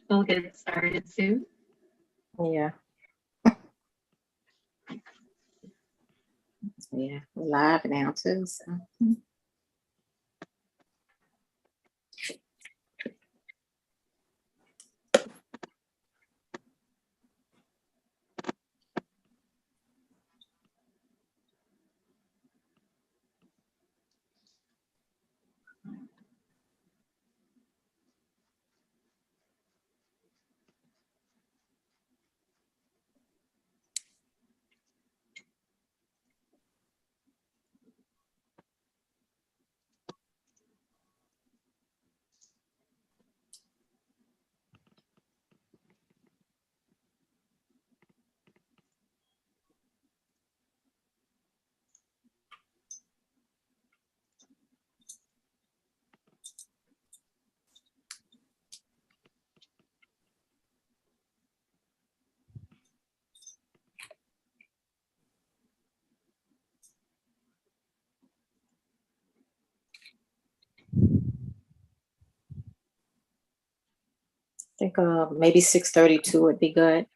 We'll get started soon. Yeah. Yeah, we're live now too. So. I think maybe 6:32 would be good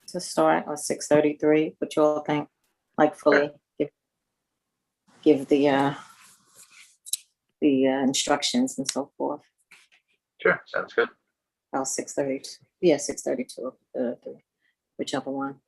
to start, or 6:33. What you all think? Like fully give the instructions and so forth. Sure, sounds good. Oh, 6:32. Yeah, 6:32. Whichever one.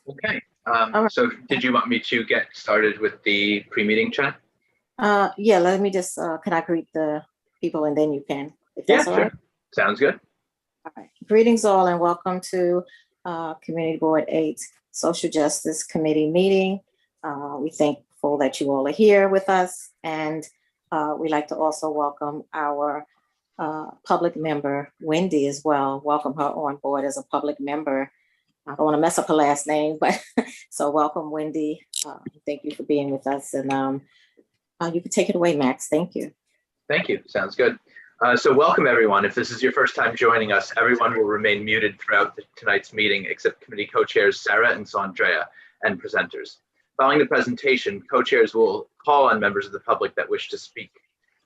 Okay. So did you want me to get started with the pre-meeting chat? Yeah, let me just, can I greet the people and then you can, if that's all right? Sounds good. All right. Greetings all and welcome to Community Board 8 Social Justice Committee meeting. We're thankful that you all are here with us, and we'd like to also welcome our public member, Wendy, as well. Welcome her on board as a public member. I don't want to mess up her last name, but so welcome, Wendy. Thank you for being with us, and you can take it away, Max. Thank you. Thank you. Sounds good. So welcome, everyone. If this is your first time joining us, everyone will remain muted throughout tonight's meeting, except committee co-chairs Sarah and Sandrea and presenters. Following the presentation, co-chairs will call on members of the public that wish to speak.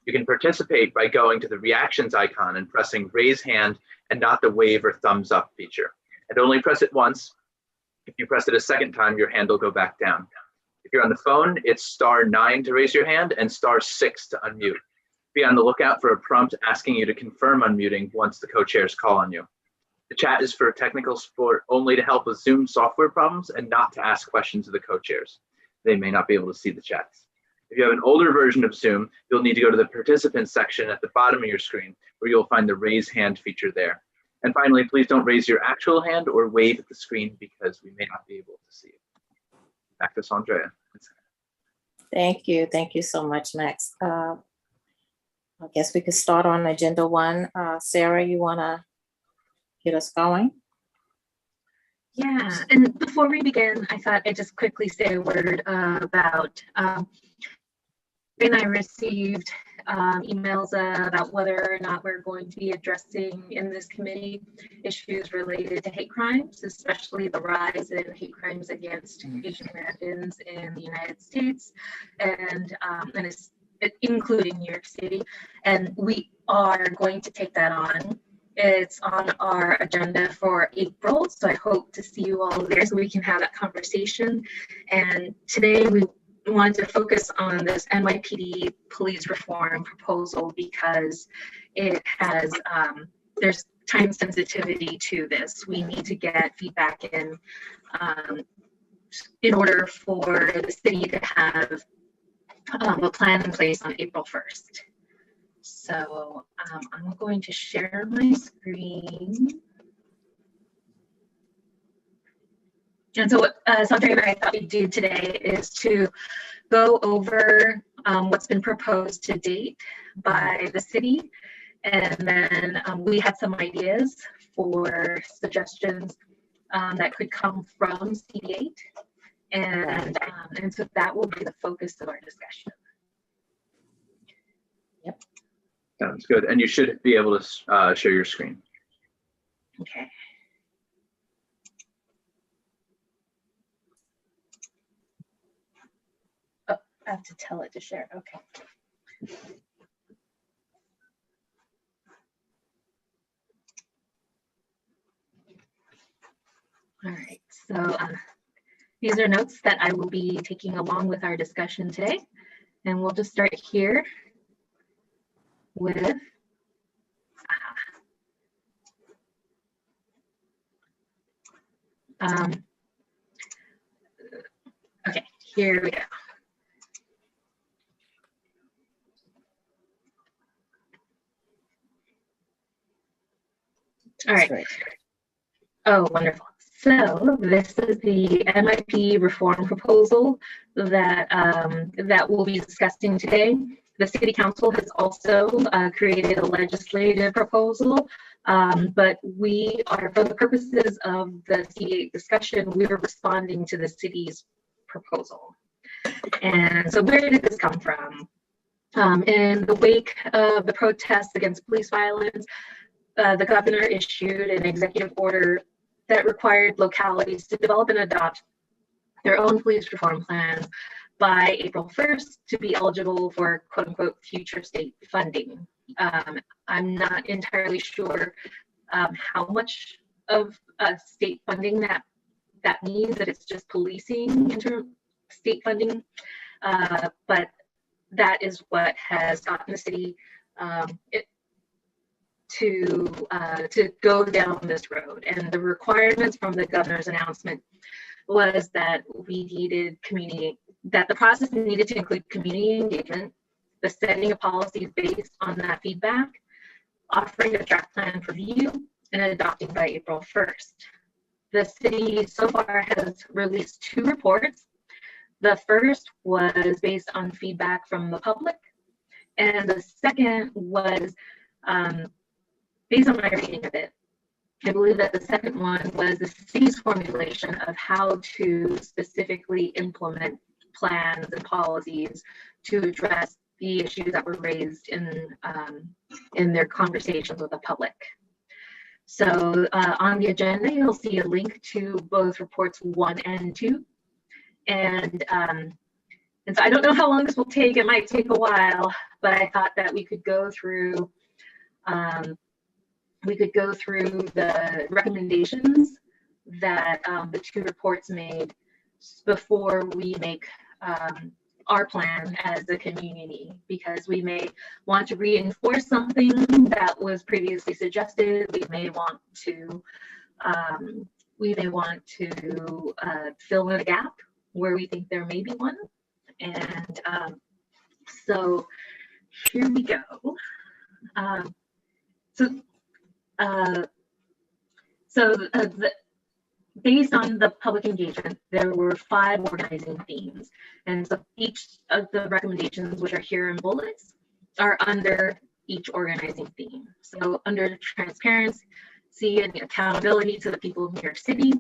You can participate by going to the reactions icon and pressing raise hand and not the wave or thumbs up feature. And only press it once. If you press it a second time, your hand will go back down. If you're on the phone, it's *9 to raise your hand and *6 to unmute. Be on the lookout for a prompt asking you to confirm unmuting once the co-chairs call on you. The chat is for technical support only to help with Zoom software problems and not to ask questions of the co-chairs. They may not be able to see the chats. If you have an older version of Zoom, you'll need to go to the participants section at the bottom of your screen where you'll find the raise hand feature there. And finally, please don't raise your actual hand or wave at the screen because we may not be able to see it. Back to Sandrea. Thank you. Thank you so much, Max. I guess we could start on agenda 1. Sarah, you want to get us going? Yeah, and before we begin, I thought I'd just quickly say a word about, and I received emails about whether or not we're going to be addressing in this committee issues related to hate crimes, especially the rise in hate crimes against Asian Americans in the United States, and it's including New York City. And we are going to take that on. It's on our agenda for April, so I hope to see you all there so we can have that conversation. And today we wanted to focus on this Nypd police reform proposal because it has, there's time sensitivity to this. We need to get feedback in order for the city to have a plan in place on April 1st. So I'm going to share my screen. And so what Sandra and I thought we'd do today is to go over what's been proposed to date by the city. And then we had some ideas for suggestions that could come from CB8. And so that will be the focus of our discussion. Yep. Sounds good. And you should be able to share your screen. Okay. Oh, I have to tell it to share. Okay. All right. So these are notes that I will be taking along with our discussion today. And we'll just start here with okay, here we go. All right. Oh, wonderful. So this is the Mip Reform Proposal that that we'll be discussing today. The City Council has also created a legislative proposal, but we are, for the purposes of the CB8 discussion, we are responding to the city's proposal. And so where did this come from? In the wake of the protests against police violence, the governor issued an executive order that required localities to develop and adopt their own police reform plans by April 1st to be eligible for quote unquote future state funding. I'm not entirely sure how much of state funding that means, that it's just policing state funding, but that is what has gotten the city to go down this road. And the requirements from the governor's announcement was that we needed that the process needed to include community engagement, the setting of policies based on that feedback, offering a draft plan for review, and adopting by April 1st. The city so far has released 2 reports. The first was based on feedback from the public, and the second was based on my reading of it. I believe that the second one was the city's formulation of how to specifically implement plans and policies to address the issues that were raised in their conversations with the public. So on the agenda, you'll see a link to both reports 1 and 2. And so I don't know how long this will take. It might take a while, but I thought that we could go through the recommendations that the two reports made before we make our plan as a community, because we may want to reinforce something that was previously suggested. We may want to fill in a gap where we think there may be one. And so here we go. Based on the public engagement, there were 5 organizing themes. And so each of the recommendations, which are here in bullets, are under each organizing theme. So under transparency and accountability to the people of New York City,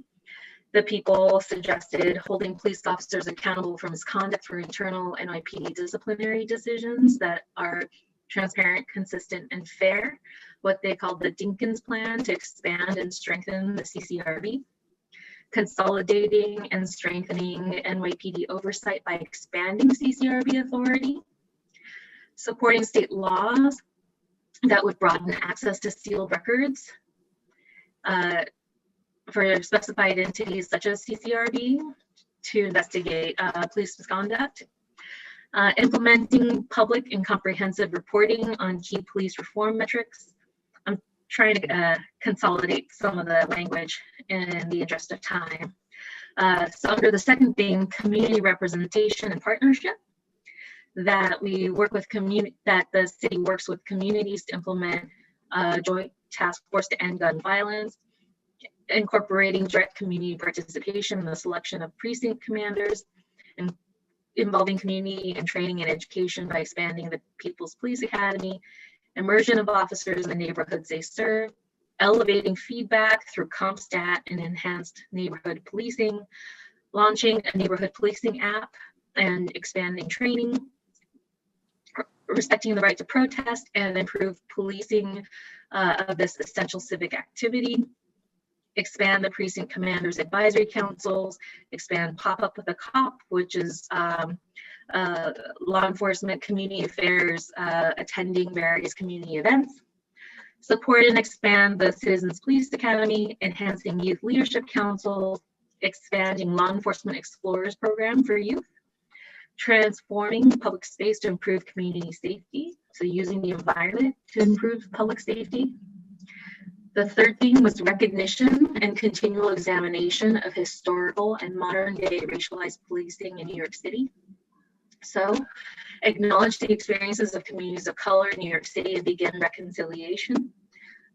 the people suggested holding police officers accountable for misconduct for internal Nypd disciplinary decisions that are transparent, consistent, and fair, what they called the Dinkins Plan to expand and strengthen the CCRB, consolidating and strengthening NYPD oversight by expanding CCRB authority, supporting state laws that would broaden access to sealed records for specified entities such as CCRB to investigate police misconduct, implementing public and comprehensive reporting on key police reform metrics. I'm trying to consolidate some of the language in the interest of time. So under the second theme, community representation and partnership, that we work with that the city works with communities to implement a joint task force to end gun violence, incorporating direct community participation in the selection of precinct commanders, and involving community and training and education by expanding the People's Police Academy, immersion of officers in the neighborhoods they serve, elevating feedback through CompStat and enhanced neighborhood policing, launching a neighborhood policing app, and expanding training, respecting the right to protest and improve policing of this essential civic activity, expand the precinct commanders advisory councils, expand Pop Up with a Cop, which is law enforcement community affairs attending various community events, support and expand the Citizens Police Academy, enhancing youth leadership councils, expanding law enforcement explorers program for youth, transforming public space to improve community safety, so using the environment to improve public safety. The third theme was recognition and continual examination of historical and modern day racialized policing in New York City. So acknowledge the experiences of communities of color in New York City and begin reconciliation.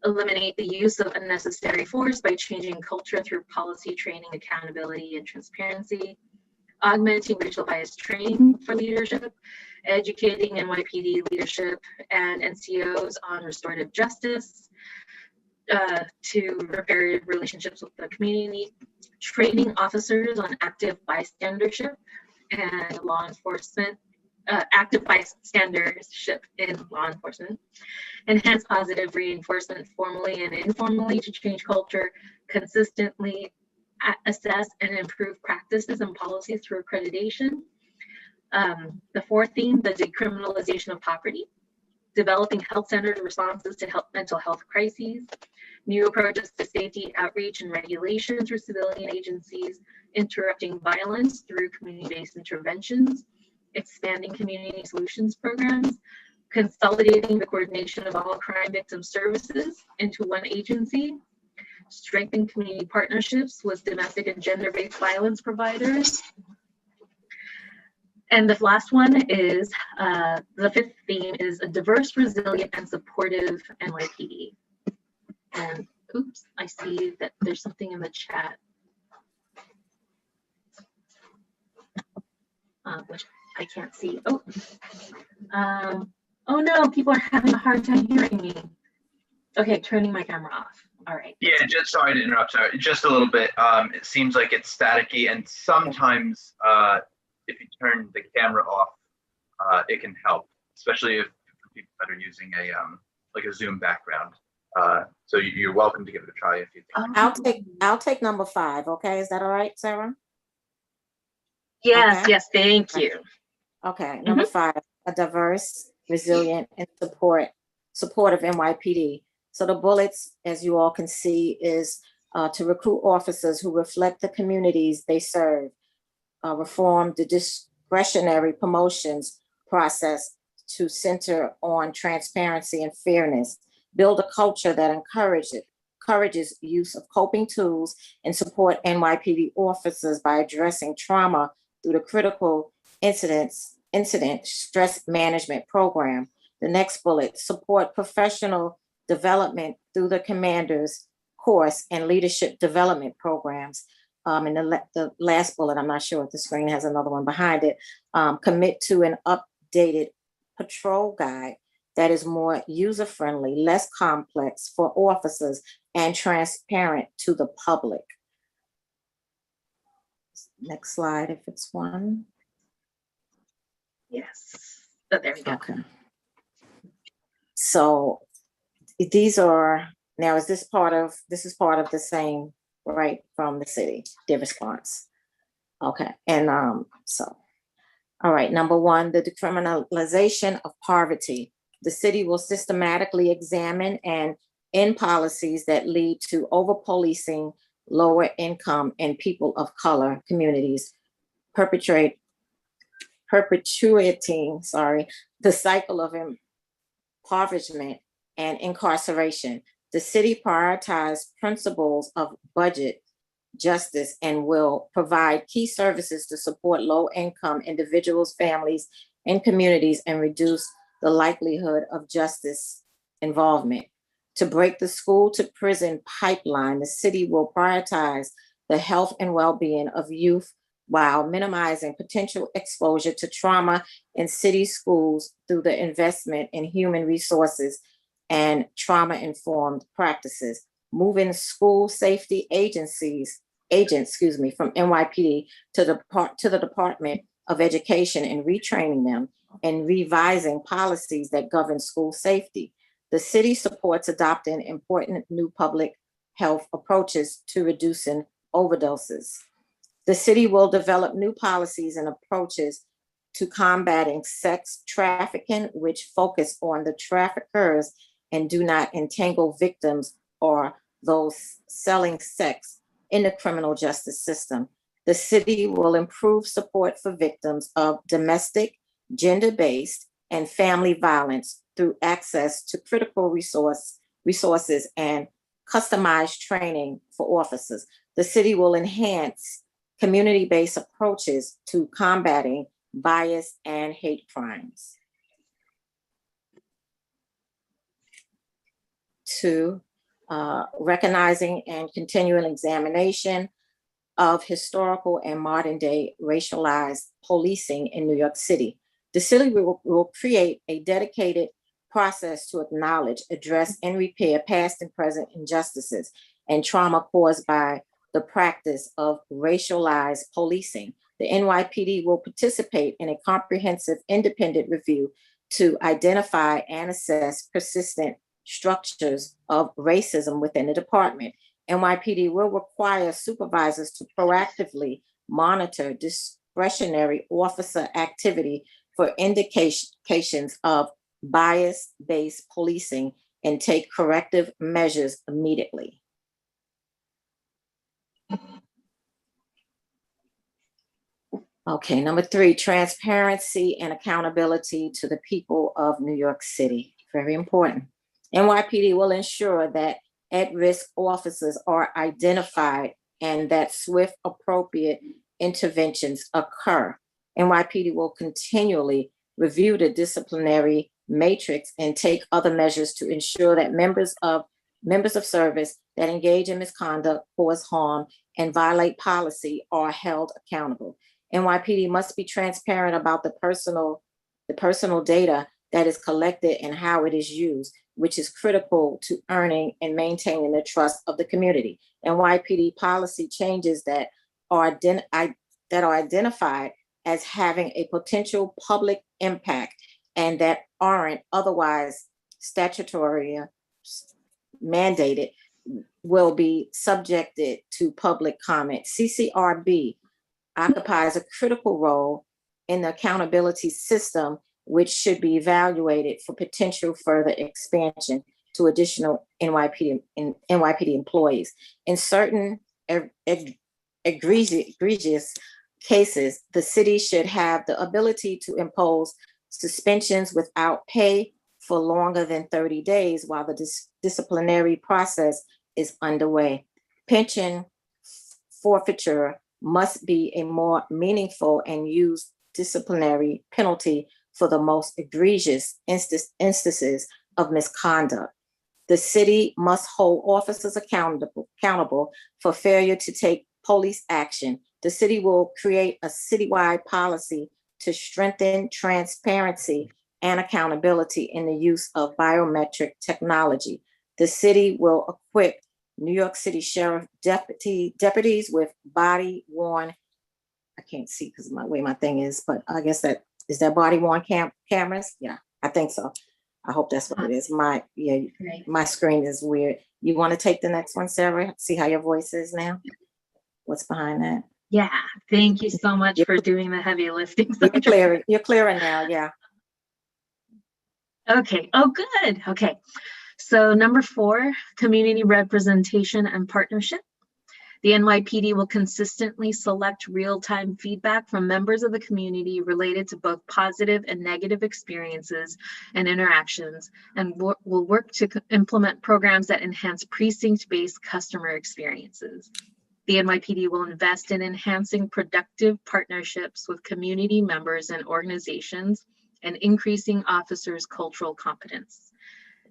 Eliminate the use of unnecessary force by changing culture through policy, training, accountability, and transparency. Augmenting racial bias training for leadership, educating NYPD leadership and NCOs on restorative justice, to repair relationships with the community, training officers on active bystandership and law enforcement, active bystandership in law enforcement, enhance positive reinforcement formally and informally to change culture, consistently assess and improve practices and policies through accreditation. The fourth theme, the decriminalization of poverty, developing health-centered responses to mental health crises, new approaches to safety outreach and regulation through civilian agencies, interrupting violence through community-based interventions, expanding community solutions programs, consolidating the coordination of all crime victim services into one agency, strengthen community partnerships with domestic and gender-based violence providers. And the last one is, the fifth theme is a diverse, resilient, and supportive NYPD. And oops, I see that there's something in the chat, which I can't see. Oh no, people are having a hard time hearing me. Okay, turning my camera off. All right. Yeah, just sorry to interrupt. Sorry, just a little bit. It seems like it's staticky, and sometimes if you turn the camera off, it can help, especially if people that are using a like a Zoom background. So you're welcome to give it a try if you think. I'll take number 5. Okay, is that all right, Sarah? Yes, Okay. yes, thank you. Okay, number 5, a diverse, resilient, and supportive NYPD. So the bullets, as you all can see, is to recruit officers who reflect the communities they serve, reform the discretionary promotions process to center on transparency and fairness, build a culture that encourages use of coping tools, and support NYPD officers by addressing trauma through the critical incident stress management program. The next bullet, support professional development through the commander's course and leadership development programs. And the last bullet, I'm not sure if the screen has another one behind it, commit to an updated patrol guide that is more user-friendly, less complex for officers, and transparent to the public. Next slide, if it's one. Yes, but there we go. Okay. So these are, now is this part of the same, right, from the city, their response? Okay, and so, all right, number 1, the decriminalization of poverty. The city will systematically examine and end policies that lead to over-policing lower income and people of color communities, perpetuating, the cycle of impoverishment and incarceration. The city prioritizes principles of budget justice and will provide key services to support low-income individuals, families, and communities, and reduce the likelihood of justice involvement. To break the school to prison pipeline, the city will prioritize the health and well-being of youth while minimizing potential exposure to trauma in city schools through the investment in human resources and trauma-informed practices. Moving school safety agents from NYPD to the Department of Education and retraining them, and revising policies that govern school safety. The city supports adopting important new public health approaches to reducing overdoses. The city will develop new policies and approaches to combating sex trafficking, which focus on the traffickers and do not entangle victims or those selling sex in the criminal justice system. The city will improve support for victims of domestic, gender-based, and family violence through access to critical resources and customized training for officers. The city will enhance community-based approaches to combating bias and hate crimes. 2, recognizing and continual examination of historical and modern day racialized policing in New York City. The city will create a dedicated process to acknowledge, address, and repair past and present injustices and trauma caused by the practice of racialized policing. The NYPD will participate in a comprehensive independent review to identify and assess persistent structures of racism within the department. NYPD will require supervisors to proactively monitor discretionary officer activity for indications of bias-based policing and take corrective measures immediately. Okay, number 3, transparency and accountability to the people of New York City. Very important. NYPD will ensure that at-risk officers are identified and that swift, appropriate interventions occur. NYPD will continually review the disciplinary matrix and take other measures to ensure that members of service that engage in misconduct, cause harm, and violate policy are held accountable. NYPD must be transparent about the personal data that is collected and how it is used, which is critical to earning and maintaining the trust of the community. NYPD policy changes that are identified as having a potential public impact and that aren't otherwise statutory mandated will be subjected to public comment. CCRB occupies a critical role in the accountability system, which should be evaluated for potential further expansion to additional NYPD employees. In certain egregious cases, the city should have the ability to impose suspensions without pay for longer than 30 days while the disciplinary process is underway. Pension forfeiture must be a more meaningful and used disciplinary penalty for the most egregious instances of misconduct. The city must hold officers accountable for failure to take police action. The city will create a citywide policy to strengthen transparency and accountability in the use of biometric technology. The city will equip New York City Sheriff deputies with body-worn, I can't see because my way my thing is, but I guess that is that body-worn cameras. Yeah, I think so. I hope that's what it is. My screen is weird. You want to take the next one, Sarah? See how your voice is now? What's behind that? Yeah, thank you so much for doing the heavy lifting. You're clearer now, yeah. Okay, oh good, okay. So number 4, community representation and partnership. The NYPD will consistently select real-time feedback from members of the community related to both positive and negative experiences and interactions, and will work to implement programs that enhance precinct-based customer experiences. The NYPD will invest in enhancing productive partnerships with community members and organizations and increasing officers' cultural competence.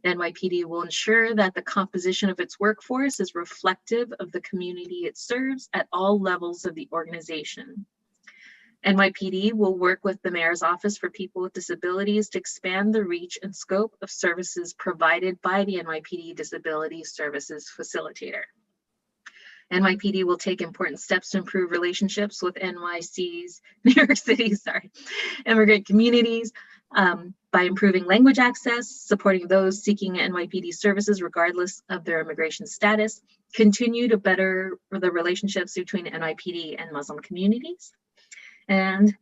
The NYPD will ensure that the composition of its workforce is reflective of the community it serves at all levels of the organization. NYPD will work with the Mayor's Office for People with Disabilities to expand the reach and scope of services provided by the NYPD Disability Services Facilitator. NYPD will take important steps to improve relationships with New York City's immigrant communities by improving language access, supporting those seeking NYPD services regardless of their immigration status, continue to better the relationships between NYPD and Muslim communities. And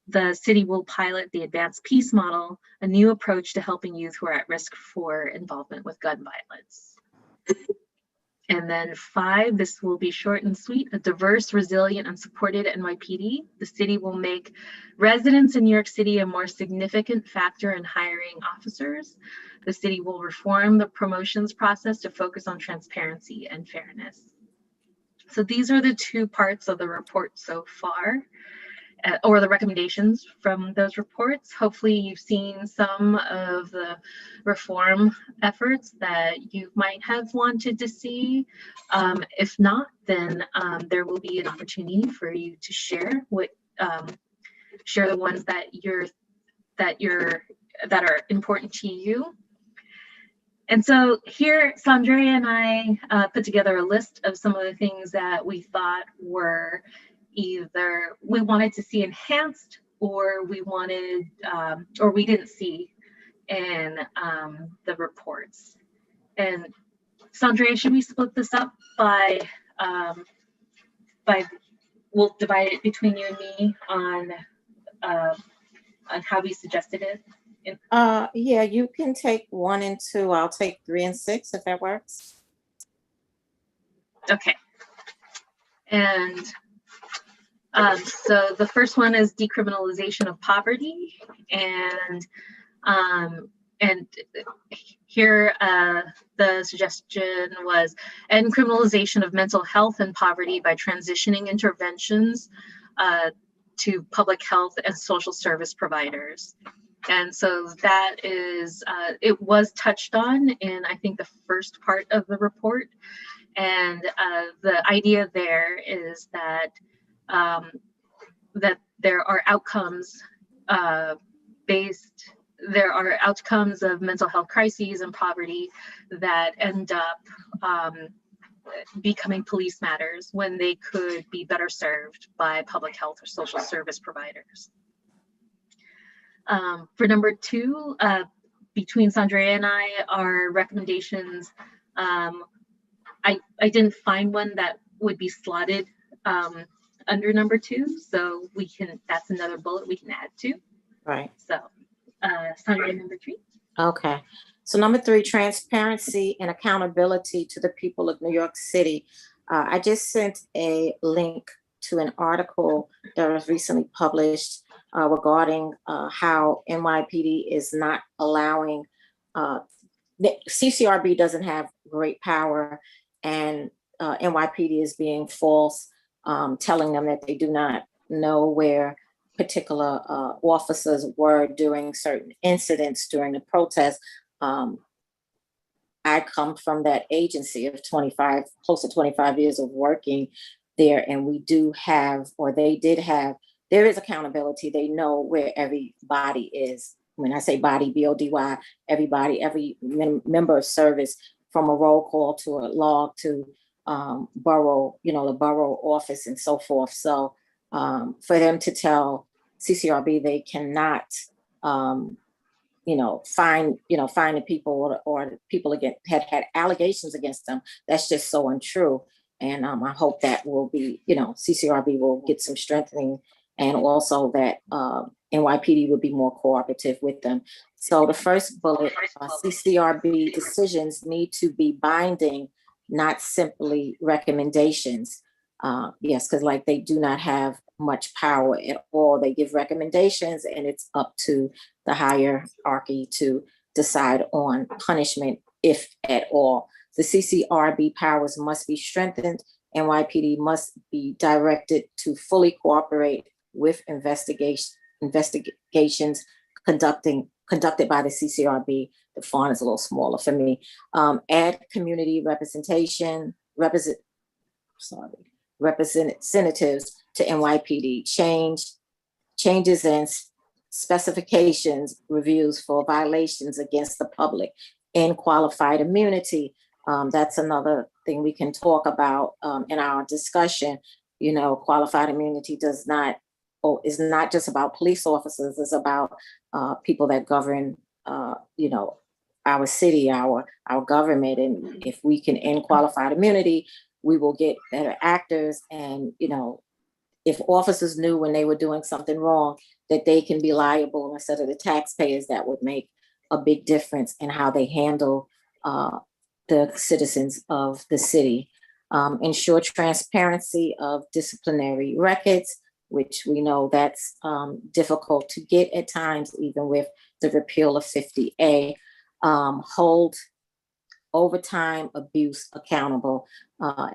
the city will pilot the Advanced Peace Model, a new approach to helping youth who are at risk for involvement with gun violence. And then 5, this will be short and sweet, a diverse, resilient, and supported NYPD. The city will make residents in New York City a more significant factor in hiring officers. The city will reform the promotions process to focus on transparency and fairness. So these are the 2 parts of the report so far, or the recommendations from those reports. Hopefully you've seen some of the reform efforts that you might have wanted to see. If not, then there will be an opportunity for you to share share the ones that are important to you. And so here, Sandra and I put together a list of some of the things that we thought were either we wanted to see enhanced or we wanted or we didn't see in the reports. And Sandra, should we split this up by we'll divide it between you and me on how we suggested it? Yeah, you can take 1 and 2. I'll take 3 and 6 if that works. Okay. And so the first one is decriminalization of poverty, and here the suggestion was end criminalization of mental health and poverty by transitioning interventions to public health and social service providers. And so that is, it was touched on in, I think, the first part of the report. And the idea there is that that there are outcomes there are outcomes of mental health crises and poverty that end up becoming police matters when they could be better served by public health or social service providers. For number 2, between Sandra and I, our recommendations, I didn't find one that would be slotted under number 2. So that's another bullet we can add to. Right. So Sandra, number 3. Okay. So number 3, transparency and accountability to the people of New York City. I just sent a link to an article that was recently published regarding how NYPD is not allowing, CCRB doesn't have great power, and NYPD is being false, telling them that they do not know where particular officers were during certain incidents during the protest. I come from that agency of close to 25 years of working there, and we do have, or they did have, there is accountability. They know where everybody is. When I say body, B-O-D-Y, everybody, every member of service, from a roll call to a log to borough, the borough office and so forth. So for them to tell CCRB they cannot, find the people or people had allegations against them, that's just so untrue. And I hope that will be, CCRB will get some strengthening, and also that NYPD will be more cooperative with them. So the first bullet, CCRB decisions need to be binding, not simply recommendations. Yes, because they do not have much power at all. They give recommendations, and it's up to the hierarchy to decide on punishment, if at all. The CCRB powers must be strengthened. NYPD must be directed to fully cooperate with investigations conducted by the CCRB. The font is a little smaller for me. Add community representatives to NYPD. Changes and specifications reviews for violations against the public. And qualified immunity. That's another thing we can talk about in our discussion. Qualified immunity is not just about police officers. It's about people that govern, our city, our government. And if we can end qualified immunity, we will get better actors. And, if officers knew when they were doing something wrong that they can be liable instead of the taxpayers, that would make a big difference in how they handle the citizens of the city. Ensure transparency of disciplinary records, which we know that's difficult to get at times, even with the repeal of 50A. Hold overtime abuse accountable.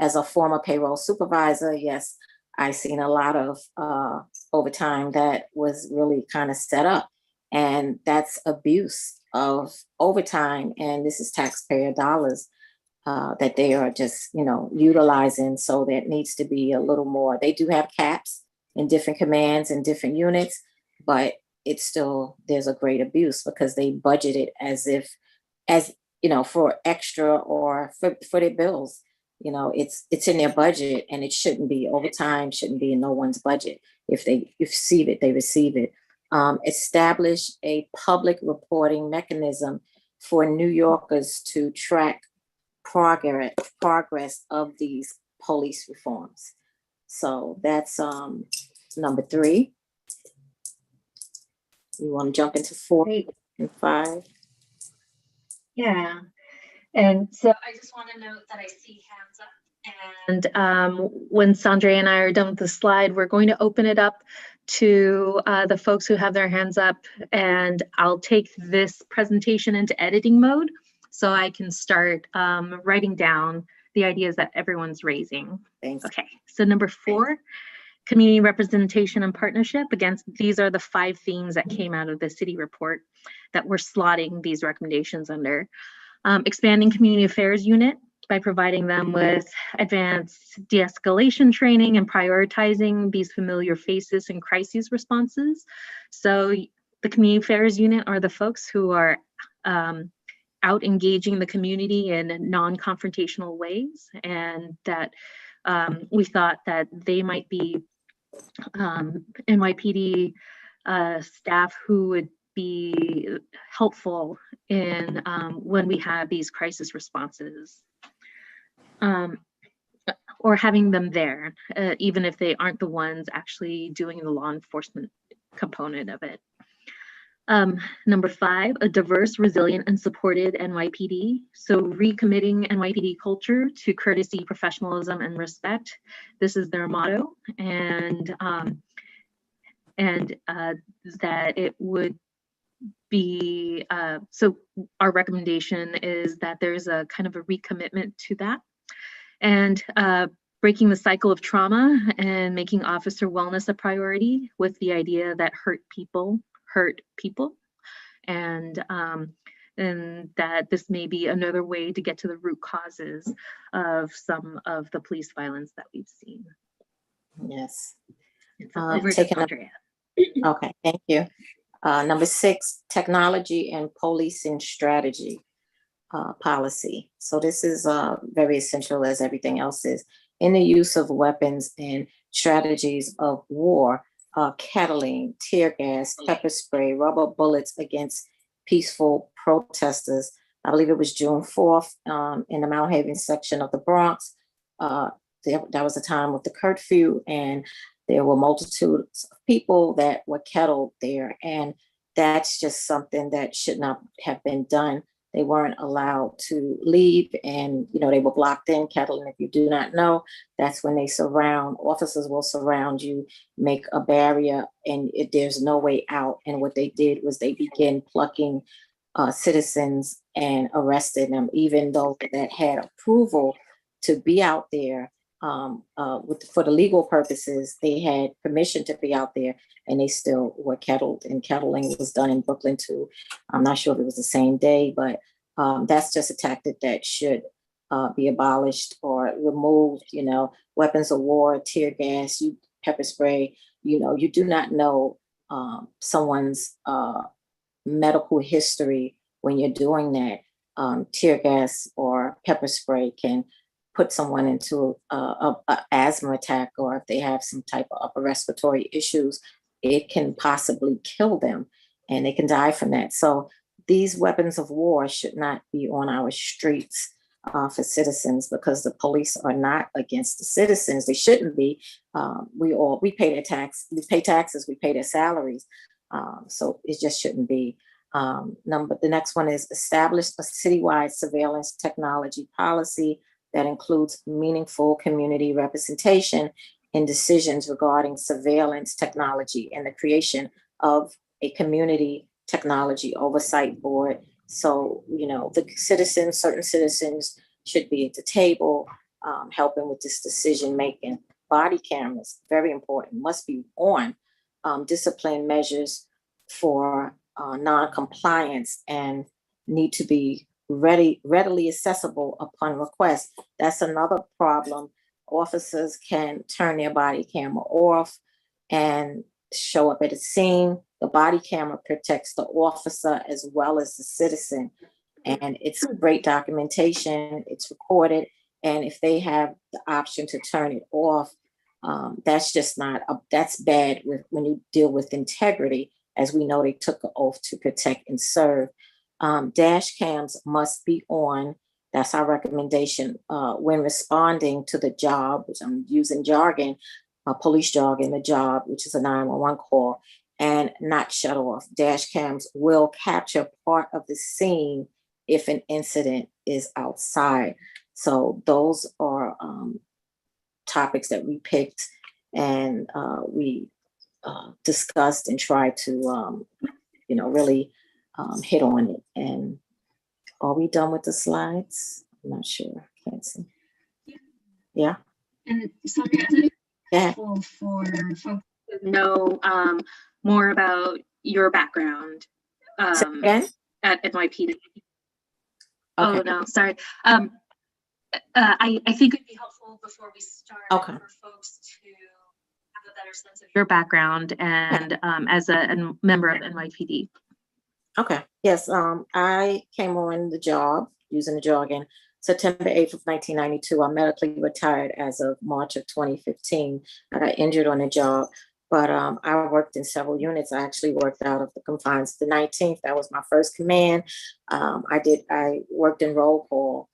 As a former payroll supervisor, yes, I've seen a lot of overtime that was really kind of set up, and that's abuse of overtime. And this is taxpayer dollars that they are just, utilizing. So that needs to be a little more. They do have caps in different commands and different units, but it's still, there's a great abuse because they budget it as for extra or for their bills. It's in their budget, and it shouldn't be. Overtime shouldn't be in no one's budget. If they receive it, they receive it. Establish a public reporting mechanism for New Yorkers to track progress of these police reforms. So that's number 3. You want to jump into 4 and 5? Yeah. And so I just want to note that I see hands up. And when Sandra and I are done with the slide, we're going to open it up to the folks who have their hands up, and I'll take this presentation into editing mode so I can start writing down the ideas that everyone's raising. Thanks. Okay, so number 4, community representation and partnership. Again, these are the 5 themes that came out of the city report that we're slotting these recommendations under. Expanding community affairs unit by providing them with advanced de-escalation training and prioritizing these familiar faces and crises responses. So the community affairs unit are the folks who are out engaging the community in non-confrontational ways, and that we thought that they might be NYPD staff who would be helpful in when we have these crisis responses. or having them there, even if they aren't the ones actually doing the law enforcement component of it. Number 5, a diverse, resilient, and supported NYPD. So recommitting NYPD culture to courtesy, professionalism, and respect. This is their motto, and that it would be, so our recommendation is that there's a kind of a recommitment to that, and breaking the cycle of trauma and making officer wellness a priority with the idea that hurt people, and that this may be another way to get to the root causes of some of the police violence that we've seen. Yes. Over to Andrea. Okay, thank you. Number 6, technology and policing strategy policy. So this is very essential, as everything else is, in the use of weapons and strategies of war, kettling, tear gas, pepper spray, rubber bullets against peaceful protesters. I believe it was June 4th in the Mount Haven section of the Bronx. That was a time of the curfew, and there were multitudes of people that were kettled there. And that's just something that should not have been done. They weren't allowed to leave, and they were blocked in, kettling. If you do not know, that's when they officers will surround you, make a barrier, and there's no way out. And what they did was they began plucking citizens and arrested them, even though that had approval to be out there. For the legal purposes, they had permission to be out there, and they still were kettled, and kettling was done in Brooklyn too. I'm not sure if it was the same day, but that's just a tactic that should be abolished or removed. Weapons of war, tear gas, pepper spray, you do not know someone's medical history when you're doing that. Tear gas or pepper spray can put someone into a asthma attack, or if they have some type of upper respiratory issues, it can possibly kill them, and they can die from that. So these weapons of war should not be on our streets for citizens, because the police are not against the citizens. They shouldn't be. We pay their tax. We pay taxes. We pay their salaries. So it just shouldn't be. The next one is establish a citywide surveillance technology policy that includes meaningful community representation in decisions regarding surveillance technology, and the creation of a community technology oversight board. So, certain citizens should be at the table, helping with this decision making. Body cameras, very important, must be on. Discipline measures for non-compliance and need to be readily accessible upon request. That's another problem. Officers can turn their body camera off and show up at a scene. The body camera protects the officer as well as the citizen, and it's great documentation. It's recorded, and if they have the option to turn it off, that's just that's bad when you deal with integrity. As we know, they took an oath to protect and serve. Dash cams must be on. That's our recommendation when responding to the job, which I'm using jargon, police jargon, the job, which is a 911 call, and not shut off. Dash cams will capture part of the scene if an incident is outside. So those are topics that we picked, and we discussed and tried to, really hit on it. And are we done with the slides? I'm not sure. Can't see. Yeah. And so yeah, for folks to know more about your background at NYPD. Okay. Oh no, sorry. I think it'd be helpful before we start for folks to have a better sense of your background and as a member of NYPD. Okay. Yes. I came on the job, using the jargon, September 8th of 1992. I'm medically retired as of March of 2015. I got injured on the job, but I worked in several units. I actually worked out of the confines of the 19th. That was my first command. I worked in roll call,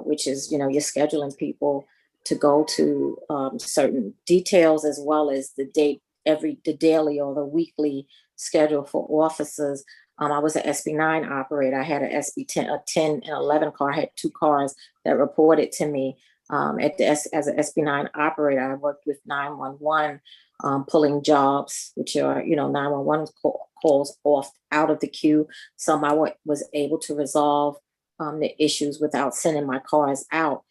which is, you're scheduling people to go to certain details, as well as the daily or the weekly schedule for officers. I was an SB9 operator. I had an SB10, a 10 and 11 car. I had 2 cars that reported to me. As an SB9 operator, I worked with 911, pulling jobs, which are, 911 calls out of the queue. Some I was able to resolve the issues without sending my cars out.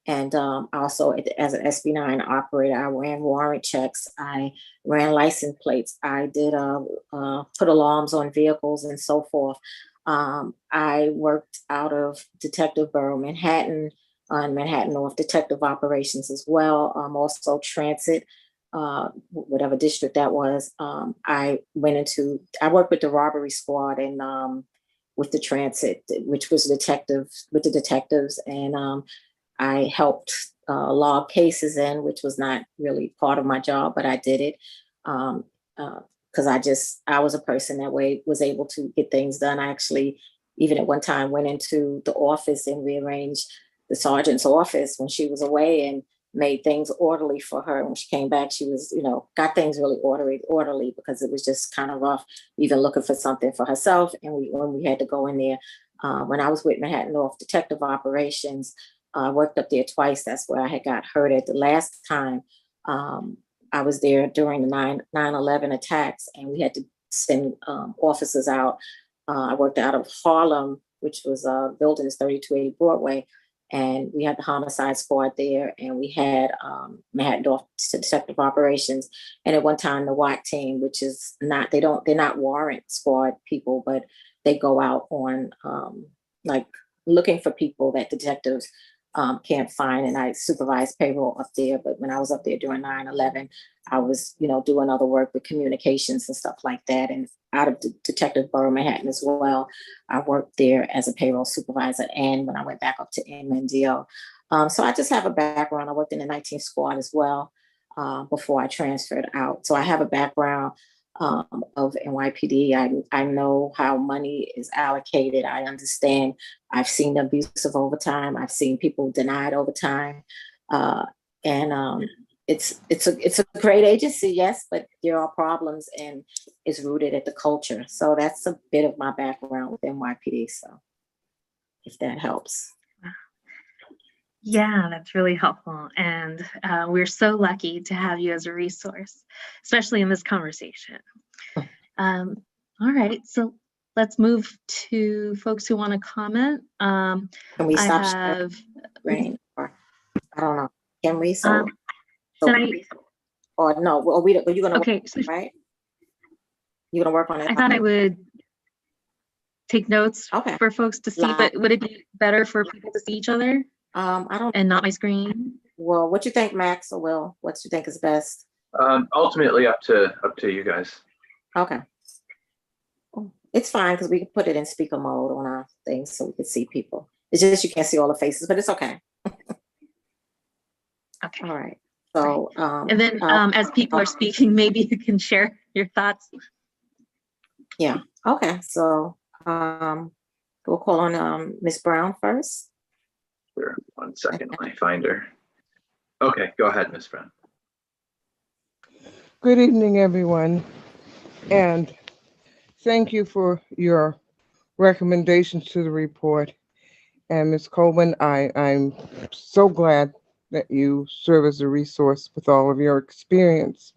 And also, as an SB9 operator, I ran warrant checks. I ran license plates. I did put alarms on vehicles and so forth. I worked out of Detective Borough, Manhattan, on Manhattan North Detective Operations as well. Also transit, whatever district that was. I worked with the robbery squad and with the transit, which was with the detectives, and I helped log cases in, which was not really part of my job, but I did it because I was a person that was able to get things done. I actually, even at one time, went into the office and rearranged the sergeant's office when she was away and made things orderly for her. When she came back, she was, got things really orderly because it was just kind of rough, even looking for something for herself. And when we had to go in there, when I was with Manhattan North Detective Operations, I worked up there twice. That's where I had got hurt at the last time. I was there during the 9/11 attacks, and we had to send officers out. I worked out of Harlem, which was buildings 3280 Broadway, and we had the homicide squad there, and we had Manhattan North Detective Operations, and at one time the WAC team, which is they're not warrant squad people, but they go out on like looking for people that detectives can't find, and I supervised payroll up there. But when I was up there during 9/11, I was, doing other work with communications and stuff like that. And out of the Detective Borough Manhattan as well, I worked there as a payroll supervisor. And when I went back up to MNDO, so I just have a background. I worked in the 19th squad as well before I transferred out. So I have a background of NYPD. I know how money is allocated. I understand. I've seen the abuse of overtime. I've seen people denied overtime, and it's a great agency, yes, but there are problems, and it's rooted at the culture. So that's a bit of my background with NYPD. So if that helps. Yeah, that's really helpful. And we're so lucky to have you as a resource, especially in this conversation. All right, so let's move to folks who want to comment. Can we stop sharing? Or, I don't know. Can we? Or no? Are you going to okay, work, right? You're going to work on it? I thought I would take notes for folks to see, but would it be better for people to see each other? I don't. And not my screen. Well, what you think, Max or Will? What you think is best? Ultimately, up to you guys. Okay. It's fine because we can put it in speaker mode on our things so we can see people. It's just you can't see all the faces, but it's okay. Okay. All right. So and then as people are speaking, maybe you can share your thoughts. Yeah. Okay. So we'll call on Ms. Brown first. Sure. 1 second, let me find her. Okay, go ahead, Ms. Brown. Good evening, everyone, and thank you for your recommendations to the report. And Ms. Coleman, I'm so glad that you serve as a resource with all of your experience.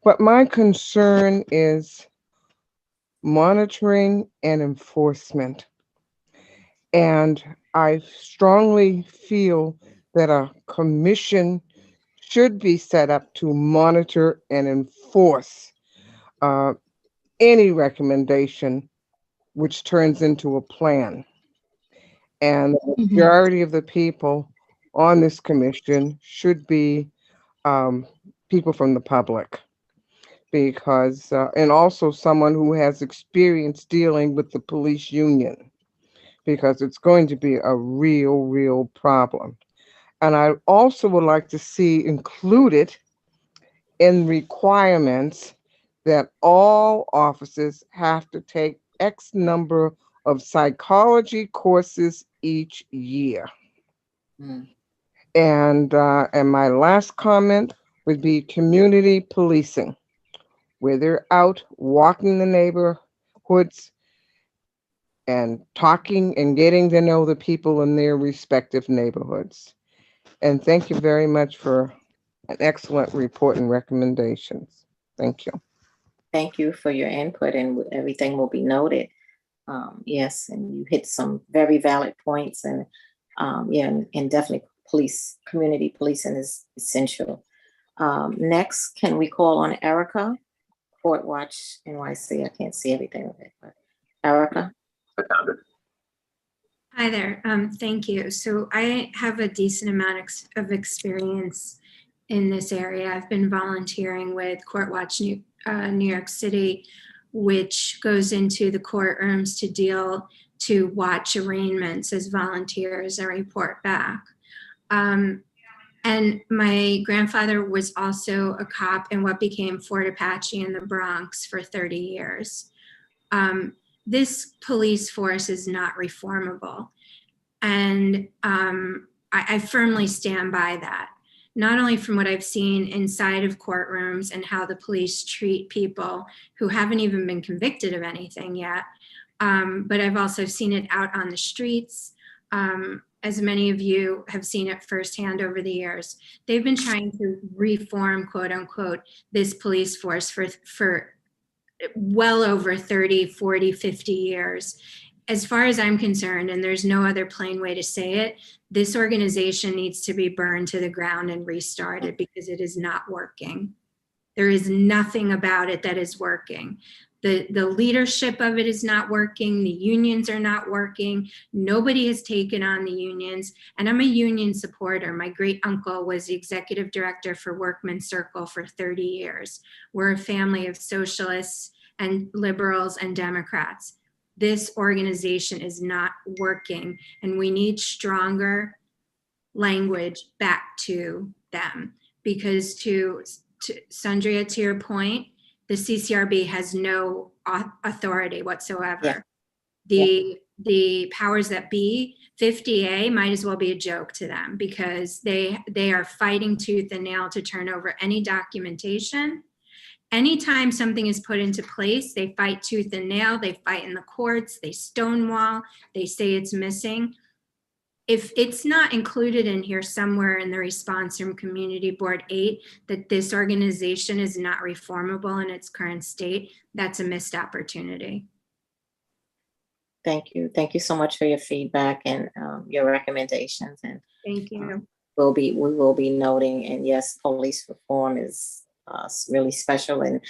But my concern is monitoring and enforcement. And I strongly feel that a commission should be set up to monitor and enforce any recommendation which turns into a plan. And the majority of the people on this commission should be people from the public, because, and also someone who has experience dealing with the police union, because it's going to be a real problem. And I also would like to see included in requirements that all officers have to take X number of psychology courses each year. And my last comment would be community policing, where they're out walking the neighborhoods and talking and getting to know the people in their respective neighborhoods. And thank you very much for an excellent report and recommendations. Thank you. Thank you for your input, and everything will be noted. Yes, and you hit some very valid points, and yeah, and definitely community policing is essential. Next, can we call on Erica, Court Watch NYC? I can't see everything of it, but Erica. Hi there. Thank you. So I have a decent amount of experience in this area. I've been volunteering with Court Watch New York City, which goes into the courtrooms to watch arraignments as volunteers and report back. And my grandfather was also a cop in what became Fort Apache in the Bronx for 30 years. This police force is not reformable. And I firmly stand by that, not only from what I've seen inside of courtrooms and how the police treat people who haven't even been convicted of anything yet, but I've also seen it out on the streets. As many of you have seen it firsthand over the years. They've been trying to reform, quote unquote, this police force for well over 30, 40, 50 years. As far as I'm concerned, and there's no other plain way to say it, this organization needs to be burned to the ground and restarted because it is not working. There is nothing about it that is working. The leadership of it is not working. The unions are not working. Nobody has taken on the unions. And I'm a union supporter. My great uncle was the executive director for Workmen's Circle for 30 years. We're a family of socialists and liberals and Democrats. This organization is not working, and we need stronger language back to them, because to Sandria, to your point, the CCRB has no authority whatsoever. Yeah. The powers that be, 50A, might as well be a joke to them, because they are fighting tooth and nail to turn over any documentation. Anytime something is put into place, they fight tooth and nail, they fight in the courts, they stonewall, they say it's missing. If it's not included in here somewhere in the response from Community Board 8 that this organization is not reformable in its current state, that's a missed opportunity. Thank you. Thank you so much for your feedback and your recommendations. And thank you. We will be noting, and yes, police reform is really special, and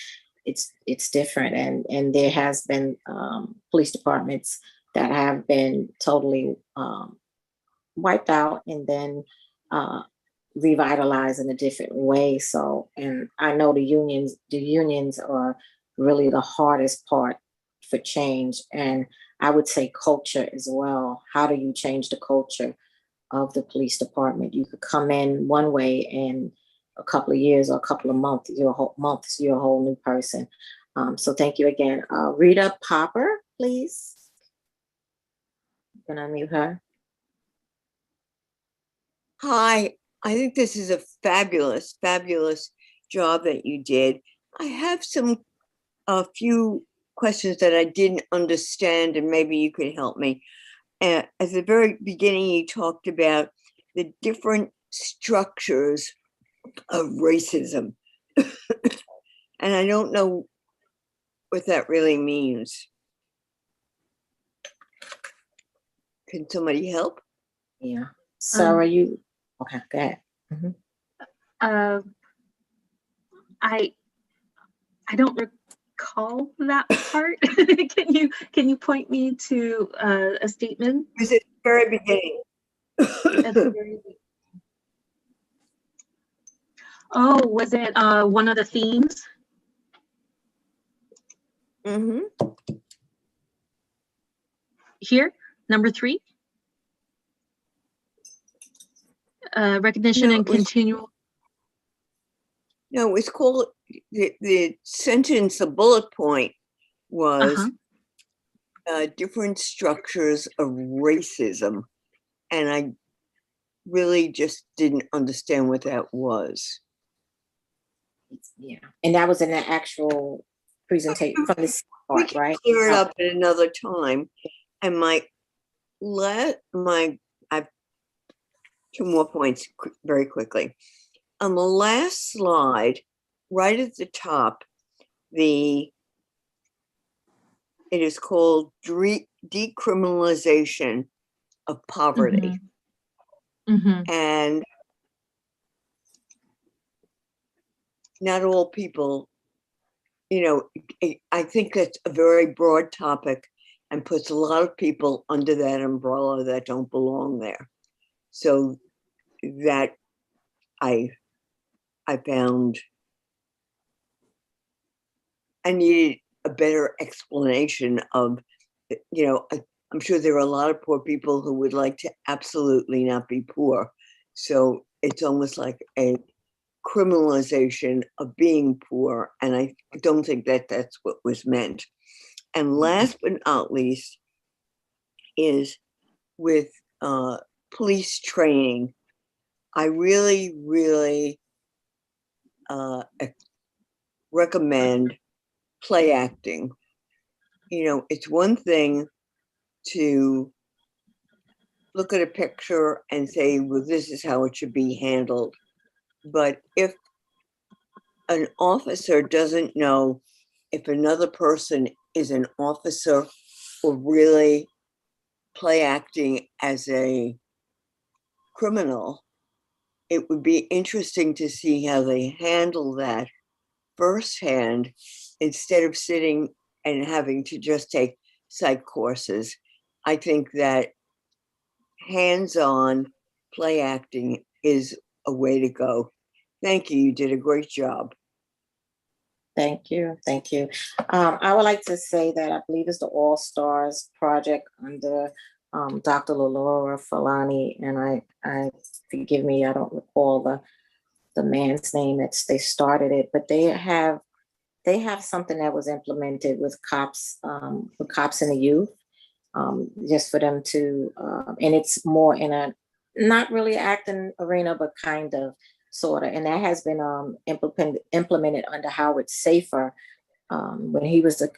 it's different. And there has been police departments that have been totally wiped out and then revitalized in a different way. So, and I know the unions are really the hardest part for change. And I would say culture as well. How do you change the culture of the police department? You could come in one way, and a couple of years or a couple of months, you're a whole new person. So thank you again. Rita Popper, please. Can I unmute her? Hi, I think this is a fabulous, fabulous job that you did. I have a few questions that I didn't understand, and maybe you could help me. At the very beginning, you talked about the different structures of racism. And I don't know what that really means. Can somebody help? Yeah. Sarah, you okay? Go ahead. Mm-hmm. I don't recall that part. Can you point me to a statement? It was at the very beginning. At the very beginning. Oh, was it one of the themes? Mm-hmm. Here, number 3. Recognition and continual. No, it's called the sentence. The bullet point was different structures of racism, and really just didn't understand what that was. Yeah, and that was in the actual presentation from this We part, can right? clear it up at another time. And I have two more points very quickly. On the last slide, right at the top, it is called Decriminalization of Poverty. And not all people, I think that's a very broad topic and puts a lot of people under that umbrella that don't belong there. So that I found I needed a better explanation of, I'm sure there are a lot of poor people who would like to absolutely not be poor. So it's almost like a criminalization of being poor. And I don't think that that's what was meant. And last but not least is with police training. I really, really recommend play acting. It's one thing to look at a picture and say, well, this is how it should be handled. But if an officer doesn't know if another person is an officer or really play acting as a criminal, it would be interesting to see how they handle that firsthand instead of sitting and having to just take psych courses. I think that hands-on play acting is a way to go. Thank you. You did a great job. Thank you. Thank you. I would like to say that I believe it's the All Stars project under Dr. Laura Falani, and I forgive me, I don't recall the man's name that they started it, but they have something that was implemented with cops and the youth, just for them to, and it's more in a not really acting arena, but kind of sort of, and that has been implemented under Howard Safer when he was the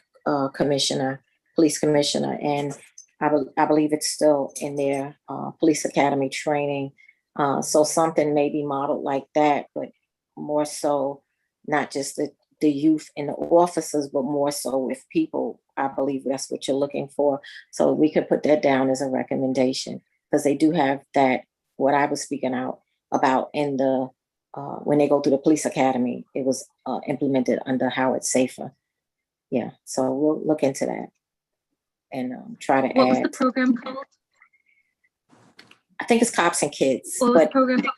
police commissioner, and I believe it's still in their police academy training. So something may be modeled like that, but more so not just the youth and the officers, but more so with people. I believe that's what you're looking for. So we could put that down as a recommendation, because they do have that, what I was speaking out about in the, when they go through the police academy, it was implemented under Howard Safer. Yeah, so we'll look into that and try to add. What was the program called? I think it's Cops and Kids. What was the program called?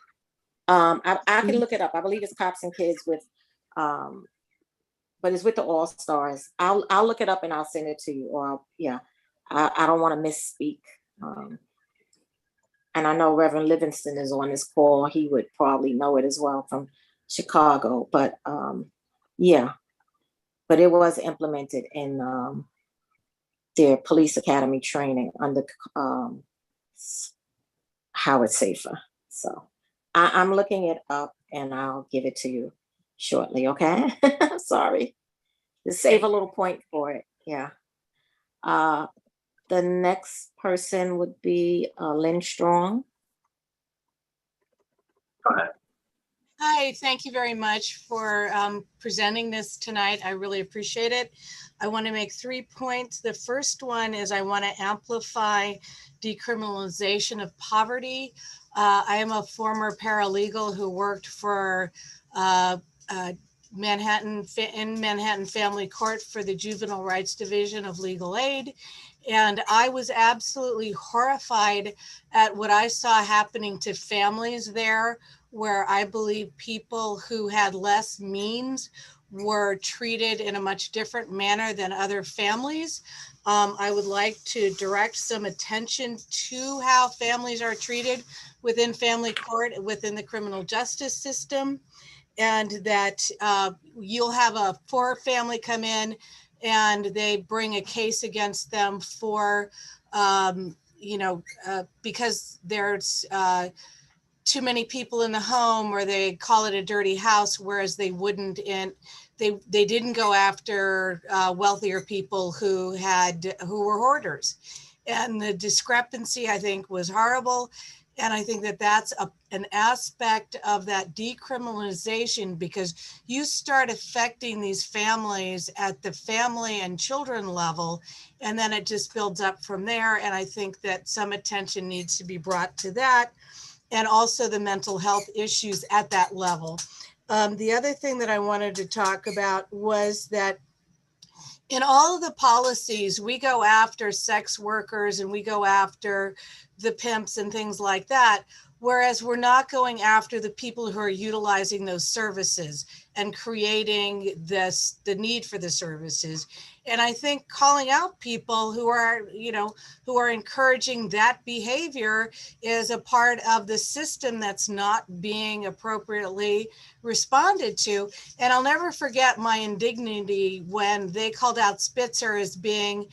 I can look it up. I believe it's Cops and Kids with, but it's with the All Stars. I'll look it up and I'll send it to you. Or I don't want to misspeak. And I know Reverend Livingston is on this call. He would probably know it as well from Chicago. But but it was implemented in their police academy training under Howard Safer. So I'm looking it up and I'll give it to you shortly, okay? Sorry. To save a little point for it, yeah. The next person would be Lynn Strong. Go ahead. Hi, thank you very much for presenting this tonight. I really appreciate it. I want to make 3 points. The first one is I want to amplify decriminalization of poverty. I am a former paralegal who worked for Manhattan Family Court for the Juvenile Rights Division of Legal Aid. And I was absolutely horrified at what I saw happening to families there, where I believe people who had less means were treated in a much different manner than other families. I would like to direct some attention to how families are treated within family court, within the criminal justice system, and that you'll have a poor family come in and they bring a case against them for, because there's too many people in the home, or they call it a dirty house, whereas they wouldn't in they didn't go after wealthier people who were hoarders. And the discrepancy, I think, was horrible. And I think that that's an aspect of that decriminalization, because you start affecting these families at the family and children level, and then it just builds up from there. And I think that some attention needs to be brought to that, and also the mental health issues at that level. The other thing that I wanted to talk about was that in all of the policies, we go after sex workers and we go after the pimps and things like that, whereas we're not going after the people who are utilizing those services and creating the need for the services. And I think calling out people who are encouraging that behavior is a part of the system that's not being appropriately responded to. And I'll never forget my indignity when they called out Spitzer as being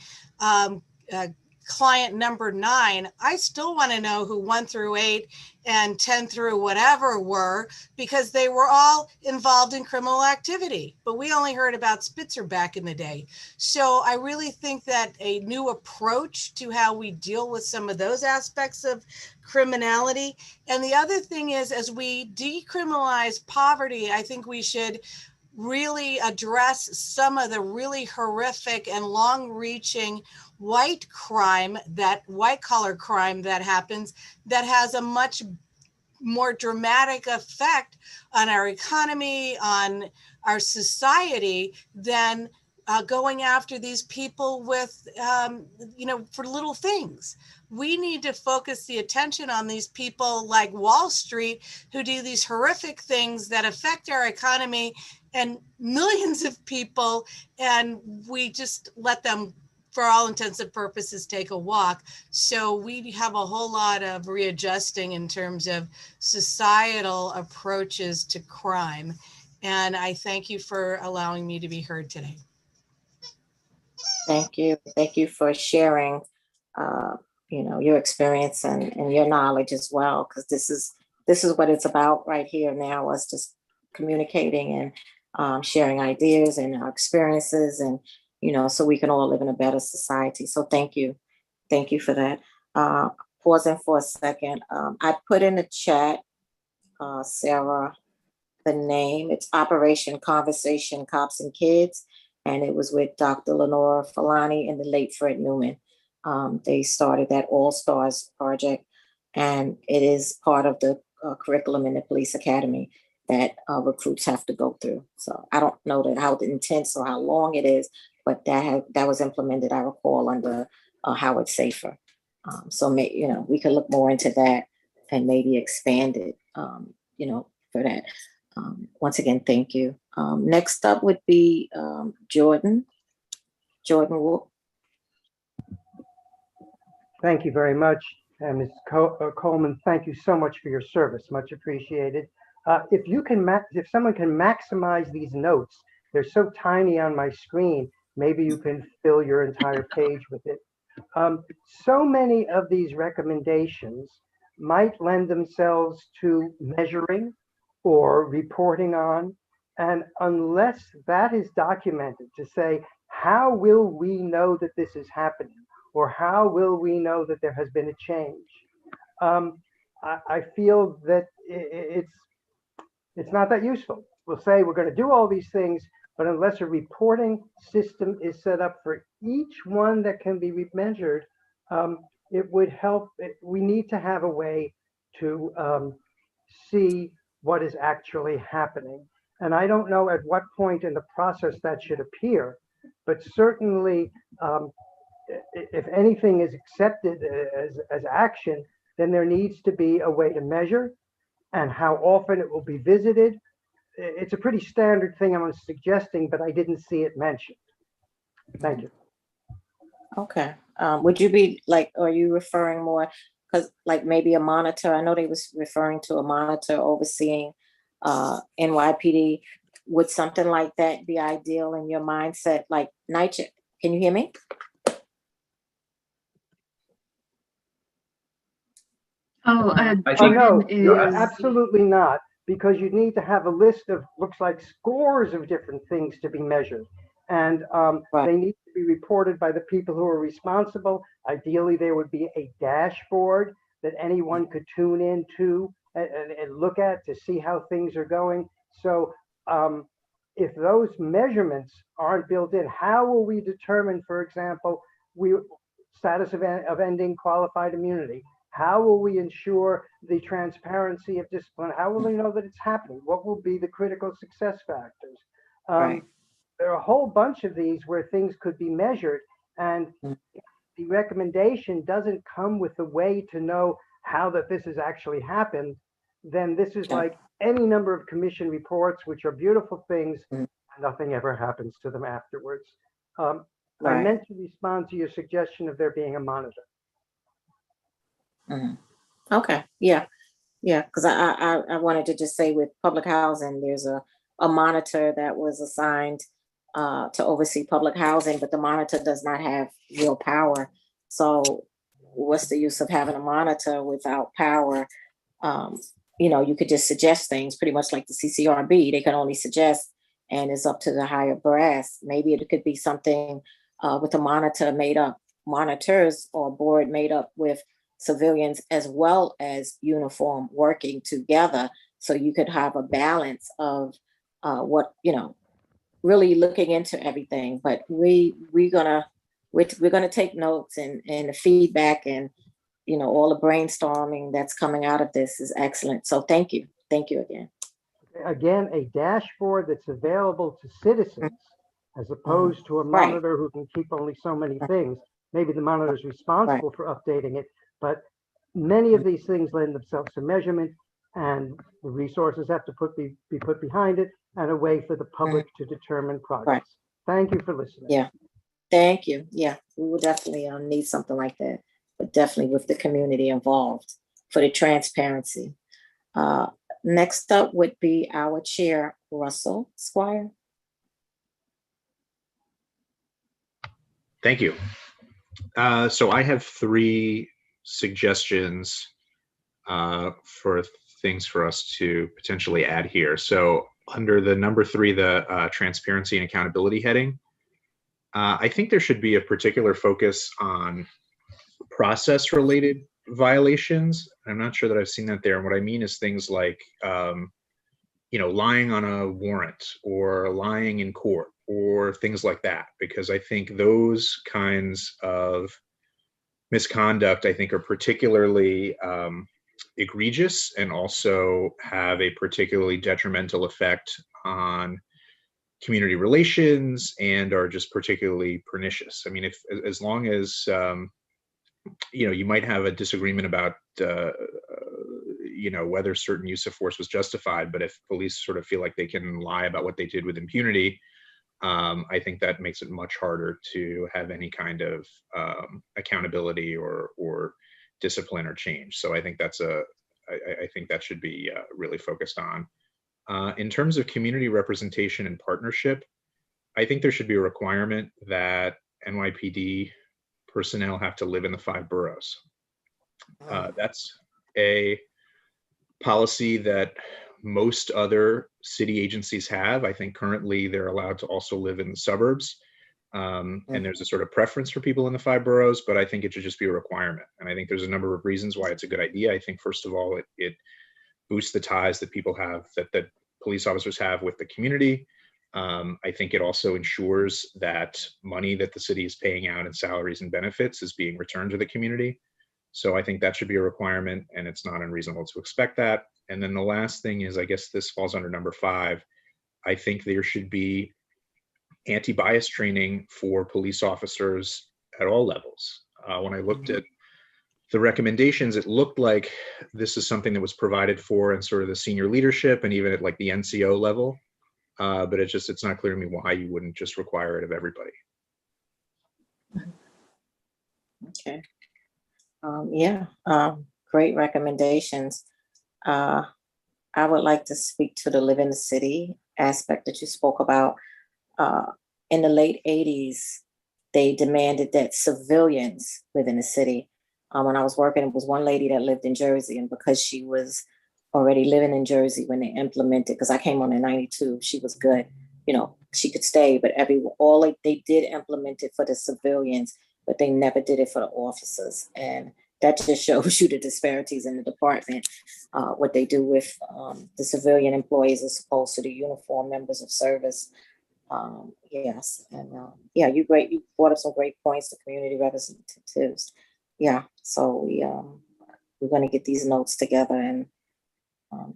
client number 9. I still want to know who 1 through 8 and 10 through whatever were, because they were all involved in criminal activity, but we only heard about Spitzer back in the day. So I really think that a new approach to how we deal with some of those aspects of criminality. And the other thing is, as we decriminalize poverty, I think we should really address some of the really horrific and long-reaching white collar crime that happens, that has a much more dramatic effect on our economy, on our society, than going after these people with, for little things. We need to focus the attention on these people like Wall Street, who do these horrific things that affect our economy and millions of people, and we just let them, for all intents and purposes, take a walk. So we have a whole lot of readjusting in terms of societal approaches to crime. And I thank you for allowing me to be heard today. Thank you. Thank you for sharing, your experience and your knowledge as well, because this is what it's about right here now, us just communicating and sharing ideas and our experiences, and so we can all live in a better society. So thank you for that. Pausing for a second, I put in the chat, Sarah, the name. It's Operation Conversation Cops and Kids, and it was with Dr. Lenora Falani and the late Fred Newman. They started that All Stars project, and it is part of the curriculum in the police academy that recruits have to go through. So I don't know how intense or how long it is, but that was implemented, I recall, under Howard Safer. So we could look more into that and maybe expand it, for that. Once again, thank you. Next up would be Jordan Wolf. Thank you very much. And Ms. Coleman, thank you so much for your service. Much appreciated. If someone can maximize these notes, they're so tiny on my screen, maybe you can fill your entire page with it. So many of these recommendations might lend themselves to measuring or reporting on. And unless that is documented to say, how will we know that this is happening? Or how will we know that there has been a change? I feel that it's not that useful. We'll say we're going to do all these things, but unless a reporting system is set up for each one that can be measured, it would help. We need to have a way to see what is actually happening. And I don't know at what point in the process that should appear, but certainly if anything is accepted as action, then there needs to be a way to measure and how often it will be visited. It's a pretty standard thing I'm suggesting, but I didn't see it mentioned. Thank you. Okay. Would you be are you referring more, because maybe a monitor? I know they was referring to a monitor overseeing NYPD. Would something like that be ideal in your mindset? Nypd, can you hear me? Oh, I Oh, think- no, is, absolutely not, because you need to have a list of, looks like scores of different things to be measured. And Right. they need to be reported by the people who are responsible. Ideally, there would be a dashboard that anyone could tune into and look at to see how things are going. So if those measurements aren't built in, how will we determine, for example, status of ending qualified immunity? How will we ensure the transparency of discipline? How will we know that it's happening? What will be the critical success factors? Right. There are a whole bunch of these where things could be measured, and the recommendation doesn't come with a way to know how that this has actually happened. Then this is Yeah. like any number of commission reports, which are beautiful things, Mm. and nothing ever happens to them afterwards. I Right. meant to respond to your suggestion of there being a monitor. Mhm. Okay, yeah, yeah, because I wanted to just say with public housing, there's a monitor that was assigned to oversee public housing, but the monitor does not have real power. So what's the use of having a monitor without power? You could just suggest things pretty much like the CCRB. They can only suggest, and it's up to the higher brass. Maybe it could be something with a monitors or a board made up with civilians as well as uniform working together, so you could have a balance of really looking into everything. But we're gonna take notes, and the feedback, and all the brainstorming that's coming out of this is excellent. So thank you again. Again, a dashboard that's available to citizens as opposed to a Right. monitor who can keep only so many things. Maybe the monitor is responsible for updating it, but many of these things lend themselves to measurement, and the resources have to be put behind it, and a way for the public to determine progress. Thank you for listening. Yeah. Thank you. Yeah, we will definitely need something like that, but definitely with the community involved for the transparency. Next up would be our chair, Russell Squire. Thank you. So I have 3 suggestions for things for us to potentially add here. So under the number 3, the transparency and accountability heading, I think there should be a particular focus on process-related violations. I'm not sure that I've seen that there. And what I mean is things like, lying on a warrant or lying in court or things like that, because I think those kinds of misconduct, I think, are particularly egregious and also have a particularly detrimental effect on community relations and are just particularly pernicious. I mean, as long as you might have a disagreement about whether certain use of force was justified, but if police sort of feel like they can lie about what they did with impunity, I think that makes it much harder to have any kind of accountability or discipline or change. So I think I think that should be really focused on. In terms of community representation and partnership, I think there should be a requirement that NYPD personnel have to live in the 5 boroughs. That's a policy that most other city agencies have. I think currently they're allowed to also live in the suburbs. And there's a sort of preference for people in the 5 boroughs, but I think it should just be a requirement. And I think there's a number of reasons why it's a good idea. I think, first of all, it boosts the ties that people have, that police officers have with the community. I think it also ensures that money that the city is paying out in salaries and benefits is being returned to the community. So I think that should be a requirement, and it's not unreasonable to expect that. And then the last thing is, I guess this falls under number 5. I think there should be anti-bias training for police officers at all levels. When I looked at the recommendations, it looked like this is something that was provided for in sort of the senior leadership and even at like the NCO level. But it's not clear to me why you wouldn't just require it of everybody. Okay. Great recommendations. I would like to speak to the live in the city aspect that you spoke about. In the late 80s, they demanded that civilians live in the city. when I was working, it was one lady that lived in Jersey, and because she was already living in Jersey when they implemented, because I came on in '92, she was good, you know, she could stay, but they did implement it for the civilians, but they never did it for the officers. And that just shows you the disparities in the department, what they do with the civilian employees as opposed to the uniformed members of service. Yes, and yeah, you brought up some great points, the community representatives. Yeah, so we're going to get these notes together, and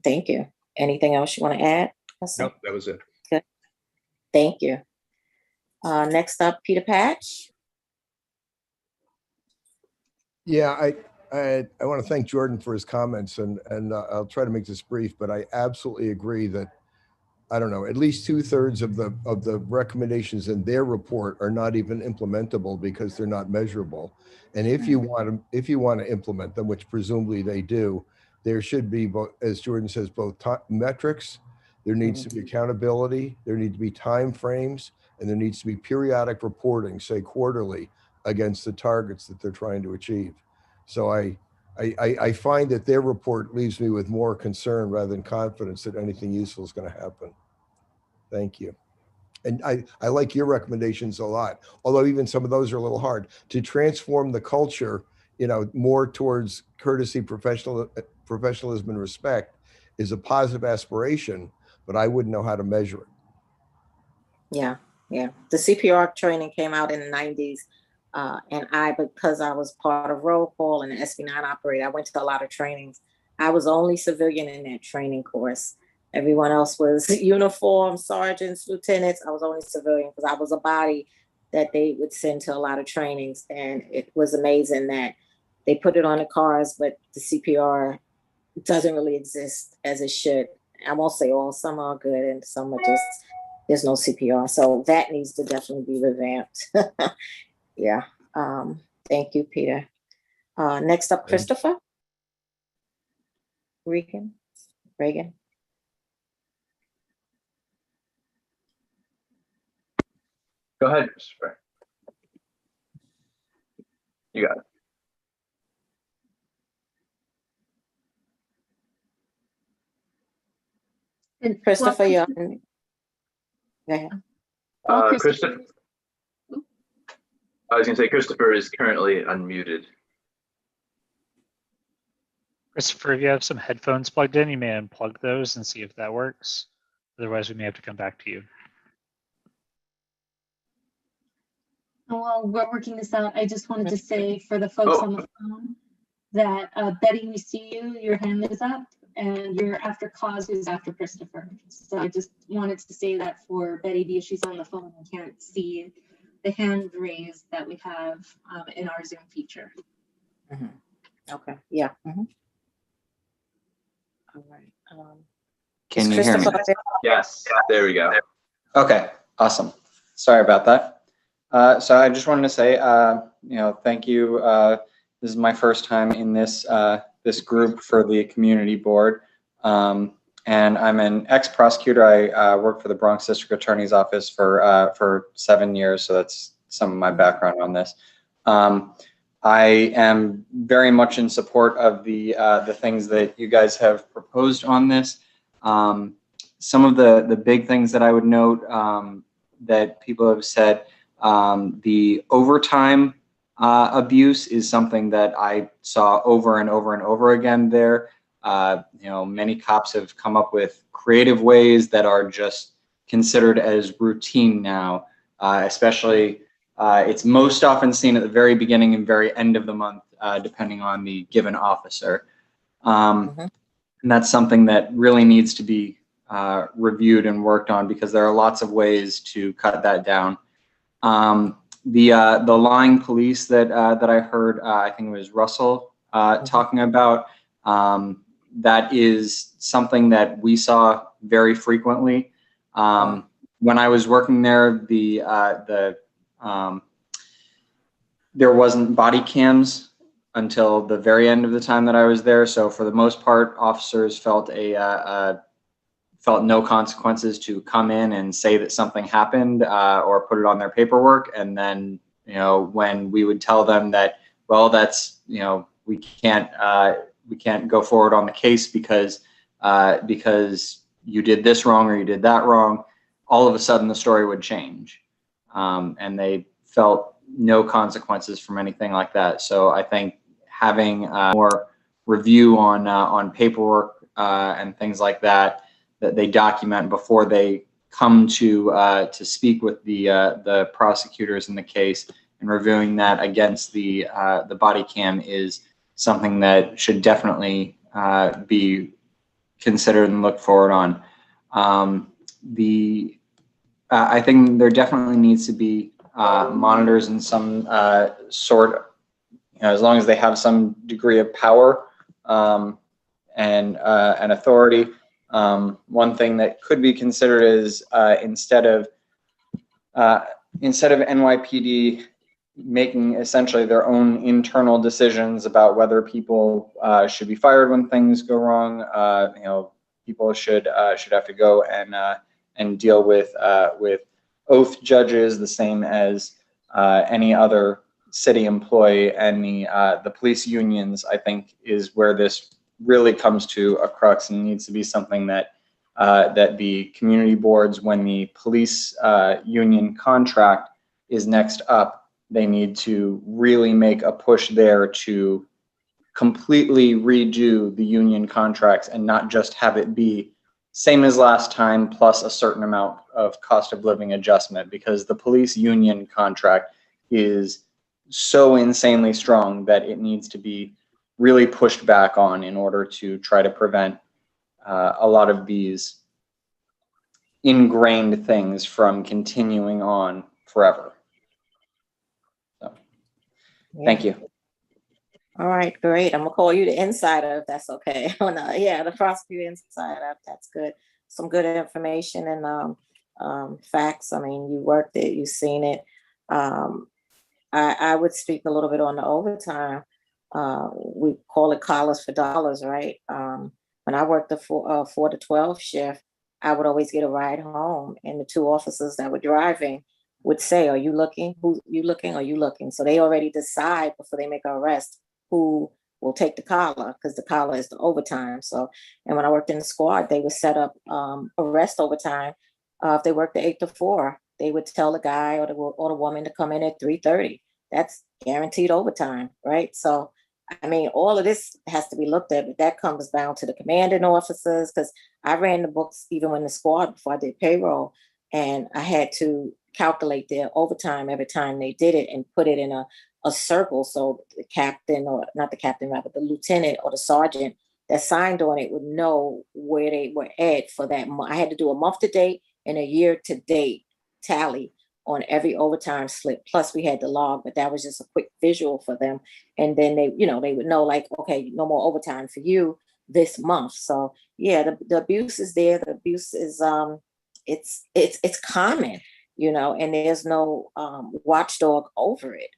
thank you. Anything else you want to add? Nope, that was it. Good. Thank you. Next up, Peter Patch. Yeah, I want to thank Jordan for his comments, and I'll try to make this brief, but I absolutely agree that, I don't know, at least 2/3 of the recommendations in their report are not even implementable because they're not measurable. And if you want to implement them, which presumably they do, there should be, both, as Jordan says, both metrics. There needs to be accountability. There need to be time frames, and there needs to be periodic reporting, say quarterly, against the targets that they're trying to achieve. So I find that their report leaves me with more concern rather than confidence that anything useful is going to happen. Thank you. And I like your recommendations a lot, although even some of those are a little hard. To transform the culture, you know, more towards courtesy, professionalism, and respect is a positive aspiration, but I wouldn't know how to measure it. Yeah, yeah. The CPR training came out in the '90s. And because I was part of roll call and the SB9 operator, I went to a lot of trainings. I was only civilian in that training course. Everyone else was uniformed, sergeants, lieutenants. I was only civilian because I was a body that they would send to a lot of trainings. And it was amazing that they put it on the cars, but the CPR doesn't really exist as it should. I won't say all, some are good and some are just, there's no CPR. So that needs to definitely be revamped. Yeah. Thank you, Peter. Next up, Christopher. Reagan. Go ahead, Christopher. You got it. Christopher, you're on. Go ahead. Christopher. I was going to say Christopher is currently unmuted. Christopher, if you have some headphones plugged in, you may unplug those and see if that works. Otherwise, we may have to come back to you. While we're working this out, I just wanted to say for the folks on the phone that Betty, we see you, your hand is up, and your after cause is after Christopher. So I just wanted to say that for Betty, because she's on the phone and can't see the hand raised that we have in our Zoom feature. Okay, yeah. All right. Can you hear me? Yes, there we go. Okay, awesome. Sorry about that. So I just wanted to say, you know, thank you. This is my first time in this this group for the community board, and I'm an ex-prosecutor. I worked for the Bronx District Attorney's Office for 7 years, so that's some of my background on this. I am very much in support of the things that you guys have proposed on this. Some of the big things that I would note that people have said, the overtime abuse is something that I saw over and over and over again there. You know, many cops have come up with creative ways that are just considered as routine now, especially it's most often seen at the very beginning and very end of the month, depending on the given officer. And that's something that really needs to be reviewed and worked on, because there are lots of ways to cut that down. The lying police that I heard, I think it was Russell talking about, that is something that we saw very frequently. When I was working there, there wasn't body cams until the very end of the time that I was there. So for the most part, officers felt felt no consequences to come in and say that something happened or put it on their paperwork. And then, you know, when we would tell them that, well, that's you know, we can't go forward on the case because you did this wrong or you did that wrong, all of a sudden the story would change. And they felt no consequences from anything like that. So I think having more review on paperwork and things like that they document before they come to speak with the prosecutors in the case, and reviewing that against the body cam is something that should definitely be considered and looked forward on. I think there definitely needs to be monitors in some sort, you know, as long as they have some degree of power and authority. One thing that could be considered is instead of NYPD making essentially their own internal decisions about whether people should be fired when things go wrong, you know, people should have to go and deal with oath judges the same as any other city employee. And the police unions, I think, is where this really comes to a crux, and needs to be something that that the community boards, when the police union contract is next up, they need to really make a push there to completely redo the union contracts and not just have it be same as last time plus a certain amount of cost of living adjustment, because the police union contract is so insanely strong that it needs to be really pushed back on in order to try to prevent a lot of these ingrained things from continuing on forever. So, thank you. All right, great. I'm gonna call you the insider if that's okay. Oh, no, yeah, the prosecutor insider. That's good. Some good information and facts. I mean, you worked it, you've seen it. I would speak a little bit on the overtime. We call it collars for dollars, right? When I worked the 4 to 12 shift, I would always get a ride home, and the two officers that were driving would say, "Are you looking? Who you looking? Are you looking?" So they already decide before they make an arrest who will take the collar, because the collar is the overtime. So, and when I worked in the squad, they would set up arrest overtime. If they worked the 8 to 4, they would tell the guy or the woman to come in at 3:30. That's guaranteed overtime, right? So, I mean, all of this has to be looked at, but that comes down to the commanding officers, because I ran the books even when the squad before I did payroll, and I had to calculate their overtime every time they did it and put it in a circle, so the captain, or not the captain, rather the lieutenant or the sergeant that signed on it would know where they were at for that month. I had to do a month to date and a year to date tally on every overtime slip. Plus we had the log, but that was just a quick visual for them. And then they, you know, they would know like, okay, no more overtime for you this month. So yeah, the abuse is there. The abuse is, it's common, you know, and there's no watchdog over it.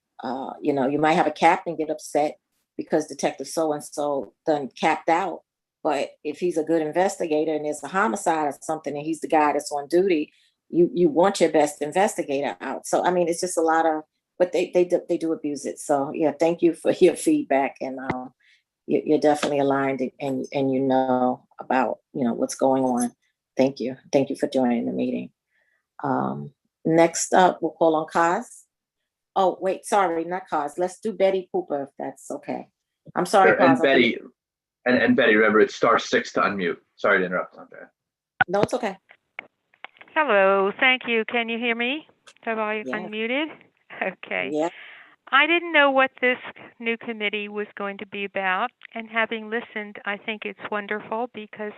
You know, you might have a captain get upset because detective so-and-so done capped out. But if he's a good investigator and there's a homicide or something and he's the guy that's on duty, you want your best investigator out. So, I mean, it's just a lot of, but they do abuse it. So yeah, thank you for your feedback. And you're definitely aligned and you know about, you know, what's going on. Thank you. Thank you for joining the meeting. Next up, we'll call on Kaz. Oh, wait, sorry, not Kaz. Let's do Betty Cooper, if that's okay. I'm sorry, Sure, Kaz. and Betty, and Betty, remember, it's *6 to unmute. Sorry to interrupt, Andrea. No, it's okay. Hello, thank you. Can you hear me? Have I Yeah. unmuted? Okay. Yeah. I didn't know what this new committee was going to be about, and having listened, I think it's wonderful because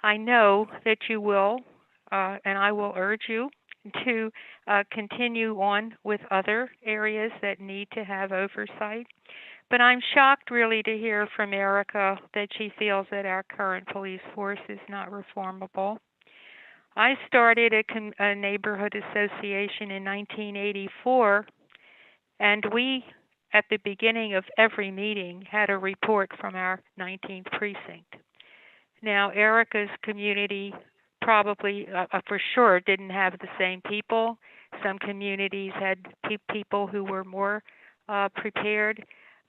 I know that you will, and I will urge you to continue on with other areas that need to have oversight. But I'm shocked really to hear from Erica that she feels that our current police force is not reformable. I started a neighborhood association in 1984, and we, at the beginning of every meeting, had a report from our 19th precinct. Now, Erica's community probably, for sure, didn't have the same people. Some communities had people who were more prepared,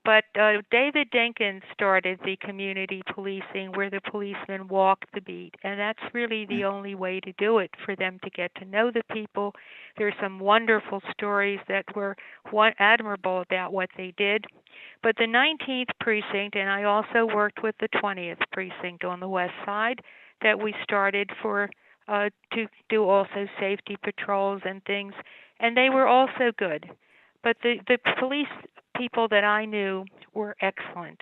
But David Dinkins started the community policing where the policemen walk the beat. And that's really the only way to do it, for them to get to know the people. There's some wonderful stories that were admirable about what they did. But the 19th precinct, and I also worked with the 20th precinct on the west side, that we started for to do also safety patrols and things. And they were also good. But the police people that I knew were excellent,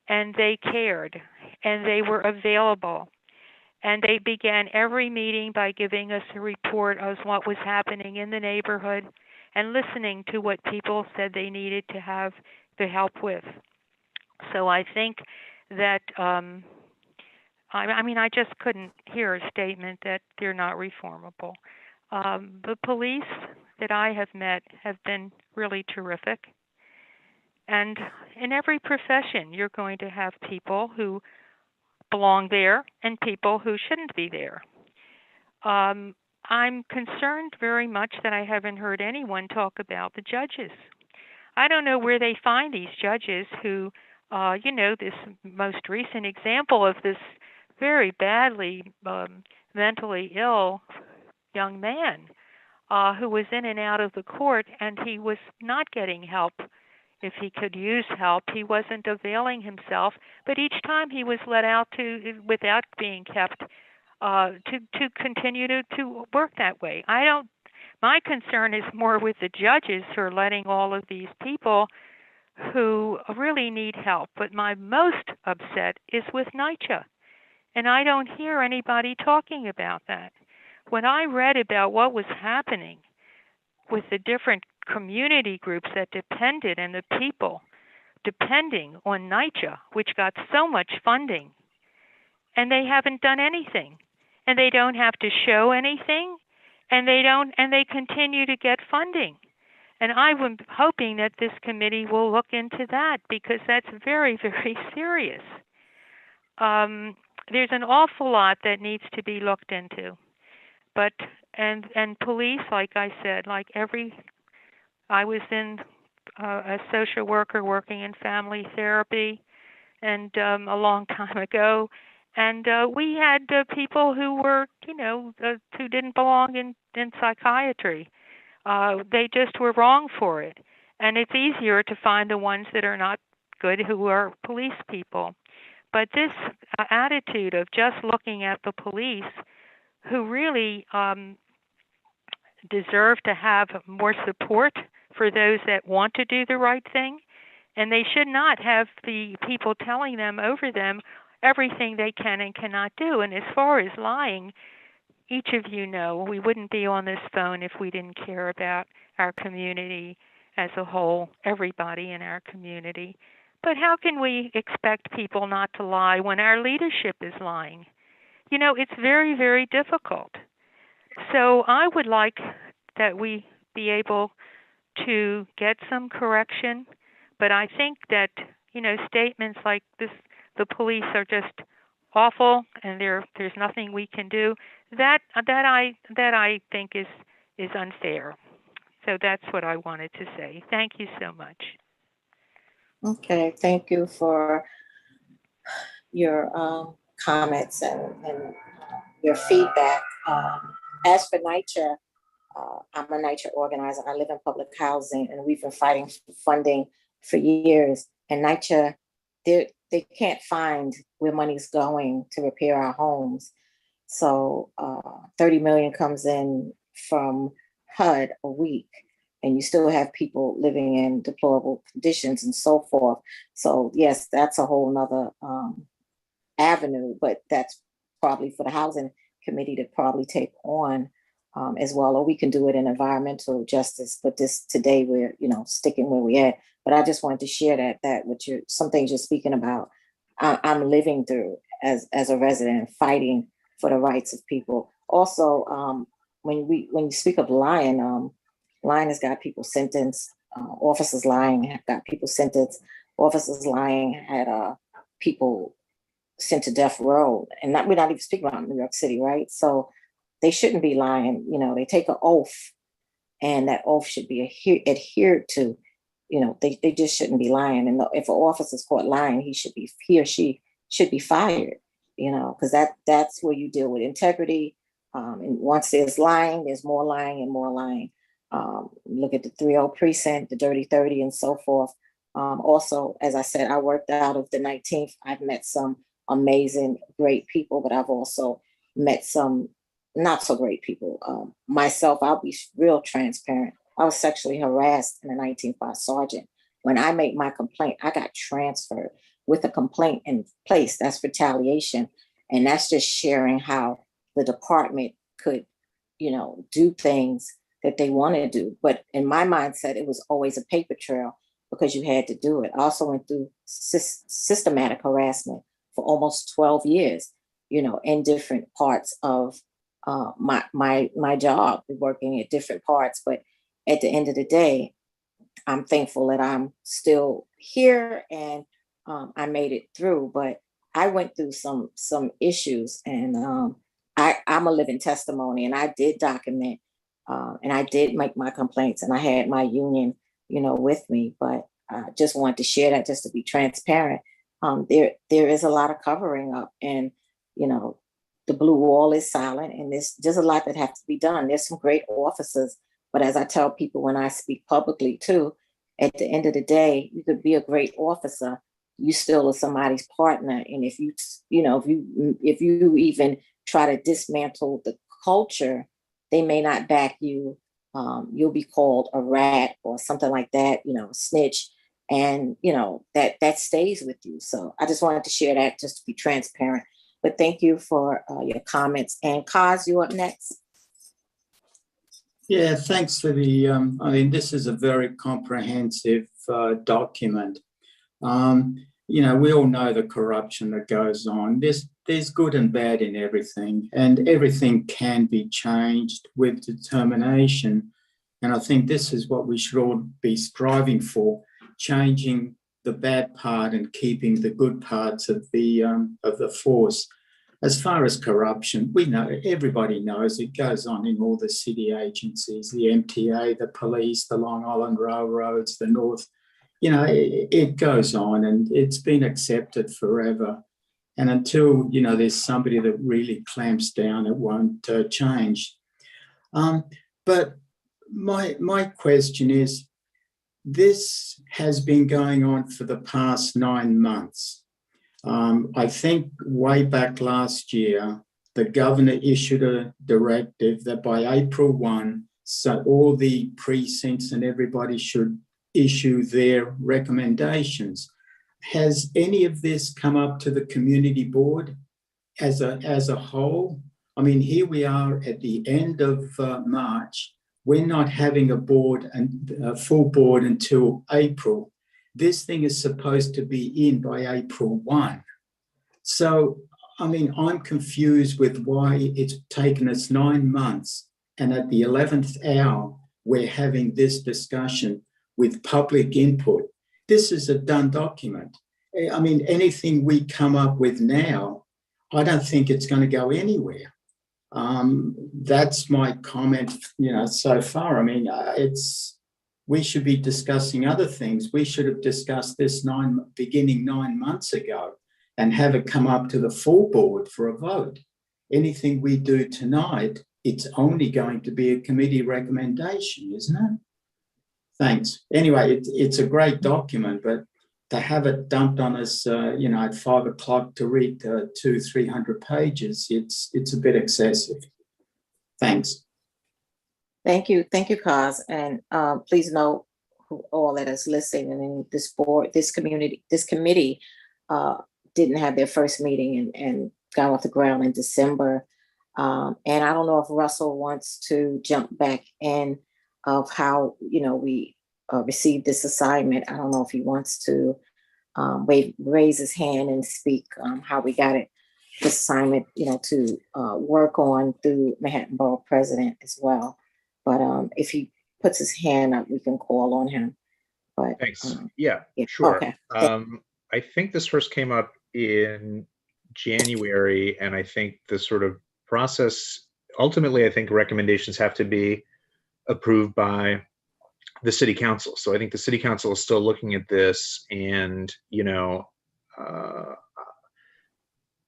and they cared, and they were available, and they began every meeting by giving us a report of what was happening in the neighborhood and listening to what people said they needed to have the help with. So I think that I mean, I just couldn't hear a statement that they're not reformable. The police that I have met have been really terrific. And in every profession, you're going to have people who belong there and people who shouldn't be there. I'm concerned very much that I haven't heard anyone talk about the judges. I don't know where they find these judges who, this most recent example of this very badly mentally ill young man who was in and out of the court, and he was not getting help. If he could use help, he wasn't availing himself. But each time he was let out without being kept, to continue to work that way. My concern is more with the judges who are letting all of these people who really need help. But my most upset is with NYCHA, and I don't hear anybody talking about that. When I read about what was happening with the different community groups that depended and the people depending on NYCHA, which got so much funding, and they haven't done anything, and they don't have to show anything, and they continue to get funding. And I'm hoping that this committee will look into that, because that's very, very serious. There's an awful lot that needs to be looked into. But and police, like I said, I was in a social worker working in family therapy, and a long time ago, and we had people who were, who didn't belong in psychiatry. They just were wrong for it, and it's easier to find the ones that are not good, who are police people. But this attitude of just looking at the police, who really deserve to have more support for those that want to do the right thing, and they should not have the people telling them over them everything they can and cannot do. And as far as lying, each of you know we wouldn't be on this phone if we didn't care about our community as a whole, everybody in our community. But how can we expect people not to lie when our leadership is lying? It's very, very difficult. So I would like that we be able to get some correction, but I think that, statements like this, the police are just awful and there's nothing we can do, that I think is unfair. So that's what I wanted to say. Thank you so much. Okay, thank you for your comments and your feedback. As for NYCHA, I'm a NYCHA organizer. I live in public housing, and we've been fighting for funding for years. And NYCHA, they can't find where money's going to repair our homes. So 30 million comes in from HUD a week, and you still have people living in deplorable conditions and so forth. So yes, that's a whole nother avenue, but that's probably for the housing committee to probably take on as well, or we can do it in environmental justice. But today we're sticking where we're at. But I just wanted to share that with you, some things you're speaking about. I'm living through as a resident, fighting for the rights of people. Also, when you speak of lying, lying has got people sentenced. Officers lying have got people sentenced. Officers lying had people sent to death row, and we're not even speaking about New York City, right? So they shouldn't be lying. They take an oath, and that oath should be adhered to. they just shouldn't be lying. And if an officer's caught lying, he or she should be fired, because that's where you deal with integrity. And once there's lying, there's more lying and more lying. Look at the 3-0 precinct, the dirty 30 and so forth. Also, as I said, I worked out of the 19th. I've met some amazing, great people, but I've also met some not so great people. Myself, I'll be real transparent. I was sexually harassed in the 19th by a sergeant. When I made my complaint, I got transferred with a complaint in place. That's retaliation. And that's just sharing how the department could, do things that they want to do. But in my mindset, it was always a paper trail because you had to do it. I also went through systematic harassment for almost 12 years, in different parts of my job, working at different parts. But at the end of the day, I'm thankful that I'm still here and I made it through. But I went through some issues, and I'm a living testimony, and I did document and I did make my complaints, and I had my union, with me. But I just wanted to share that just to be transparent. There is a lot of covering up, and the blue wall is silent, and there's a lot that has to be done. There's some great officers, but as I tell people when I speak publicly too, at the end of the day, you could be a great officer, you still are somebody's partner, and if you even try to dismantle the culture, they may not back you. You'll be called a rat or something like that, snitch, and that stays with you. So I just wanted to share that just to be transparent. But thank you for your comments. And Kaz, you up next. Yeah, thanks for the, this is a very comprehensive document. We all know the corruption that goes on. There's good and bad in everything, and everything can be changed with determination. And I think this is what we should all be striving for, changing the bad part and keeping the good parts of the force. As far as corruption, we know, everybody knows it goes on in all the city agencies, the MTA, the police, the Long Island Railroads, the North, it goes on, and it's been accepted forever. And until, there's somebody that really clamps down, it won't change. But my question is, this has been going on for the past 9 months. I think way back last year, the governor issued a directive that by April 1, so all the precincts and everybody should issue their recommendations. Has any of this come up to the community board as a whole? I mean, here we are at the end of March. We're not having a full board until April. This thing is supposed to be in by April 1. So, I'm confused with why it's taken us 9 months, and at the 11th hour, we're having this discussion with public input. This is a done document. Anything we come up with now, I don't think it's going to go anywhere. That's my comment, so far. We should be discussing other things. We should have discussed this beginning 9 months ago and have it come up to the full board for a vote. Anything we do tonight, it's only going to be a committee recommendation, isn't it? Thanks. Anyway, it's a great document, but to have it dumped on us, at 5 o'clock to read 200-300 pages, it's a bit excessive. Thanks. Thank you, Kaz. And please note all that is listening. And this board, this committee didn't have their first meeting and got off the ground in December. And I don't know if Russell wants to jump back in of how we received this assignment. I don't know if he wants to raise his hand and speak how we got this assignment, to work on through Manhattan Borough President as well. But if he puts his hand up, we can call on him. But thanks. Yeah, sure. Okay. I think this first came up in January, and I think the sort of process, ultimately, I think recommendations have to be approved by the city council. So I think the city council is still looking at this, and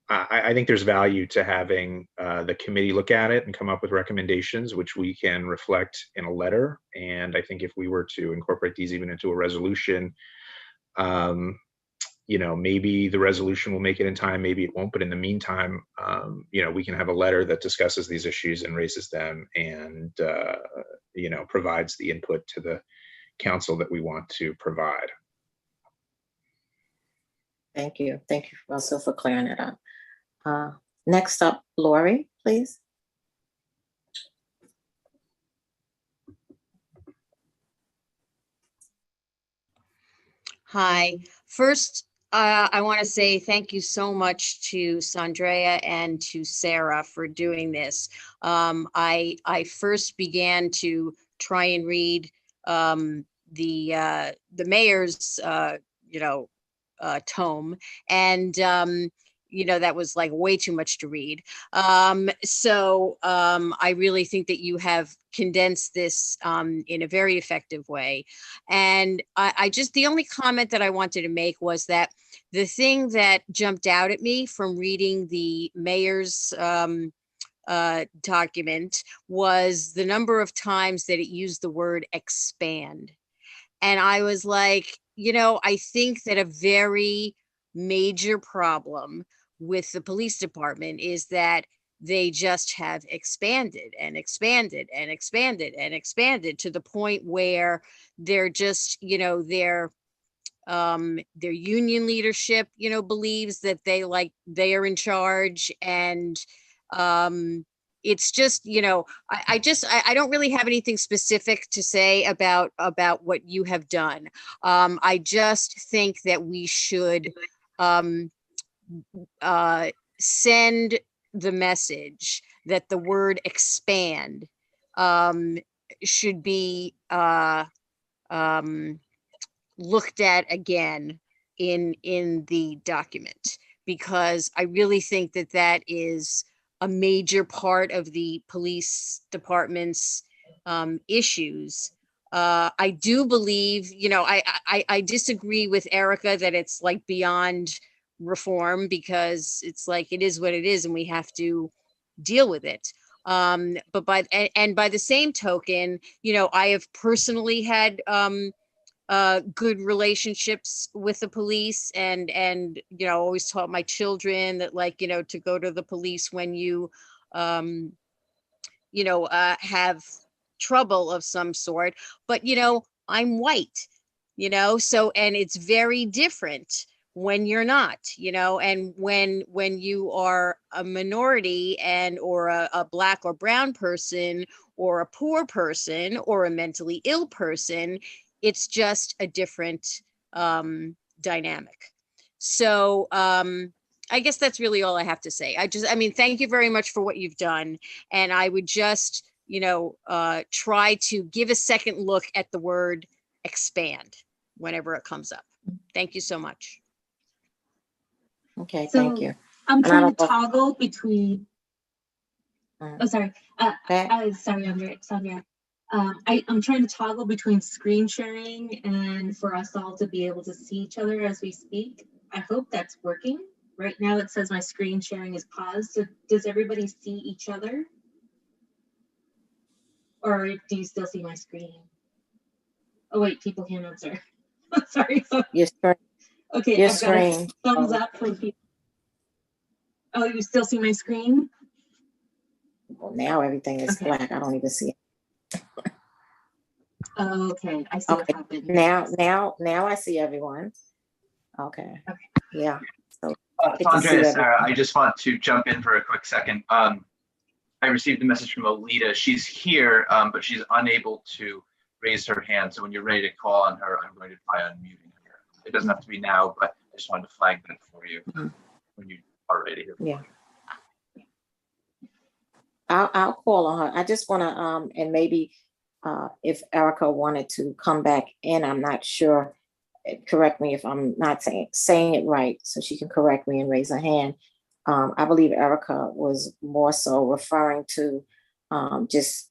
I think there's value to having the committee look at it and come up with recommendations, which we can reflect in a letter. And I think if we were to incorporate these even into a resolution, maybe the resolution will make it in time, maybe it won't. But in the meantime, we can have a letter that discusses these issues and raises them, and provides the input to the council that we want to provide. Thank you. Thank you also for clearing it up. Next up, Lori, please. Hi. First, I want to say thank you so much to Sandrea and to Sarah for doing this. I first began to try and read the mayor's tome, and that was like way too much to read. So I really think that you have condensed this in a very effective way. And I just, the only comment that I wanted to make was that the thing that jumped out at me from reading the mayor's document was the number of times that it used the word expand. And I was like, I think that a very major problem with the police department is that they just have expanded and expanded and expanded and expanded to the point where they're just, their union leadership, believes that they are in charge. And it's just, I don't really have anything specific to say about what you have done. I just think that we should send the message that the word expand should be looked at again in the document, because I really think that that is a major part of the police department's issues. I do believe, I disagree with Erica that it's like beyond reform, because it's like, it is what it is and we have to deal with it. But by the same token, I have personally had good relationships with the police, and always taught my children that, to go to the police when you have trouble of some sort. But I'm white, so, and it's very different when you're not, and when you are a minority or a Black or brown person or a poor person or a mentally ill person, it's just a different dynamic. So I guess that's really all I have to say. Thank you very much for what you've done. And I would just, try to give a second look at the word expand whenever it comes up. Thank you so much. Okay, thank you. I'm trying to toggle between. Sorry, Sandra. I'm trying to toggle between screen sharing and for us all to be able to see each other as we speak. I hope that's working. Right now it says my screen sharing is paused. So does everybody see each other? Or do you still see my screen? Oh wait, people can't answer. Sorry. Your screen. Okay, your I've screen. got a thumbs up from people. Oh, you still see my screen? Well, now everything is black. I don't even see it. Oh, okay, I see what happened. Now I see everyone. Okay. Yeah. So, Sandra, Sarah, I just want to jump in for a quick second. I received a message from Alita. She's here, but she's unable to raise her hand. So when you're ready to call on her, I'm going to try unmuting her. It doesn't have to be now, but I just wanted to flag that for you when you are ready to hear. Yeah. I'll call on her. I just want to, and maybe if Erica wanted to come back in, I'm not sure. Correct me if I'm not saying it right, so she can correct me and raise her hand. I believe Erica was more so referring to just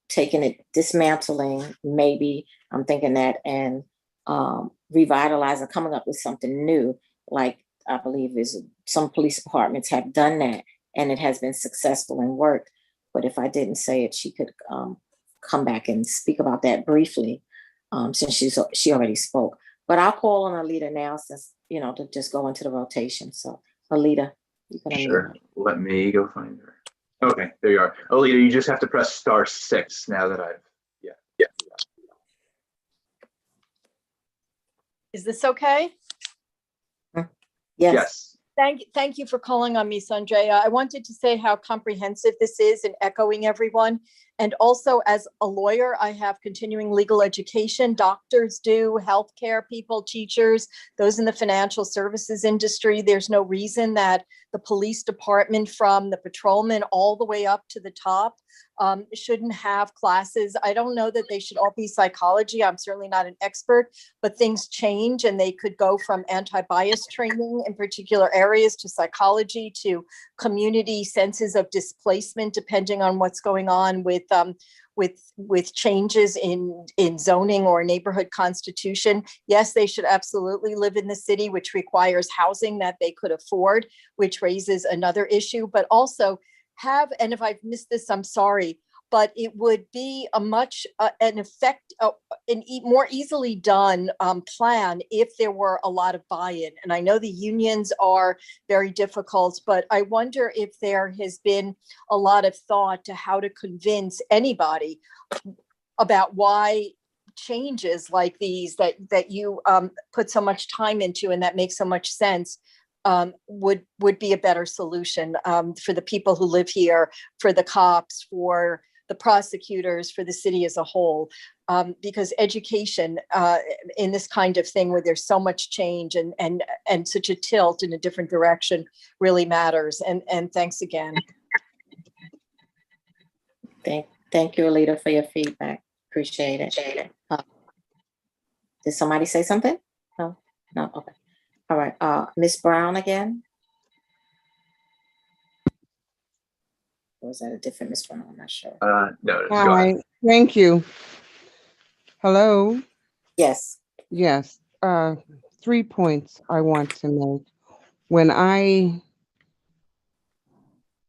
taking it, dismantling, maybe I'm thinking that, and revitalizing, coming up with something new. Like I believe is some police departments have done that, and it has been successful and worked. But if I didn't say it, she could come back and speak about that briefly, since she already spoke. But I'll call on Alita now, since to just go into the rotation. So Alita, you can unmute. Sure. Let me go find her. Okay, there you are. Alita, you just have to press *6 now that I've, yeah. Is this okay? Yes. Thank you for calling on me, Sanjay. I wanted to say how comprehensive this is and echoing everyone. And also, as a lawyer, I have continuing legal education. Doctors do, healthcare people, teachers, those in the financial services industry. There's no reason that the police department, from the patrolman all the way up to the top, shouldn't have classes. I don't know that they should all be psychology. I'm certainly not an expert, but things change, and they could go from anti-bias training in particular areas to psychology to community senses of displacement, depending on what's going on with changes in zoning or neighborhood constitution. Yes, they should absolutely live in the city, which requires housing that they could afford, which raises another issue, but also have, and if I've missed this, I'm sorry, but it would be a much more easily done plan if there were a lot of buy-in. And I know the unions are very difficult, but I wonder if there has been a lot of thought to how to convince anybody about why changes like these that you put so much time into and that makes so much sense would be a better solution for the people who live here, for the cops, for the prosecutors, for the city as a whole, because education in this kind of thing where there's so much change and such a tilt in a different direction really matters. And thanks again. Thank you, Alita, for your feedback. Appreciate it. Did somebody say something? No? Okay. All right. Ms. Brown again? Or was that a different Ms. Brown? I'm not sure. No. Hi. Thank you. Hello? Yes. Yes. 3 points I want to make. When I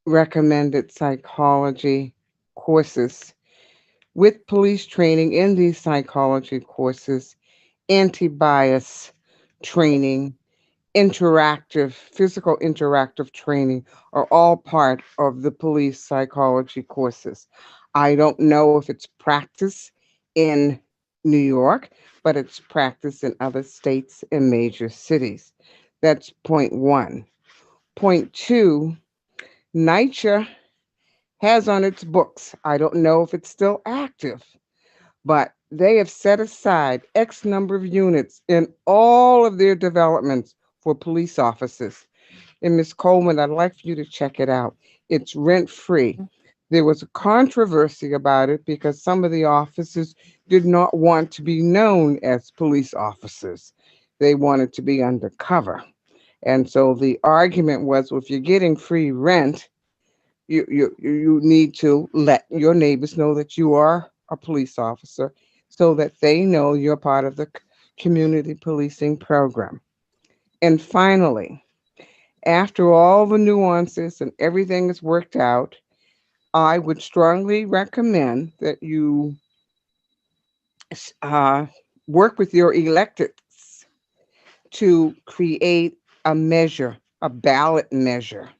recommended psychology courses, with police training in these psychology courses, anti-bias training, physical interactive training are all part of the police psychology courses. I don't know if it's practice in New York, but it's practice in other states and major cities. That's point one. Point two, NYCHA has on its books, I don't know if it's still active, but they have set aside X number of units in all of their developments for police officers. And Ms. Coleman, I'd like for you to check it out. It's rent-free. There was a controversy about it because some of the officers did not want to be known as police officers. They wanted to be undercover. And so the argument was, well, if you're getting free rent, you need to let your neighbors know that you are a police officer so that they know you're part of the community policing program. And finally, after all the nuances and everything is worked out, I would strongly recommend that you work with your electeds to create a measure, a ballot measure,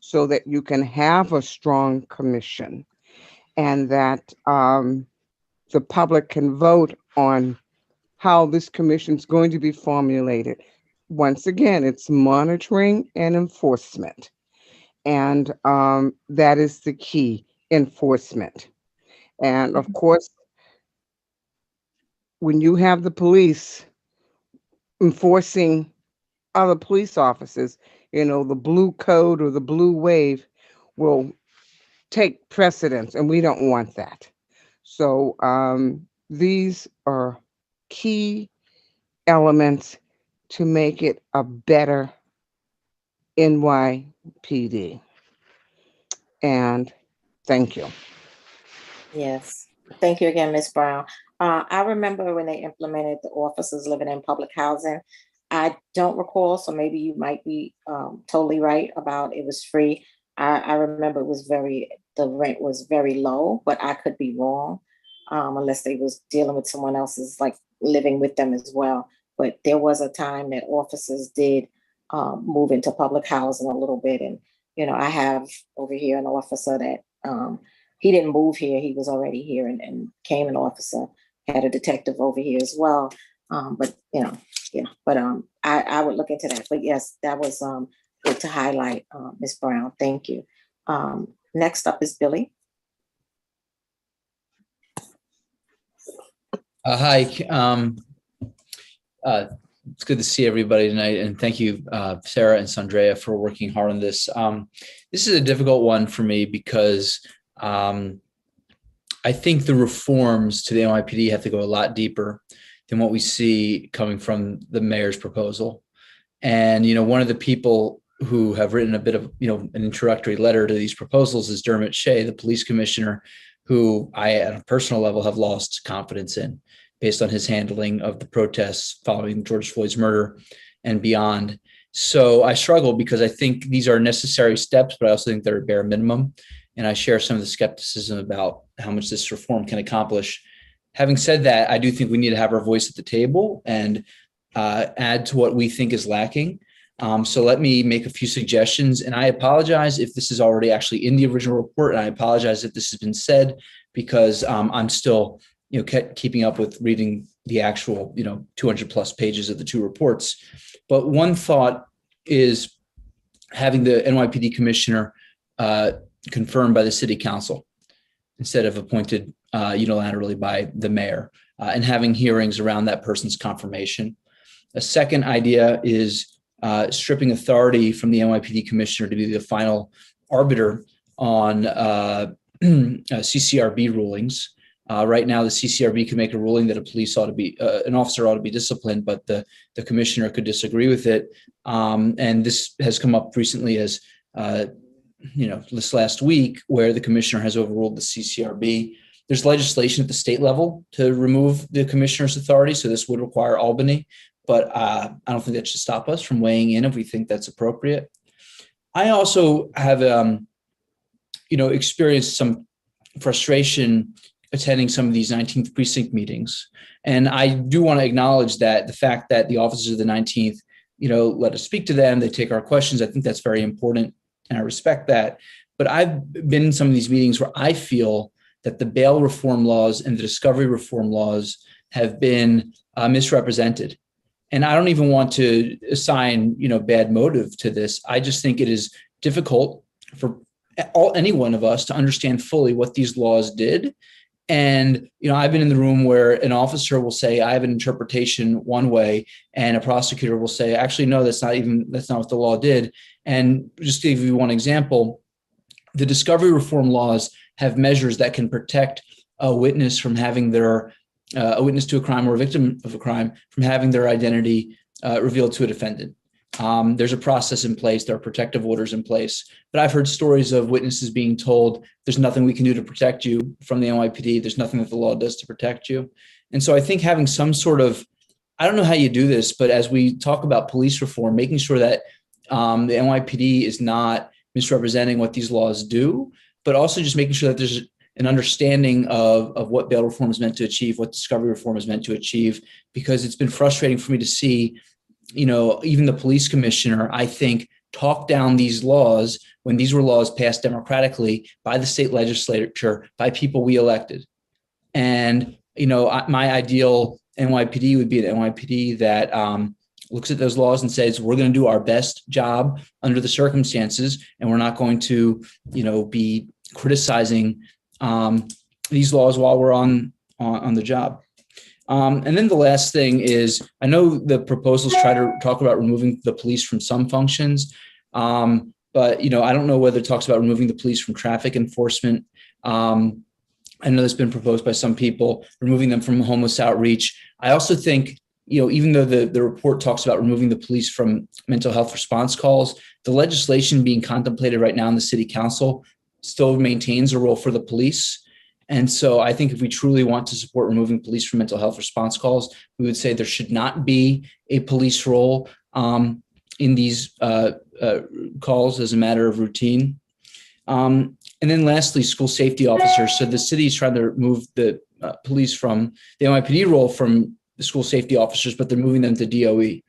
so that you can have a strong commission and that the public can vote on how this commission is going to be formulated. Once again, it's monitoring and enforcement. And that is the key, enforcement. And of course, when you have the police enforcing other police officers, the blue code or the blue wave will take precedence, and we don't want that. So these are key elements to make it a better NYPD. And thank you. Yes. Thank you again, Ms. Brown. I remember when they implemented the officers living in public housing. I don't recall, so maybe you might be totally right about it was free. I remember the rent was very low, but I could be wrong, unless they was dealing with someone else's, like living with them as well. But there was a time that officers did move into public housing a little bit. And, I have over here an officer that he didn't move here. He was already here and came an officer, had a detective over here as well. But, I would look into that. But yes, that was good to highlight, Ms. Brown. Thank you. Next up is Billy. Hi. It's good to see everybody tonight, and thank you, Sarah and Sandrea, for working hard on this. This is a difficult one for me because I think the reforms to the NYPD have to go a lot deeper than what we see coming from the mayor's proposal. And, one of the people who have written a bit of, an introductory letter to these proposals is Dermot Shea, the police commissioner, who I, at a personal level, have lost confidence in based on his handling of the protests following George Floyd's murder and beyond. So I struggle because I think these are necessary steps, but I also think they're a bare minimum. And I share some of the skepticism about how much this reform can accomplish. Having said that, I do think we need to have our voice at the table and add to what we think is lacking. So let me make a few suggestions. And I apologize if this is already actually in the original report. And I apologize if this has been said because I'm still keeping up with reading the actual, 200 plus pages of the two reports. But one thought is having the NYPD commissioner confirmed by the city council instead of appointed unilaterally by the mayor, and having hearings around that person's confirmation. A second idea is stripping authority from the NYPD commissioner to be the final arbiter on CCRB rulings. Right now, the CCRB can make a ruling that an officer ought to be disciplined, but the commissioner could disagree with it. And this has come up recently as, this last week where the commissioner has overruled the CCRB. There's legislation at the state level to remove the commissioner's authority. So this would require Albany, but I don't think that should stop us from weighing in if we think that's appropriate. I also have, experienced some frustration attending some of these 19th precinct meetings. And I do want to acknowledge that the fact that the officers of the 19th, let us speak to them, they take our questions. I think that's very important and I respect that. But I've been in some of these meetings where I feel that the bail reform laws and the discovery reform laws have been misrepresented. And I don't even want to assign, bad motive to this. I just think it is difficult for any one of us to understand fully what these laws did. And, I've been in the room where an officer will say, I have an interpretation one way, and a prosecutor will say, actually, no, that's not what the law did. And just to give you one example, the discovery reform laws have measures that can protect a witness from having a witness to a crime or a victim of a crime from having their identity revealed to a defendant. There's a process in place. There are protective orders in place. But I've heard stories of witnesses being told there's nothing we can do to protect you from the NYPD. There's nothing that the law does to protect you. And so I think having some sort of, I don't know how you do this, but as we talk about police reform, making sure that the NYPD is not misrepresenting what these laws do, but also just making sure that there's an understanding of what bail reform is meant to achieve, what discovery reform is meant to achieve, because it's been frustrating for me to see, even the police commissioner, I think, talk down these laws when these were laws passed democratically by the state legislature, by people we elected. And, my ideal NYPD would be an NYPD that looks at those laws and says, we're going to do our best job under the circumstances, and we're not going to, be criticizing these laws while we're on the job. And then the last thing is, I know the proposals try to talk about removing the police from some functions, but I don't know whether it talks about removing the police from traffic enforcement. I know that's been proposed by some people, removing them from homeless outreach. I also think, even though the report talks about removing the police from mental health response calls, the legislation being contemplated right now in the city council still maintains a role for the police. And so I think if we truly want to support removing police from mental health response calls, we would say there should not be a police role in these calls as a matter of routine. And then lastly, school safety officers. So the city is trying to remove the police from the NYPD role from the school safety officers, but they're moving them to DOE.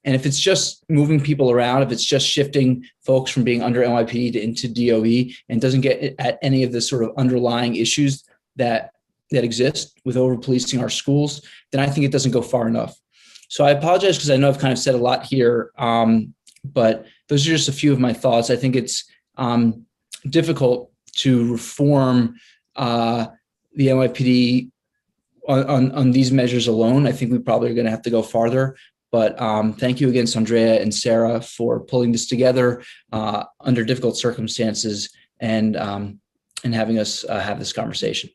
And if it's just moving people around, if it's just shifting folks from being under NYPD to into DOE and doesn't get at any of the sort of underlying issues that exist with over policing our schools, then I think it doesn't go far enough. So I apologize because I know I've kind of said a lot here, but those are just a few of my thoughts. I think it's difficult to reform the NYPD on these measures alone. I think we probably are going to have to go farther. But thank you again, Sandrea and Sarah, for pulling this together under difficult circumstances and having us have this conversation.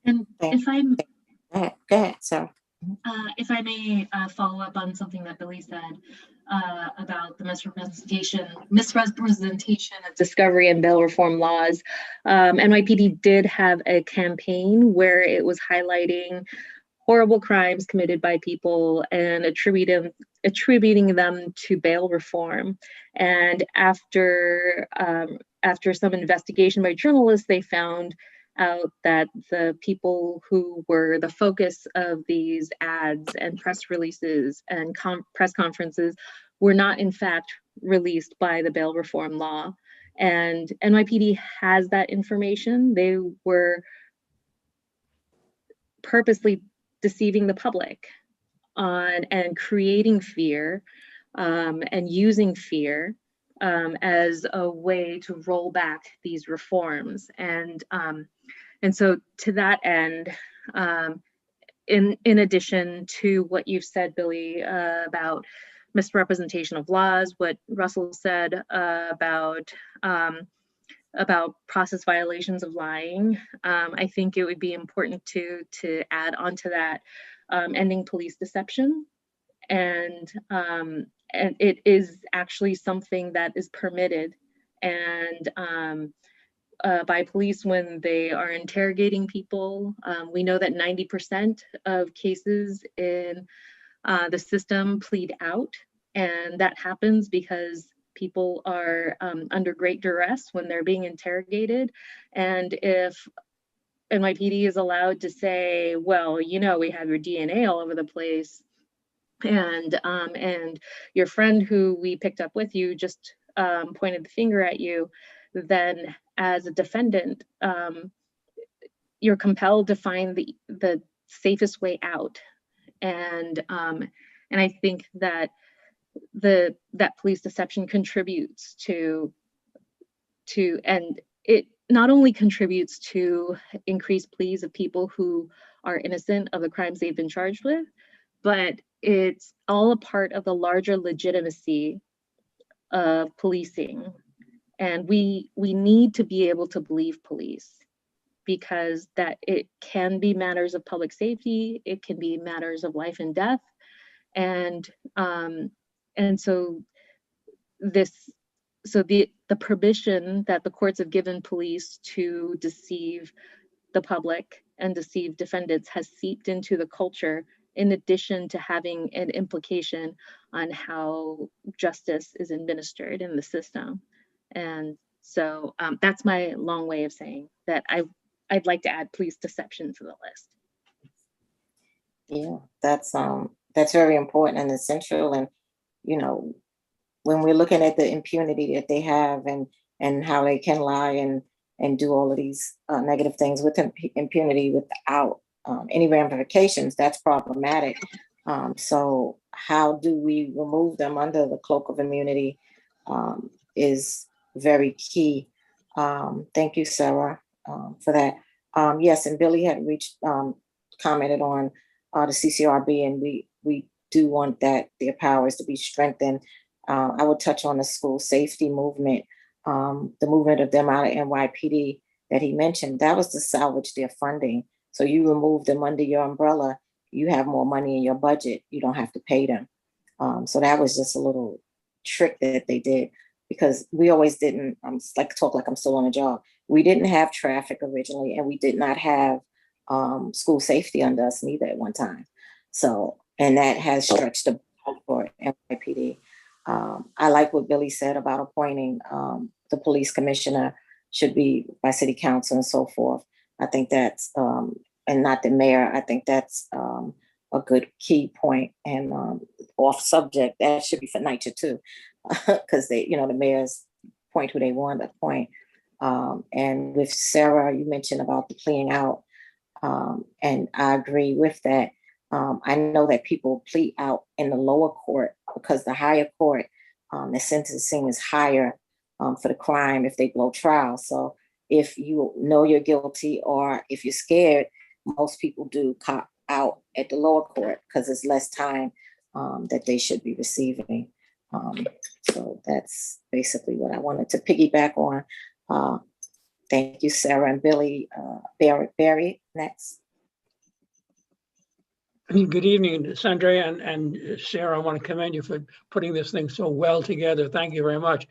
And if I'm go ahead, Sarah. If I may follow up on something that Billy said about the misrepresentation of discovery and bail reform laws. NYPD did have a campaign where it was highlighting horrible crimes committed by people and attributing them to bail reform. And after some investigation by journalists, they found out that the people who were the focus of these ads and press releases and press conferences were not in fact released by the bail reform law. And NYPD has that information. They were purposely deceiving the public and creating fear and using fear as a way to roll back these reforms. And so to that end, in addition to what you've said, Billy, about misrepresentation of laws, what Russell said about process violations of lying, I think it would be important to add onto that ending police deception. And it is actually something that is permitted and by police when they are interrogating people. We know that 90% of cases in the system plead out, and that happens because people are under great duress when they're being interrogated. And if NYPD is allowed to say, well, you know, we have your DNA all over the place, and your friend who we picked up with you just pointed the finger at you, then as a defendant, you're compelled to find the safest way out. And I think that that police deception contributes to and it not only contributes to increased pleas of people who are innocent of the crimes they've been charged with, but it's all a part of the larger legitimacy of policing. And we need to be able to believe police, because that it can be matters of public safety, it can be matters of life and death. And so the permission that the courts have given police to deceive the public and deceive defendants has seeped into the culture, in addition to having an implication on how justice is administered in the system. And so that's my long way of saying that I'd like to add police deception to the list. Yeah, that's very important and essential. And, you know, when we're looking at the impunity that they have and how they can lie and do all of these negative things with impunity without any ramifications, that's problematic. So how do we remove them under the cloak of immunity is very key. Thank you, Sarah, for that. Yes, and Billy had commented on the CCRB, and we do want that their powers to be strengthened. I would touch on the school safety movement, the movement of them out of NYPD that he mentioned. That was to salvage their funding. So you remove them under your umbrella, you have more money in your budget. You don't have to pay them. So that was just a little trick that they did, because we always didn't, like talk like I'm still on a job. We didn't have traffic originally, and we did not have school safety under us neither at one time. So, and that has stretched the for NYPD. I like what Billy said about appointing the police commissioner should be by city council and so forth. I think that's, and not the mayor, I think that's a good key point. And off subject, that should be for NYCHA too, because they, you know, the mayors point who they want to appoint. And with Sarah, you mentioned about the pleading out, and I agree with that. I know that people plead out in the lower court because the higher court, the sentencing is higher for the crime if they blow trial. So if you know you're guilty or if you're scared, most people do cop out at the lower court because it's less time that they should be receiving. So that's basically what I wanted to piggyback on. Thank you, Sarah and Billy. Barry, next. Good evening, Sandra and Sarah. I want to commend you for putting this thing so well together. Thank you very much.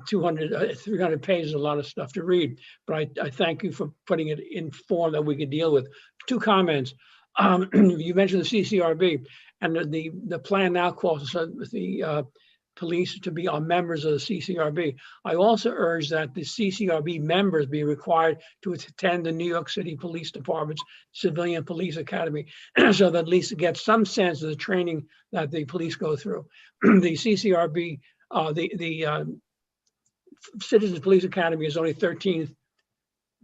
300 pages, a lot of stuff to read, but I thank you for putting it in form that we could deal with. 2 comments. You mentioned the CCRB, and the plan now calls the police to be members of the CCRB. I also urge that the CCRB members be required to attend the New York City Police Department's Civilian Police Academy, so that at least get some sense of the training that the police go through. The CCRB, the Citizens Police Academy is only 13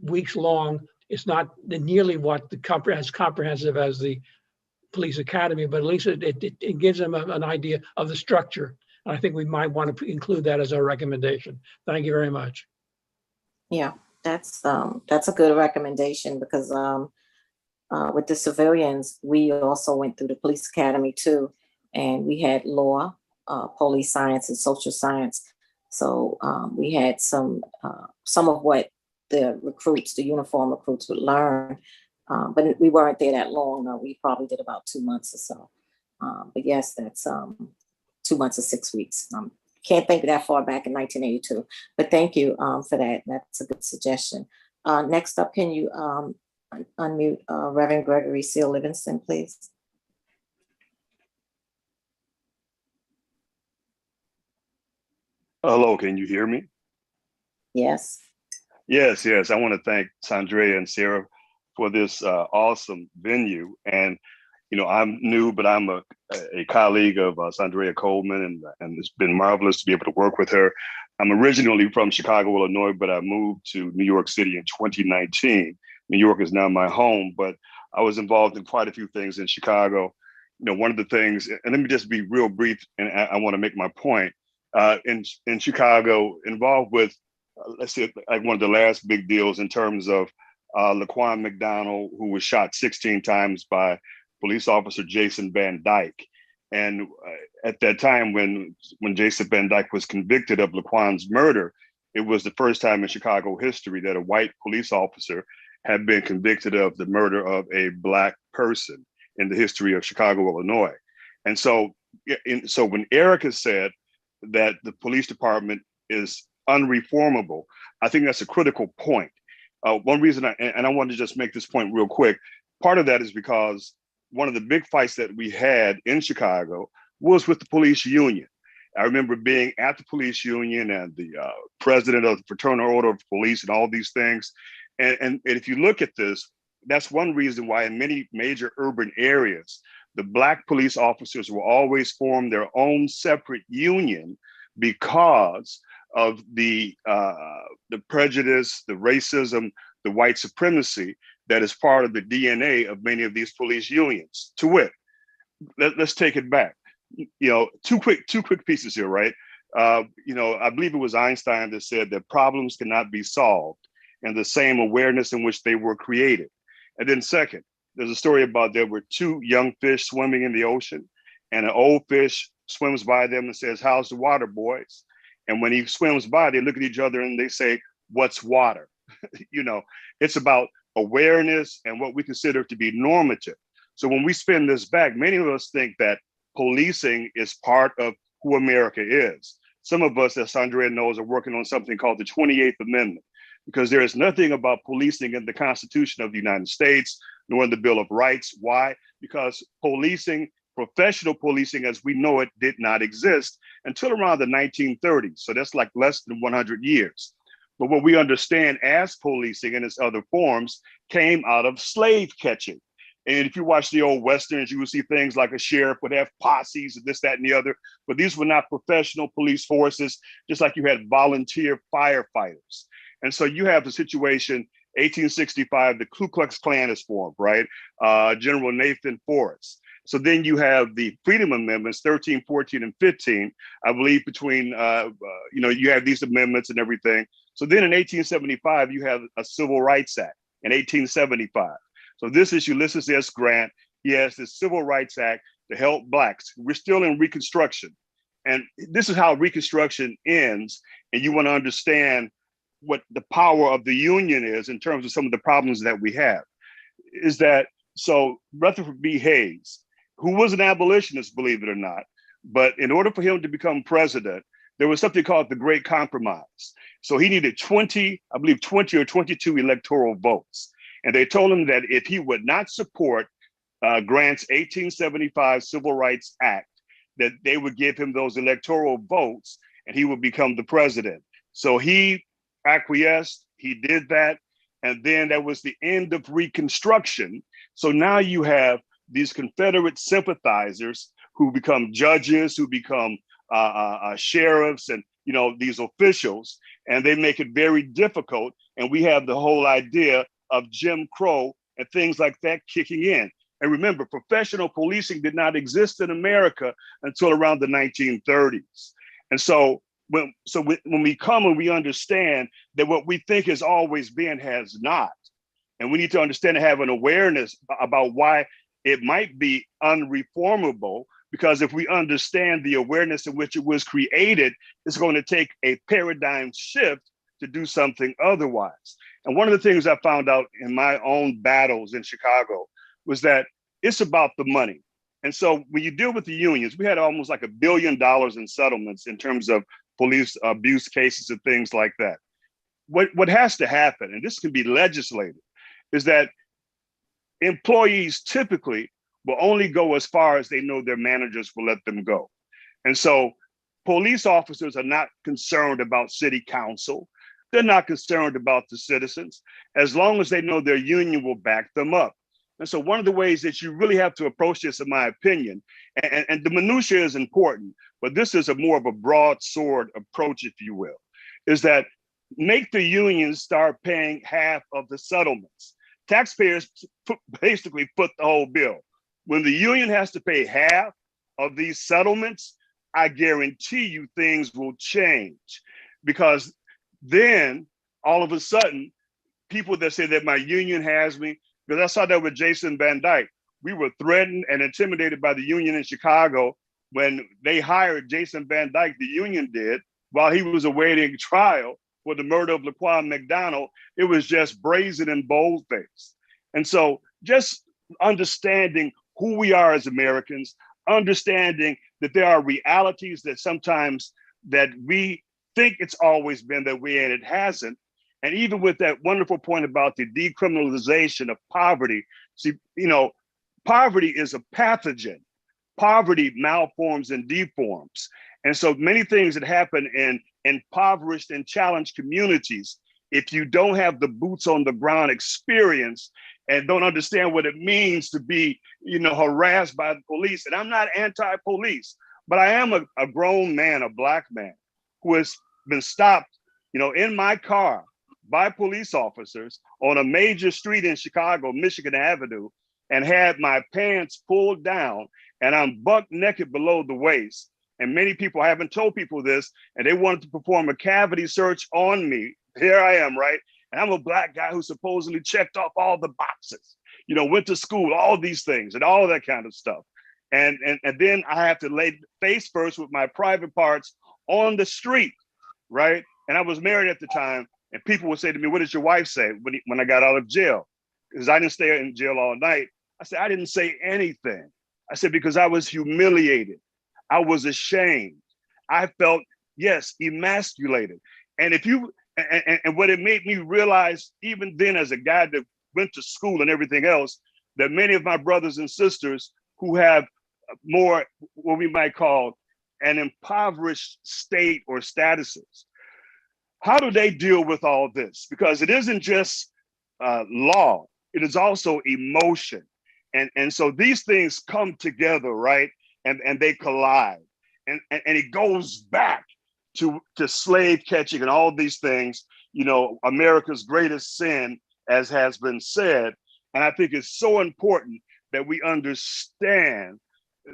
weeks long. It's not nearly what as comprehensive as the Police Academy, but at least it gives them an idea of the structure. I think we might want to include that as our recommendation. Thank you very much. Yeah, that's a good recommendation because with the civilians, we also went through the police academy too, and we had law, police science, and social science. So we had some of what the recruits, the uniform recruits, would learn, but we weren't there that long. No, we probably did about 2 months or so. But yes, that's 2 months or 6 weeks. Can't think that far back in 1982, but thank you for that. That's a good suggestion. Next up, can you unmute Reverend Gregory Seal Livingston, please? Hello, can you hear me? Yes. Yes. I want to thank Sandra and Sarah for this awesome venue. And you know, I'm new, but I'm a colleague of Sandra Coleman, and it's been marvelous to be able to work with her. I'm originally from Chicago, Illinois, but I moved to New York City in 2019. New York is now my home, but I was involved in quite a few things in Chicago. You know, one of the things, and let me just be real brief, and I want to make my point. In Chicago, involved with, let's say, like one of the last big deals in terms of Laquan McDonald, who was shot 16 times by police officer Jason Van Dyke. And at that time, when Jason Van Dyke was convicted of Laquan's murder, it was the first time in Chicago history that a white police officer had been convicted of the murder of a Black person in the history of Chicago, Illinois. And so when Erica said that the police department is unreformable, I think that's a critical point. One reason, I want to just make this point real quick, part of that is because one of the big fights that we had in Chicago was with the police union. I remember being at the police union and the president of the Fraternal Order of Police and all these things. And if you look at this, that's one reason why in many major urban areas, the Black police officers will always form their own separate union because of the prejudice, the racism, the white supremacy that is part of the DNA of many of these police unions. To wit, let's take it back. You know, two quick pieces here, right? You know, I believe it was Einstein that said that problems cannot be solved in the same awareness in which they were created. And then second, there's a story about there were 2 young fish swimming in the ocean, and an old fish swims by them and says, "How's the water, boys?" And when he swims by, they look at each other and they say, "What's water?" You know, it's about awareness and what we consider to be normative. So when we spin this back, many of us think that policing is part of who America is. Some of us, as Sandra knows, are working on something called the 28th Amendment. because there is nothing about policing in the Constitution of the United States, nor in the Bill of Rights. Why? Because policing, professional policing as we know it, did not exist until around the 1930s. So that's like less than 100 years. But what we understand as policing in its other forms came out of slave catching. And if you watch the old Westerns, you will see things like a sheriff would have posses and this, that, and the other. But these were not professional police forces, just like you had volunteer firefighters. And so you have the situation, 1865, the Ku Klux Klan is formed, right? General Nathan Forrest. So then you have the Freedom Amendments, 13, 14, and 15, I believe between, you have these amendments and everything. So then in 1875, you have a Civil Rights Act in 1875. So this is Ulysses S. Grant. He has this Civil Rights Act to help Blacks. We're still in Reconstruction. And this is how Reconstruction ends. And you want to understand what the power of the Union is in terms of some of the problems that we have. Is that, so Rutherford B. Hayes, who was an abolitionist, believe it or not, but in order for him to become president, there was something called the Great Compromise. So he needed 20 or 22 electoral votes. And they told him that if he would not support Grant's 1875 Civil Rights Act, that they would give him those electoral votes and he would become the president. So he acquiesced, he did that. And then that was the end of Reconstruction. So now you have these Confederate sympathizers who become judges, who become sheriffs and, these officials, and they make it very difficult. And we have the whole idea of Jim Crow and things like that kicking in. And remember, professional policing did not exist in America until around the 1930s. And so when we come and we understand that what we think has always been has not, and we need to understand and have an awareness about why it might be unreformable, because if we understand the awareness in which it was created, it's going to take a paradigm shift to do something otherwise. And one of the things I found out in my own battles in Chicago was that it's about the money. And so when you deal with the unions, we had almost like $1 billion in settlements in terms of police abuse cases and things like that. What has to happen, and this can be legislated, is that employees typically will only go as far as they know their managers will let them go. And so police officers are not concerned about city council. They're not concerned about the citizens, as long as they know their union will back them up. And so one of the ways that you really have to approach this, in my opinion, and the minutia is important, but this is more of a broadsword approach, if you will, is that make the unions start paying half of the settlements. Taxpayers basically foot the whole bill. When the union has to pay half of these settlements, I guarantee you things will change, because then all of a sudden, people that say that my union has me, because I saw that with Jason Van Dyke. We were threatened and intimidated by the union in Chicago when they hired Jason Van Dyke, the union did, while he was awaiting trial for the murder of Laquan McDonald. It was just brazen and bold-faced. And so just understanding who we are as Americans, understanding that there are realities that sometimes that we think it's always been that way and it hasn't. And even with that wonderful point about the decriminalization of poverty, see, poverty is a pathogen. Poverty malforms and deforms. And so many things that happen in impoverished and challenged communities, if you don't have the boots on the ground experience and don't understand what it means to be, harassed by the police. And I'm not anti-police, but I am a grown man, a Black man, who has been stopped, in my car by police officers on a major street in Chicago, Michigan Avenue, and had my pants pulled down and I'm buck naked below the waist. And many people, I haven't told people this, and they wanted to perform a cavity search on me. Here I am, right? And I'm a Black guy who supposedly checked off all the boxes, went to school, all these things and all that kind of stuff. And then I have to lay face first with my private parts on the street, right? And I was married at the time, and people would say to me, what did your wife say when I got out of jail? Because I didn't stay in jail all night. I said, I didn't say anything. I said, because I was humiliated. I was ashamed. I felt, yes, emasculated. And if you And what it made me realize, even then, as a guy that went to school and everything else, that many of my brothers and sisters who have more, what we might call an impoverished state or statuses, how do they deal with all this? Because it isn't just law, it is also emotion. And so these things come together, right? And they collide. And it goes back to slave catching and all these things, you know, America's greatest sin, as has been said. And I think it's so important that we understand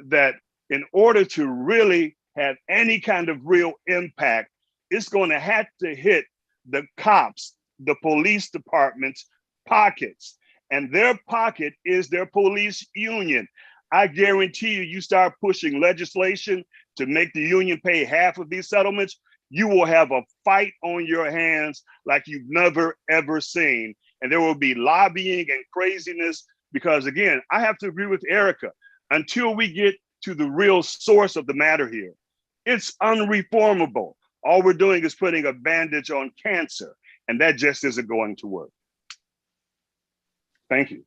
that in order to really have any kind of real impact, it's going to have to hit the cops, the police department's pockets. And their pocket is their police union. I guarantee you, you start pushing legislation to make the union pay half of these settlements, you will have a fight on your hands like you've never, ever seen. And there will be lobbying and craziness because, again, I have to agree with Erica. Until we get to the real source of the matter here, it's unreformable. All we're doing is putting a bandage on cancer, and that just isn't going to work. Thank you.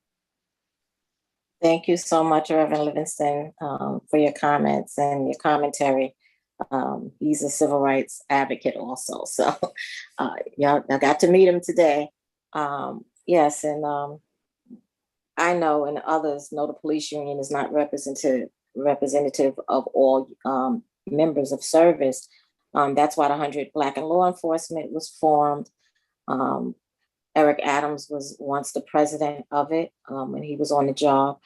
Thank you so much, Reverend Livingston, for your comments and your commentary. He's a civil rights advocate also. So y'all, I got to meet him today. Yes, and I know and others know the police union is not representative of all members of service. That's why the 100 Black in Law Enforcement was formed. Eric Adams was once the president of it when he was on the job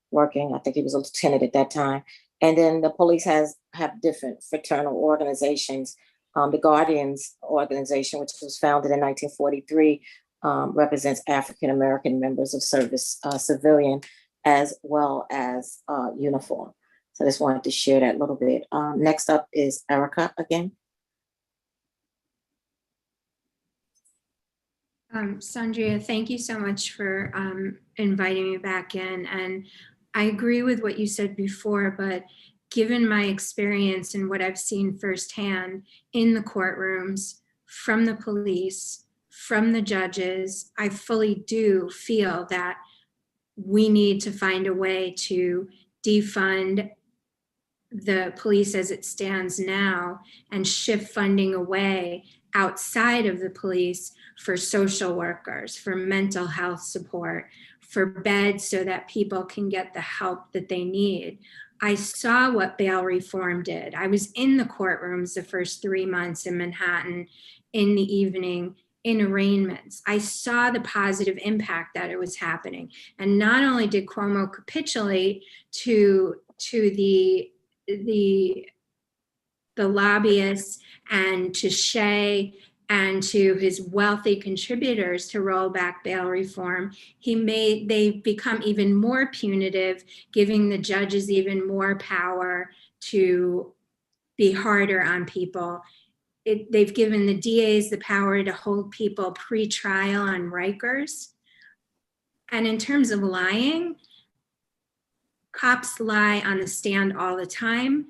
working. I think he was a lieutenant at that time. And then the police have different fraternal organizations. The Guardians organization, which was founded in 1943, represents African-American members of service, civilian, as well as uniform. So I just wanted to share that a little bit. Next up is Erica again. Sandria, thank you so much for inviting me back in. And I agree with what you said before, but given my experience and what I've seen firsthand in the courtrooms, from the police, from the judges, I fully do feel that we need to find a way to defund the police as it stands now and shift funding away outside of the police for social workers, for mental health support, for beds so that people can get the help that they need. I saw what bail reform did. I was in the courtrooms the first 3 months in Manhattan in the evening in arraignments. I saw the positive impact that it was happening. And not only did Cuomo capitulate to the lobbyists and to Shea and to his wealthy contributors to roll back bail reform, they've become even more punitive, giving the judges even more power to be harder on people. They've given the DAs the power to hold people pre-trial on Rikers. And in terms of lying, cops lie on the stand all the time,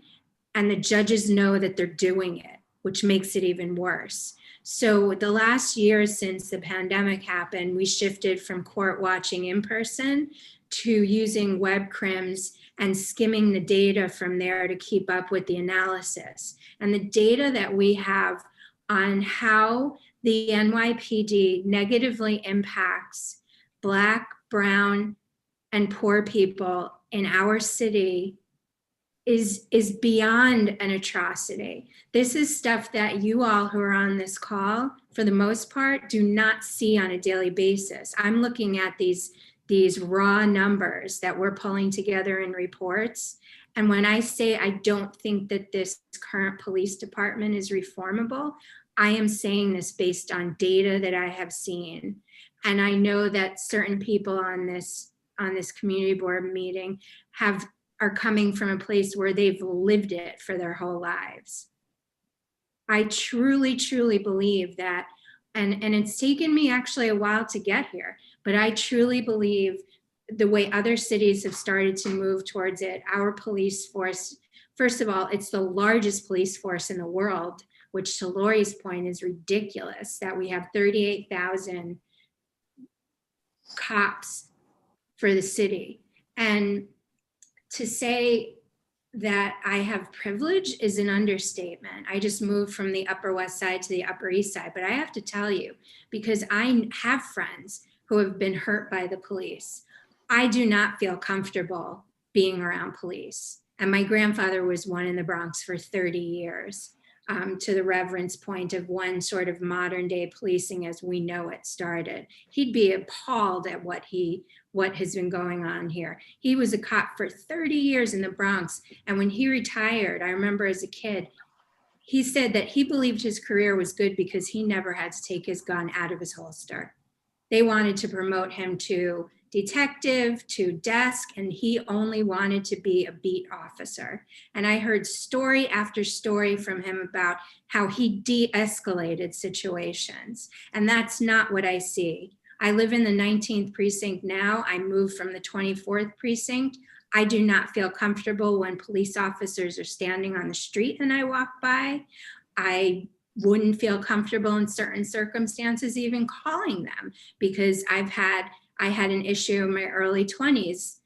and the judges know that they're doing it, which makes it even worse. So the last year since the pandemic happened, we shifted from court watching in person to using web crims and skimming the data from there to keep up with the analysis. And the data that we have on how the NYPD negatively impacts Black, brown, and poor people in our city is beyond an atrocity. This is stuff that you all who are on this call, for the most part, do not see on a daily basis. I'm looking at these raw numbers that we're pulling together in reports. And when I say I don't think that this current police department is reformable, I am saying this based on data that I have seen. And I know that certain people on this community board meeting are coming from a place where they've lived it for their whole lives. I truly, truly believe that, and it's taken me actually a while to get here, but I truly believe the way other cities have started to move towards it, our police force, first of all, it's the largest police force in the world. which to Lori's point is ridiculous, that we have 38,000 cops for the city. And to say that I have privilege is an understatement. I just moved from the Upper West Side to the Upper East Side, but I have to tell you, because I have friends who have been hurt by the police, I do not feel comfortable being around police. And my grandfather was one in the Bronx for 30 years. To the Reverend's point of one sort of modern day policing as we know it started. He'd be appalled at what has been going on here. He was a cop for 30 years in the Bronx. And when he retired, I remember as a kid, he said that he believed his career was good because he never had to take his gun out of his holster. They wanted to promote him to detective, to desk, and he only wanted to be a beat officer. And I heard story after story from him about how he de-escalated situations. And that's not what I see. I live in the 19th precinct now. I moved from the 24th precinct. I do not feel comfortable when police officers are standing on the street and I walk by. I wouldn't feel comfortable in certain circumstances even calling them, because I had an issue in my early 20s.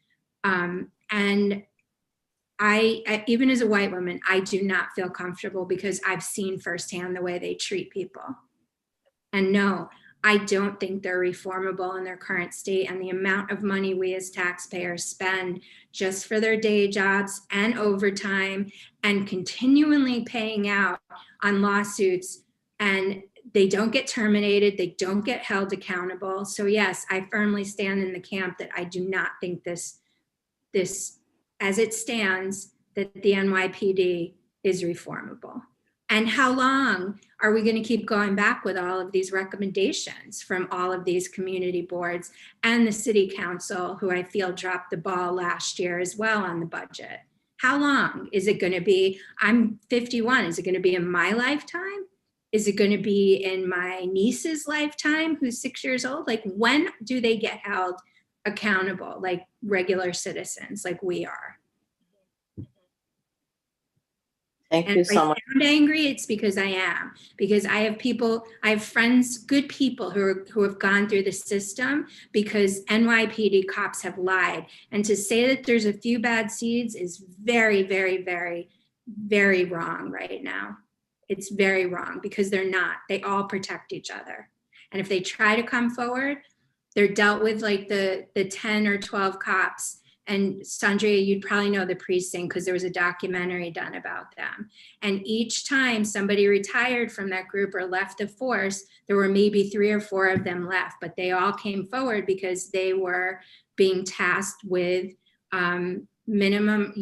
And I, even as a white woman, I do not feel comfortable because I've seen firsthand the way they treat people. And no, I don't think they're reformable in their current state, and the amount of money we as taxpayers spend just for their day jobs and overtime and continually paying out on lawsuits, and they don't get terminated, they don't get held accountable. So yes, I firmly stand in the camp that I do not think this as it stands, that the NYPD is reformable. And how long are we going to keep going back with all of these recommendations from all of these community boards and the city council, who I feel dropped the ball last year as well on the budget? How long is it going to be? I'm 51. Is it going to be in my lifetime? Is it going to be in my niece's lifetime, who's 6 years old? Like, when do they get held accountable like regular citizens, like we are? Thank you so much. If I sound angry, it's because I am. Because I have friends, good people who have gone through the system because NYPD cops have lied. And to say that there's a few bad seeds is very, very, very, very wrong right now. It's very wrong, because they're not. They all protect each other. And if they try to come forward, they're dealt with like the 10 or 12 cops. And Sandria, you'd probably know the precinct because there was a documentary done about them. And each time somebody retired from that group or left the force, there were maybe 3 or 4 of them left, but they all came forward because they were being tasked with minimum,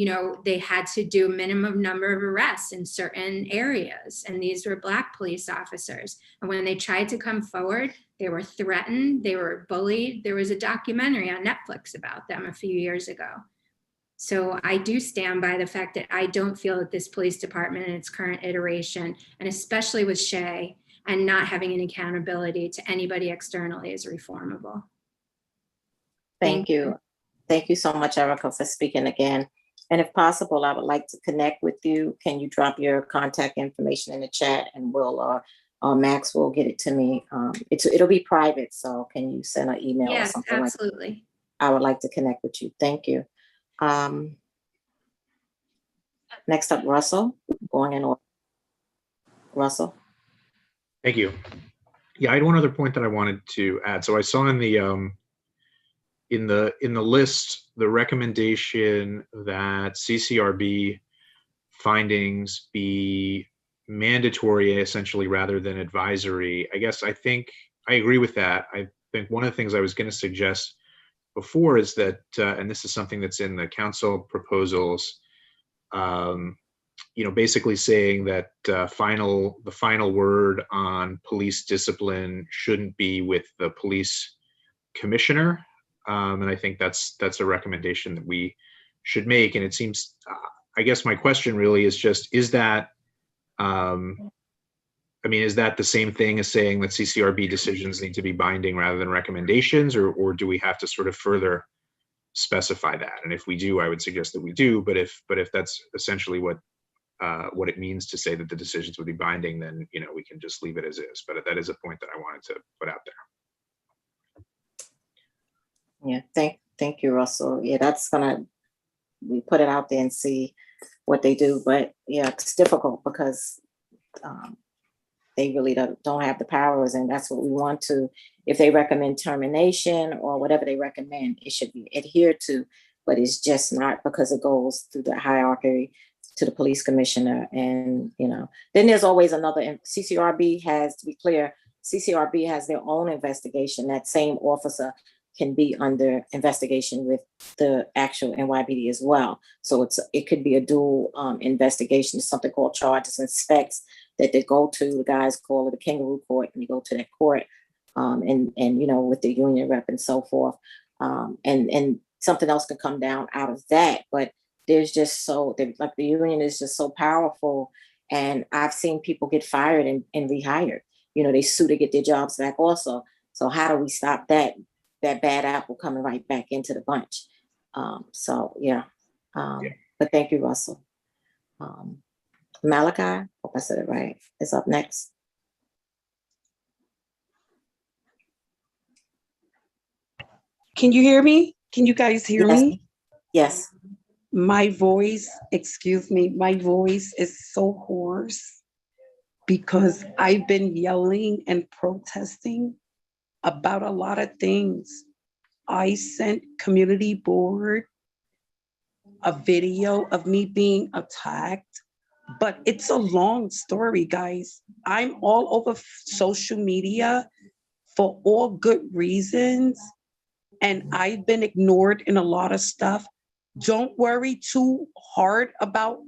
they had to do minimum number of arrests in certain areas. And these were Black police officers. And when they tried to come forward, they were threatened, they were bullied. There was a documentary on Netflix about them a few years ago. So I do stand by the fact that I don't feel that this police department in its current iteration, and especially with Shay and not having any accountability to anybody externally, is reformable. Thank you. Thank you so much, Erica, for speaking again. And if possible, I would like to connect with you. Can you drop your contact information in the chat, and we'll Max will get it to me. It'll be private, so can you send an email or something? Yes, absolutely. Like that? I would like to connect with you. Thank you. Next up, Russell, going in order. Russell. Thank you. Yeah, I had one other point that I wanted to add. So I saw in the list the recommendation that CCRB findings be mandatory, essentially, rather than advisory. I think I agree with that. I think one of the things I was going to suggest before is that, and this is something that's in the council proposals, basically saying that the final word on police discipline shouldn't be with the police commissioner. And I think that's a recommendation that we should make. And it seems, I guess my question really is just, is that the same thing as saying that CCRB decisions need to be binding rather than recommendations, or do we have to sort of further specify that? And if we do, I would suggest that we do. But if that's essentially what what it means to say that the decisions would be binding, then, you know, we can just leave it as is. But that is a point that I wanted to put out there. Yeah, thank you, Russell. Yeah, we put it out there and see what they do. But yeah, it's difficult because they really don't have the powers, and that's what we want to. If they recommend termination or whatever they recommend, it should be adhered to, but it's just not, because it goes through the hierarchy to the police commissioner. And, you know, then there's always another. CCRB has, to be clear, CCRB has their own investigation. That same officer can be under investigation with the actual NYPD as well. So it could be a dual investigation. It's something called charges and specs that they go to. The guys call it a kangaroo court, and they go to that court, and you know, with the union rep and so forth. And something else can come down out of that. But there's just like the union is just so powerful. And I've seen people get fired and rehired. You know, they sue to get their jobs back also. So how do we stop that bad apple coming right back into the bunch? But thank you, Russell. Malachi, hope I said it right, is up next. Can you hear me? Can you guys hear me? Yes. My voice, excuse me, my voice is so hoarse because I've been yelling and protesting about a lot of things. I sent community board a video of me being attacked, but it's a long story, guys. I'm all over social media for all good reasons, and I've been ignored in a lot of stuff. Don't worry too hard about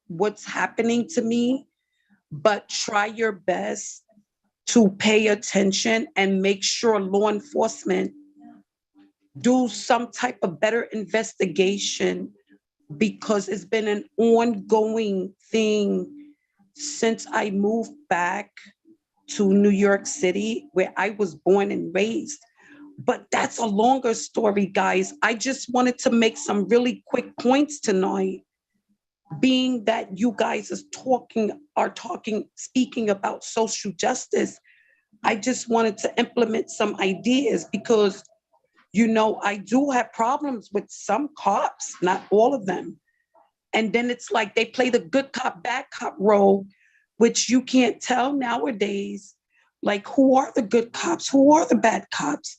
what's happening to me, but try your best to pay attention and make sure law enforcement do some type of better investigation, because it's been an ongoing thing since I moved back to New York City, where I was born and raised. But that's a longer story, guys. I just wanted to make some really quick points tonight, being that you guys speaking about social justice. I just wanted to implement some ideas because, you know, I do have problems with some cops, not all of them. And then it's like they play the good cop, bad cop role, which you can't tell nowadays. Like, who are the good cops? Who are the bad cops?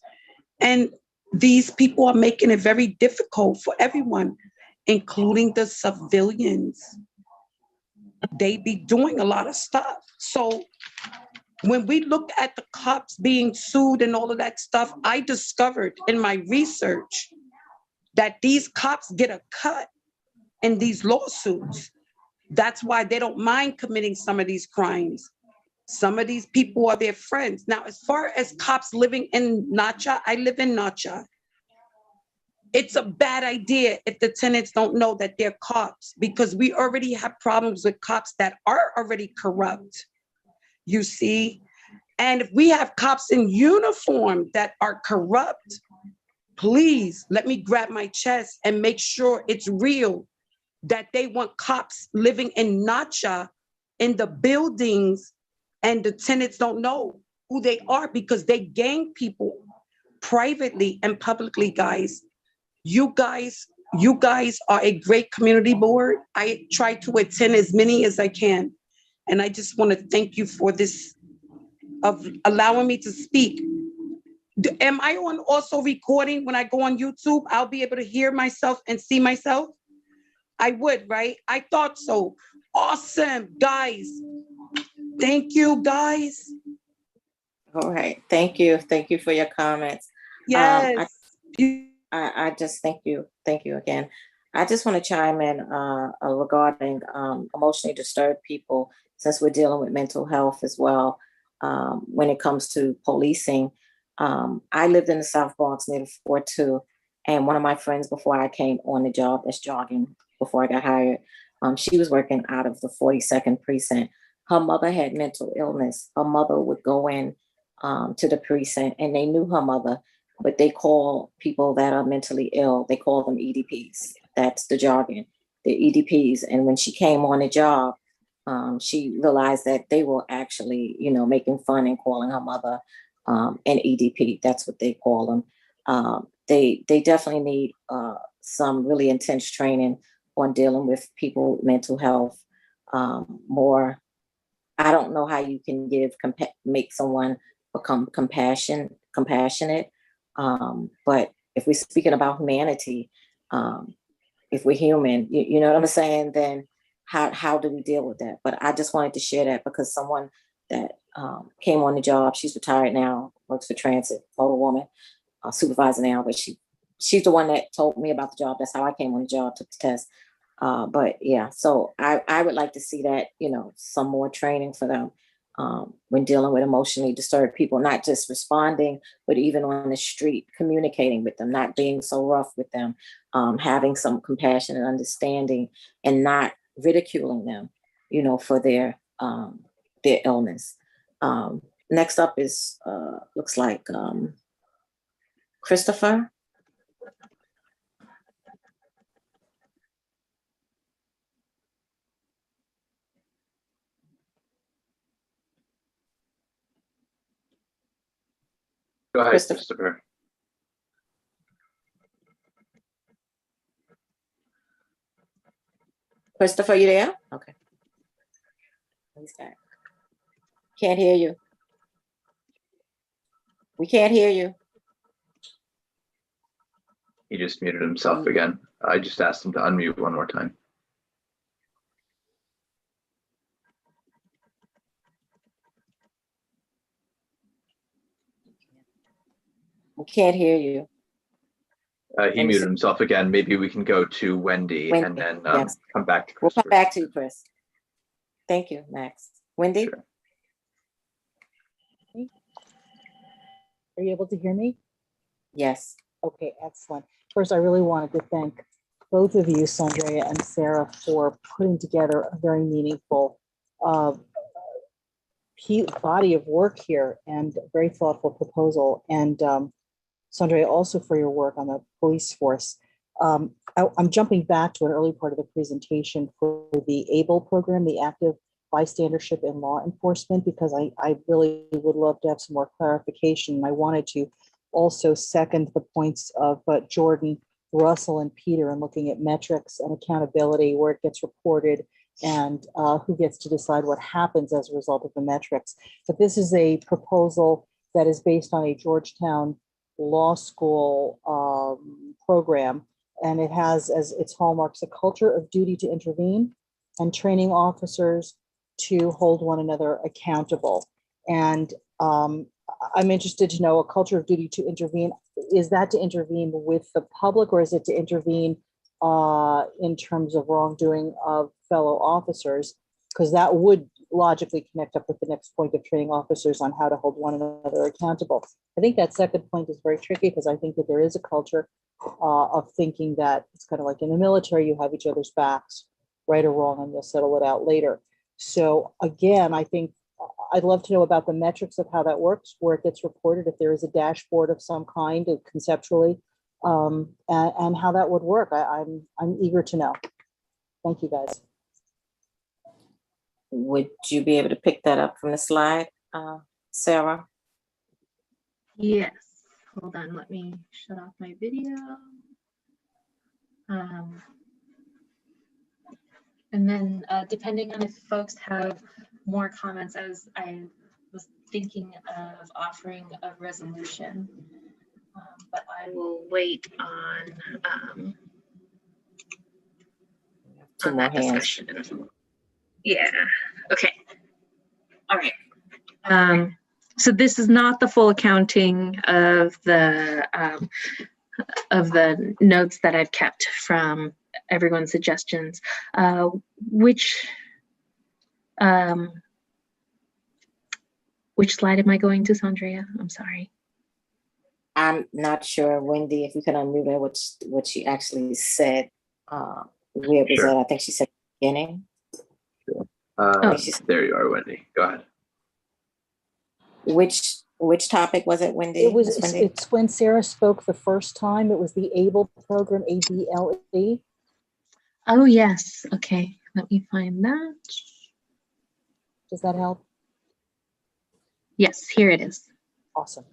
And these people are making it very difficult for everyone, including the civilians. They be doing a lot of stuff. So when we look at the cops being sued and all of that stuff, I discovered in my research that these cops get a cut in these lawsuits. That's why they don't mind committing some of these crimes. Some of these people are their friends. Now, as far as cops living in Nacha, I live in Nacha. It's a bad idea if the tenants don't know that they're cops, because we already have problems with cops that are already corrupt, you see? And if we have cops in uniform that are corrupt, please let me grab my chest and make sure it's real that they want cops living in Nacha in the buildings, and the tenants don't know who they are because they gang people privately and publicly, guys. You guys are a great community board. I try to attend as many as I can. And I just want to thank you for this, of allowing me to speak. Am I on also recording when I go on YouTube? I'll be able to hear myself and see myself? I would, right? I thought so. Awesome, guys. Thank you, guys. All right. Thank you. Thank you for your comments. Yes. I just thank you. Thank you again. I just want to chime in regarding emotionally disturbed people, since we're dealing with mental health as well. When it comes to policing, I lived in the South Bronx near the Fort too. And one of my friends before I came on the job, that's jogging before I got hired, she was working out of the 42nd precinct. Her mother had mental illness. Her mother would go in to the precinct, and they knew her mother, but they call people that are mentally ill, they call them EDPs. That's the jargon, the EDPs. And when she came on the job, she realized that they were actually, making fun and calling her mother an EDP. That's what they call them. They definitely need some really intense training on dealing with people with mental health. More, I don't know how you can make someone become compassionate. But if we're speaking about humanity, if we're human, you know what I'm saying, then how do we deal with that? But I just wanted to share that because someone that came on the job, she's retired now, works for transit, older woman, supervisor now, but she's the one that told me about the job. That's how I came on the job, took the test. But yeah, so I would like to see that, some more training for them when dealing with emotionally disturbed people, not just responding, but even on the street, communicating with them, not being so rough with them, having some compassion and understanding, and not ridiculing them, for their illness. Next up is looks like Christopher. Go ahead, Christopher. Christopher, you there? Okay. He's back. Can't hear you. We can't hear you. He just muted himself again. I just asked him to unmute one more time. We can't hear you. He muted himself again. Maybe we can go to Wendy and then yes. come back to We'll Chris. come back to you, Chris. Thank you, Max. Wendy? Sure. Are you able to hear me? Yes. Okay, excellent. First, I really wanted to thank both of you, Sandra and Sarah, for putting together a very meaningful body of work here and a very thoughtful proposal. And Sandra, also for your work on the police force. I'm jumping back to an early part of the presentation for the ABLE program, the Active Bystandership in Law Enforcement, because I really would love to have some more clarification. And I wanted to also second the points of Jordan, Russell, and Peter in looking at metrics and accountability, where it gets reported, and who gets to decide what happens as a result of the metrics. But this is a proposal that is based on a Georgetown Law School program, and it has as its hallmarks a culture of duty to intervene and training officers to hold one another accountable. And I'm interested to know, a culture of duty to intervene, is that to intervene with the public, or is it to intervene in terms of wrongdoing of fellow officers? Because that would logically connect up with the next point of training officers on how to hold one another accountable. I think that second point is very tricky, because I think that there is a culture of thinking that it's kind of like in the military, you have each other's backs, right or wrong, and you'll settle it out later. So again, I think I'd love to know about the metrics of how that works, where it gets reported, if there is a dashboard of some kind conceptually, and how that would work. I'm eager to know. Thank you, guys. Would you be able to pick that up from the slide, Sarah? Yes. Hold on, let me shut off my video. And then depending on if folks have more comments, as I was thinking of offering a resolution, but I will wait on that discussion. Yeah, okay. All right. So this is not the full accounting of the notes that I've kept from everyone's suggestions. Which slide am I going to, Sandra? I'm sorry. I'm not sure, Wendy, if you can unmute her, what she actually said. Where was that? I think she said beginning. Sure. There you are, Wendy. Go ahead. Which topic was it, Wendy? It's when Sarah spoke the first time. It was the ABLE program, ABLE. Oh yes. Okay. Let me find that. Does that help? Yes, here it is. Awesome.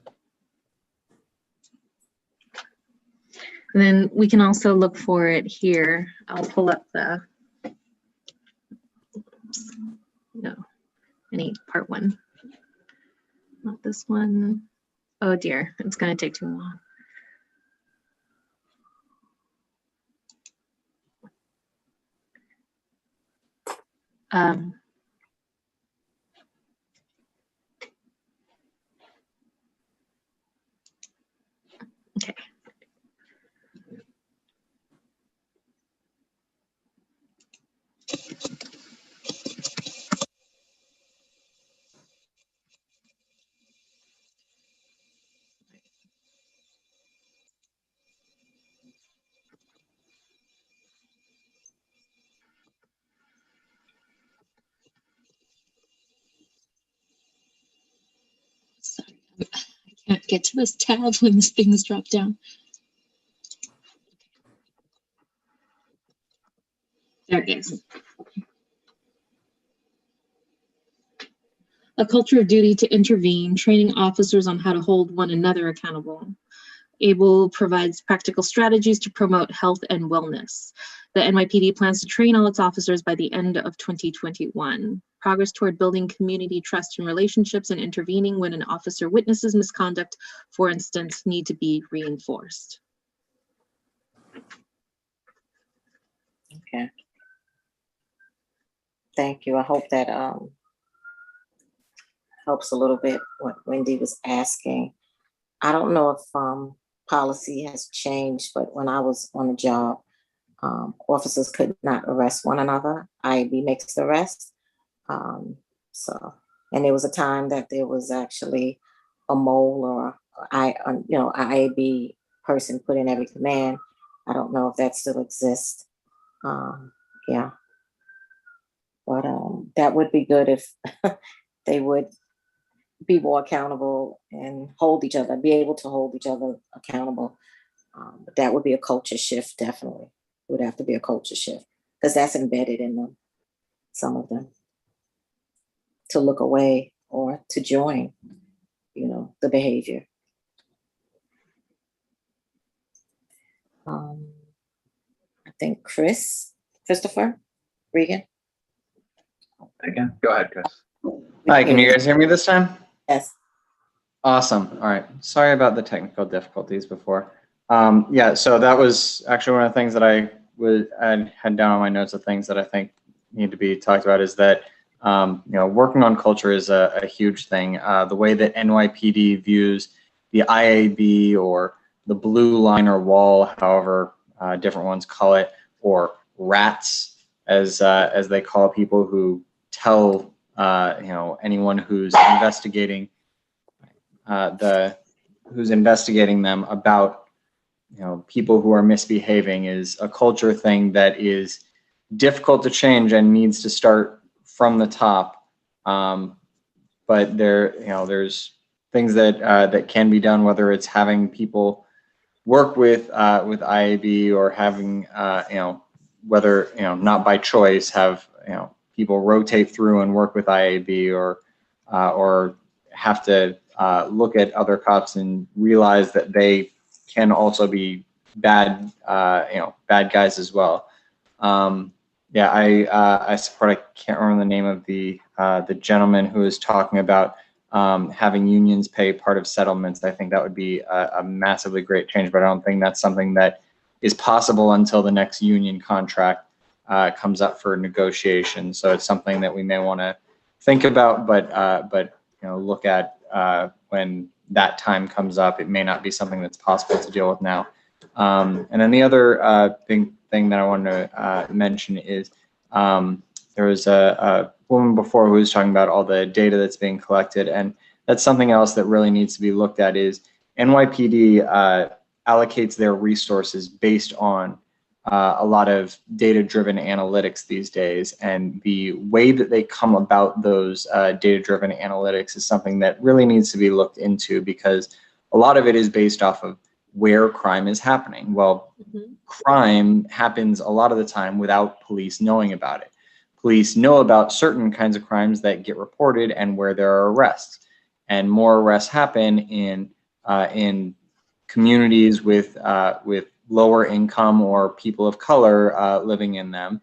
And then we can also look for it here. I'll pull up the, oops, no, I need part one. Not this one. Oh dear, it's going to take too long. Okay. Sorry, I can't get to this tab when this thing's dropped down. There it is. A culture of duty to intervene, training officers on how to hold one another accountable. ABLE provides practical strategies to promote health and wellness. The NYPD plans to train all its officers by the end of 2021. Progress toward building community trust and relationships and intervening when an officer witnesses misconduct, for instance, need to be reinforced. Okay. Thank you. I hope that helps a little bit what Wendy was asking. I don't know if policy has changed, but when I was on the job, officers could not arrest one another. IAB makes the arrest. And there was a time that there was actually a mole or IAB person put in every command. I don't know if that still exists. Yeah, but that would be good if they would be more accountable and hold each other, be able to hold each other accountable. But that would be a culture shift, definitely. It would have to be a culture shift because that's embedded in them, some of them, to look away or to join, the behavior. I think Christopher Regan. Again, go ahead, Chris. Hi, can you guys hear me this time? Yes. Awesome. All right. Sorry about the technical difficulties before. Yeah, so that was actually one of the things that I had down on my notes of things that I think need to be talked about is that, working on culture is a huge thing. The way that NYPD views the IAB or the blue line or wall, however different ones call it, or rats, as they call people who tell anyone who's investigating them about people who are misbehaving, is a culture thing that is difficult to change and needs to start from the top. But there's things that can be done, whether it's having people work with IAB or having whether not by choice, have people rotate through and work with IAB, or have to look at other cops and realize that they can also be bad guys as well. Yeah, I support. I can't remember the name of the gentleman who was talking about having unions pay part of settlements. I think that would be a massively great change, but I don't think that's something that is possible until the next union contract comes up for negotiation. So it's something that we may want to think about, but look at when that time comes up. It may not be something that's possible to deal with now. And then the other thing that I wanted to mention is there was a woman before who was talking about all the data that's being collected, and that's something else that really needs to be looked at. Is NYPD allocates their resources based on a lot of data-driven analytics these days, and the way that they come about those data-driven analytics is something that really needs to be looked into, because a lot of it is based off of where crime is happening. Well, crime happens a lot of the time without police knowing about it. police know about certain kinds of crimes that get reported and where there are arrests. And more arrests happen in communities with lower income or people of color living in them.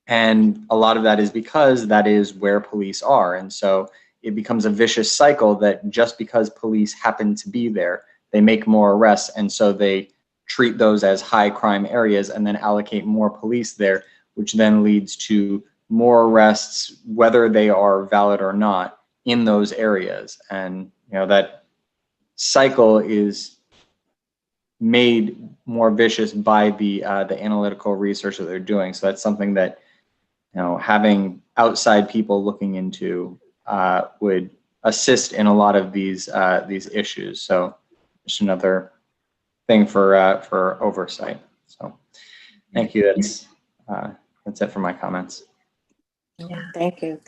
And a lot of that is because that is where police are. And so it becomes a vicious cycle that just because police happen to be there, they make more arrests. And so they treat those as high crime areas and then allocate more police there, which then leads to more arrests, whether they are valid or not, in those areas. And that cycle is made more vicious by the analytical research that they're doing. So that's something that having outside people looking into would assist in a lot of these issues. So just another thing for oversight. So thank you. That's it for my comments. Thank you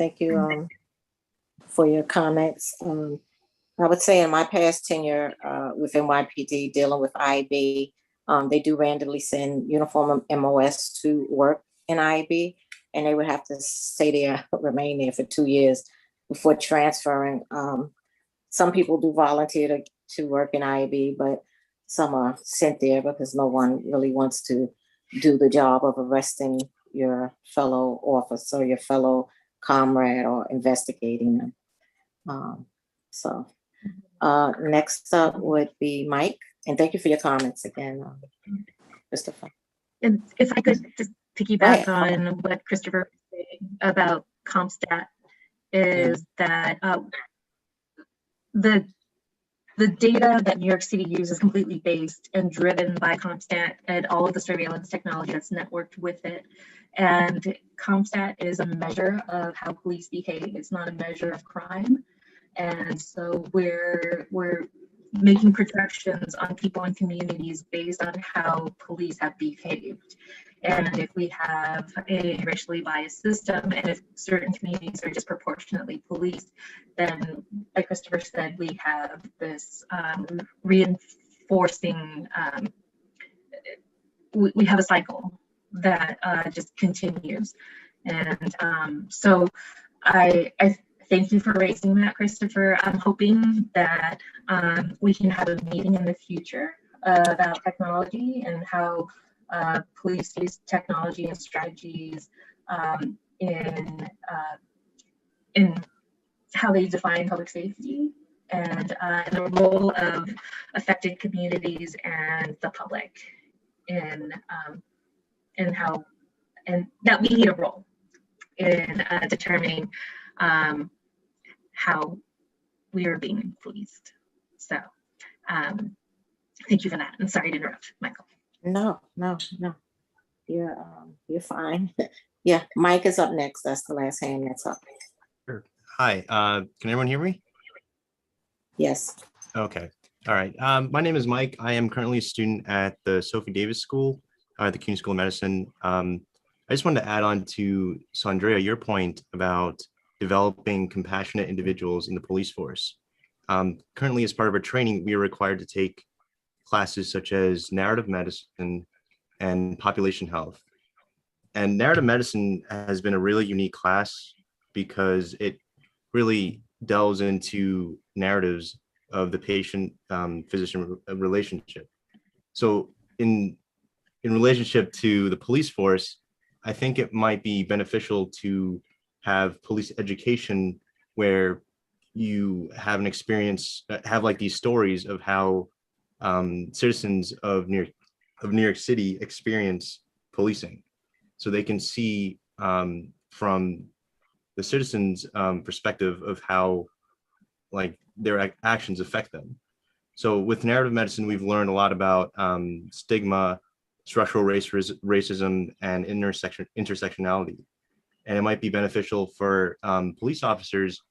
for your comments. I would say in my past tenure with NYPD dealing with IB, they do randomly send uniform MOS to work in IB, and they would have to stay there, remain there for 2 years before transferring. Some people do volunteer to work in IB, but some are sent there because no one really wants to do the job of arresting your fellow officer, your fellow comrade, or investigating them. Next up would be Mike, and thank you for your comments again, Christopher. And if I could just piggyback on what Christopher was saying about CompStat, is that the data that New York City uses is completely based and driven by CompStat and all of the surveillance technology that's networked with it. And CompStat is a measure of how police behave. It's not a measure of crime. And so we're making projections on people and communities based on how police have behaved. And if we have a racially biased system, and if certain communities are disproportionately policed, then, like Christopher said, we have this reinforcing, we have a cycle that just continues. And so I thank you for raising that, Christopher. I'm hoping that we can have a meeting in the future about technology and how police use technology and strategies in how they define public safety and the role of affected communities and the public in how, and that we need a role in determining how we are being policed. So thank you for that. And sorry to interrupt, Michael. No. You're fine. Yeah, Mike is up next. That's the last hand that's up. Sure. Hi, can everyone hear me? Yes. Okay. All right. My name is Mike. I am currently a student at the Sophie Davis School, the CUNY School of Medicine. I just wanted to add on to Sandrea, your point about developing compassionate individuals in the police force. Currently, as part of our training, we are required to take classes such as narrative medicine and population health. And narrative medicine has been a really unique class because it really delves into narratives of the patient-physician relationship. So in relationship to the police force, I think it might be beneficial to have police education where you have an experience, have like these stories of how citizens of New York City experience policing. So they can see from the citizens' perspective of how like their actions affect them. So with narrative medicine, we've learned a lot about stigma, structural racism, and intersectionality. And it might be beneficial for police officers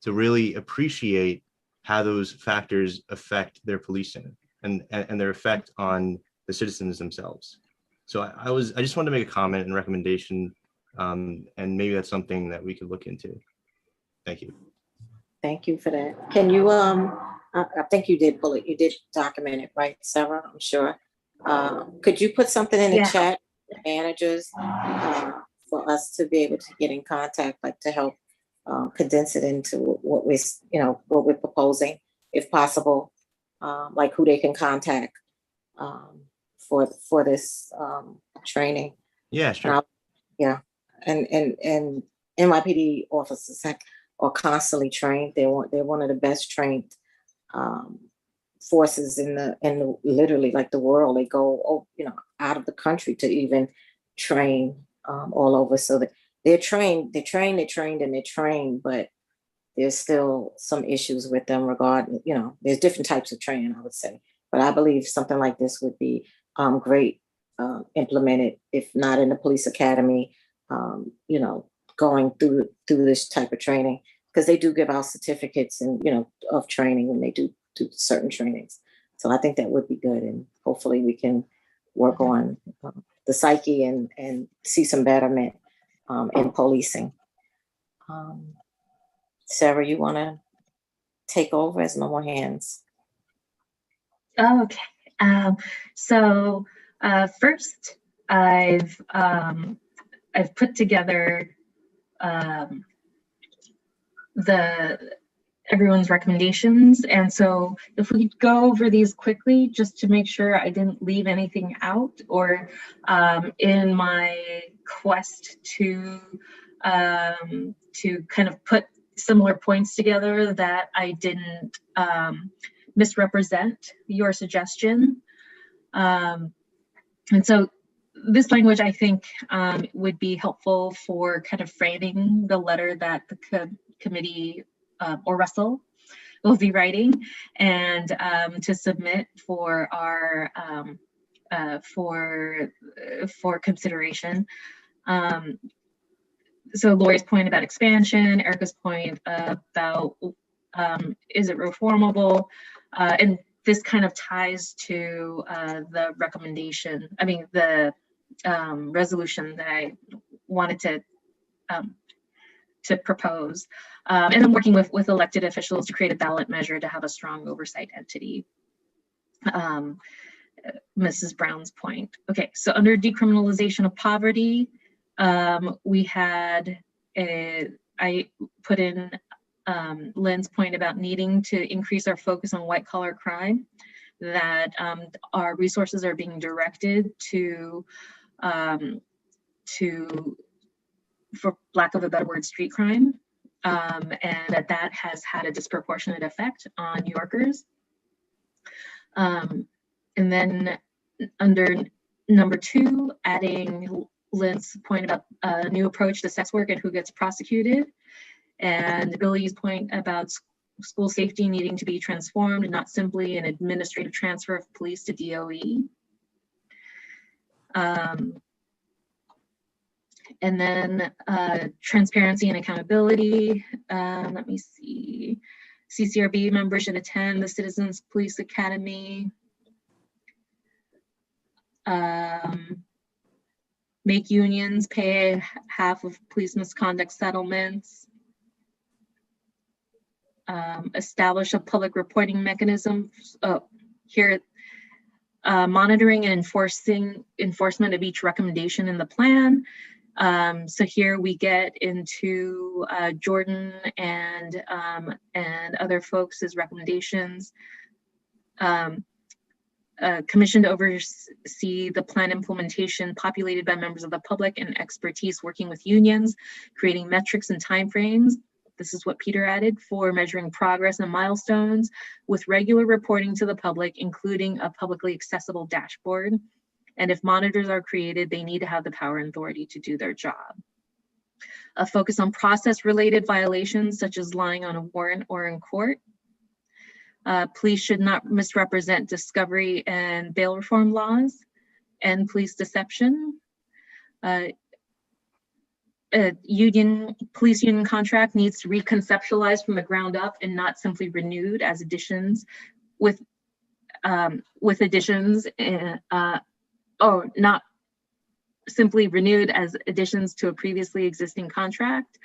to really appreciate how those factors affect their policing and their effect on the citizens themselves. So I just wanted to make a comment and recommendation, and maybe that's something that we could look into. Thank you. Thank you for that. Can you, I think you did pull it, you did document it, right, Sarah? I'm sure. Could you put something in the chat, managers, for us to be able to get in contact, like to help condense it into what we're proposing, if possible, like who they can contact for this training. Yeah, sure. And NYPD officers are constantly trained. They're one of the best trained forces in the literally like the world. They go out of the country to even train all over. So that they're trained, but there's still some issues with them regarding, there's different types of training, I would say. But I believe something like this would be great implemented, if not in the police academy, going through this type of training, because they do give out certificates and of training when they do certain trainings. So I think that would be good, and hopefully we can work on the psyche and see some betterment in policing. Sarah, you want to take over as no more hands? Okay. So first, I've put together everyone's recommendations, and so if we could go over these quickly, just to make sure I didn't leave anything out, or in my quest to kind of put similar points together, that I didn't misrepresent your suggestion. And so this language, I think, would be helpful for kind of framing the letter that the committee or Russell will be writing, and to submit for our for consideration. So Lori's point about expansion, Erica's point about is it reformable, and this kind of ties to the recommendation, the resolution that I wanted to propose. And then working with elected officials to create a ballot measure to have a strong oversight entity. Mrs. Brown's point. Okay, so under decriminalization of poverty, we had I put in Lynn's point about needing to increase our focus on white collar crime, that our resources are being directed to for lack of a better word, street crime, and that has had a disproportionate effect on New Yorkers. And then under number 2, adding Lynn's point about a new approach to sex work and who gets prosecuted, and Billy's point about school safety needing to be transformed and not simply an administrative transfer of police to DOE. And then transparency and accountability. Let me see. CCRB members should attend the Citizens Police Academy. Make unions pay half of police misconduct settlements. Establish a public reporting mechanism. Monitoring and enforcement of each recommendation in the plan. So here we get into Jordan and other folks' recommendations. Commission to oversee the plan implementation, populated by members of the public and expertise working with unions, creating metrics and timeframes. This is what Peter added for measuring progress and milestones, with regular reporting to the public, including a publicly accessible dashboard. And if monitors are created, they need to have the power and authority to do their job. A focus on process-related violations, such as lying on a warrant or in court. Police should not misrepresent discovery and bail reform laws and police deception. Police union contract needs to reconceptualize from the ground up and not simply renewed as additions with additions, or not simply renewed as additions to a previously existing contract.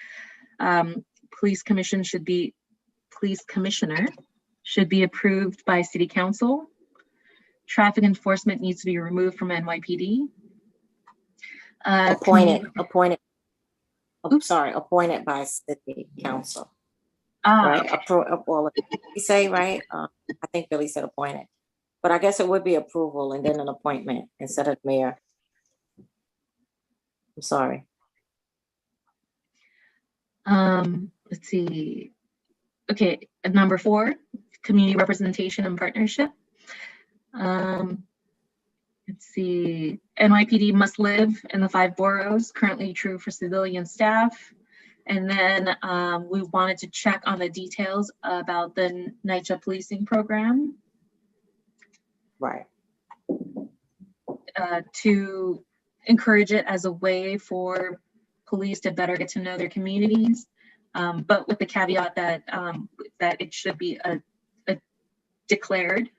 Police commissioner should be approved by City Council. Traffic enforcement needs to be removed from NYPD. Appointed. I'm sorry, appointed by city council, Ah, right? okay. Well, you say, right? I think Billy said appointed, but I guess it would be approval and then an appointment instead of mayor. I'm sorry. Let's see. Okay, number 4, community representation and partnership. Let's see, NYPD must live in the 5 boroughs, currently true for civilian staff. And then we wanted to check on the details about the NYPD policing program. Right. To encourage it as a way for police to better get to know their communities, but with the caveat that that it should be a declared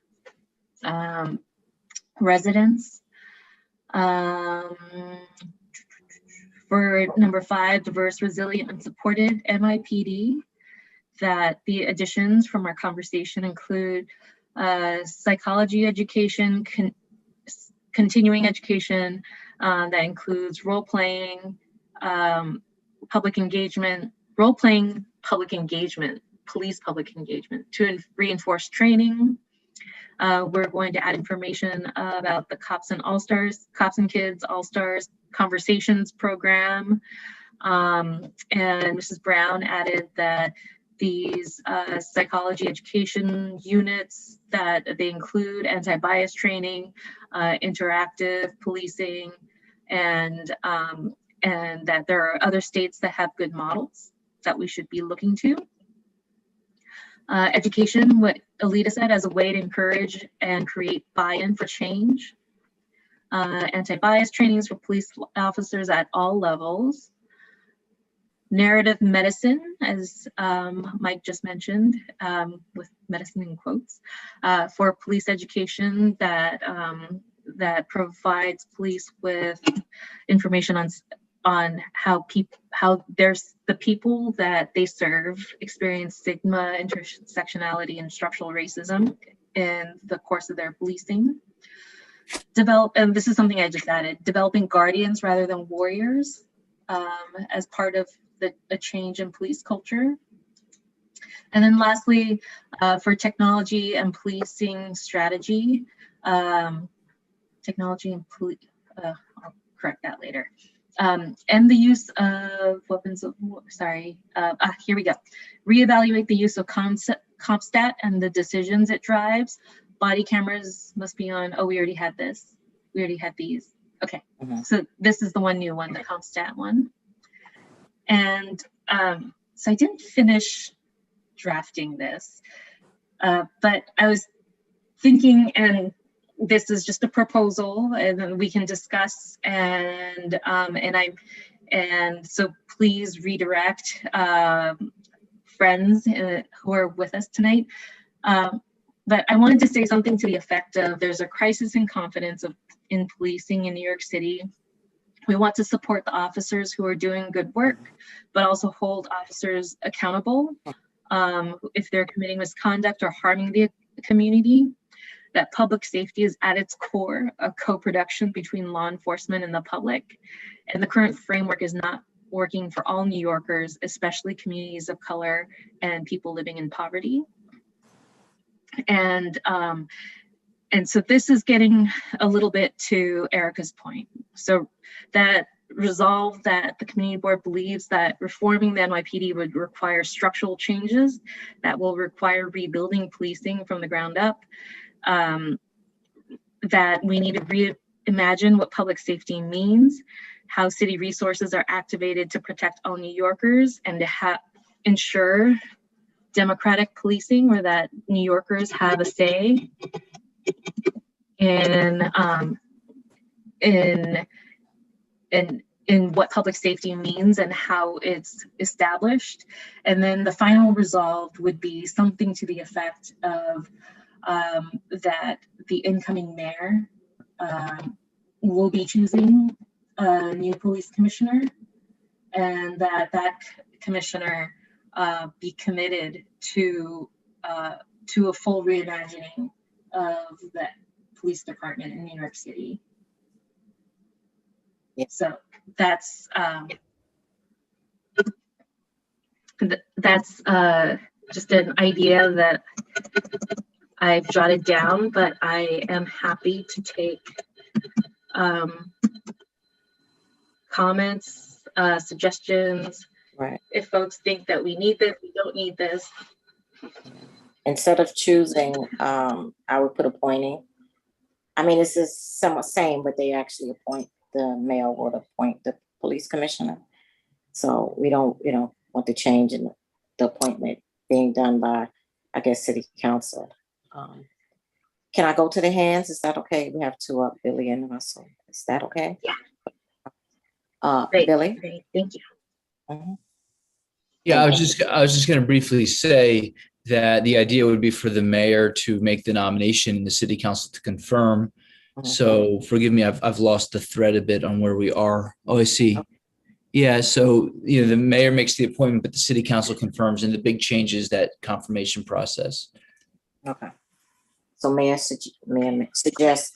residence. For number 5, diverse, resilient, and supported NYPD, that the additions from our conversation include psychology education, continuing education that includes role-playing, public engagement, role-playing, public engagement, police public engagement, to reinforce training. We're going to add information about the Cops and All-Stars, Cops and Kids All-Stars Conversations program. And Mrs. Brown added that these psychology education units, that they include anti-bias training, interactive policing, and that there are other states that have good models that we should be looking to. Education, what Alita said, as a way to encourage and create buy-in for change. Anti-bias trainings for police officers at all levels. Narrative medicine, as Mike just mentioned, with medicine in quotes, for police education that that provides police with information on how there's the people that they serve experience stigma, intersectionality, and structural racism in the course of their policing. And this is something I just added, developing guardians rather than warriors as part of a change in police culture. And then lastly, for technology and policing strategy, technology and police, I'll correct that later. And the use of weapons of war, sorry, here we go. Reevaluate the use of CompStat and the decisions it drives. Body cameras must be on. Oh, we already had this. We already had these. Okay, so this is the new one, the CompStat one. And so I didn't finish drafting this, but I was thinking, and this is just a proposal, and then we can discuss, and so please redirect friends who are with us tonight. But I wanted to say something to the effect of, there's a crisis in confidence in policing in New York City. We want to support the officers who are doing good work, but also hold officers accountable if they're committing misconduct or harming the community. That public safety is at its core a co-production between law enforcement and the public. And the current framework is not working for all New Yorkers, especially communities of color and people living in poverty. And so this is getting a little bit to Erica's point. So that resolve that the community board believes that reforming the NYPD would require structural changes that will require rebuilding policing from the ground up. That we need to reimagine what public safety means, how city resources are activated to protect all New Yorkers, and to ensure democratic policing, where that New Yorkers have a say in what public safety means and how it's established. And then the final resolve would be something to the effect of that the incoming mayor will be choosing a new police commissioner, and that commissioner be committed to a full reimagining of the police department in New York City. So that's That's just an idea that I've jotted down, but I am happy to take comments, suggestions. Right. If folks think that we need this, we don't need this. Instead of choosing, I would put appointing. I mean, this is somewhat same, but they actually appoint, the mayor would appoint the police commissioner. So we don't, want to change in the appointment being done by, I guess, city council. Can I go to the hands? Is that okay? We have two up, Billy and Russell. Is that okay? Yeah. Great, Billy? great, thank you. Mhm. Yeah, I was just going to briefly say that the idea would be for the mayor to make the nomination and the city council to confirm. So forgive me, I've lost the thread a bit on where we are. Oh, I see. Yeah, so the mayor makes the appointment, but the city council confirms, and the big change is that confirmation process. Okay. So mayor suggests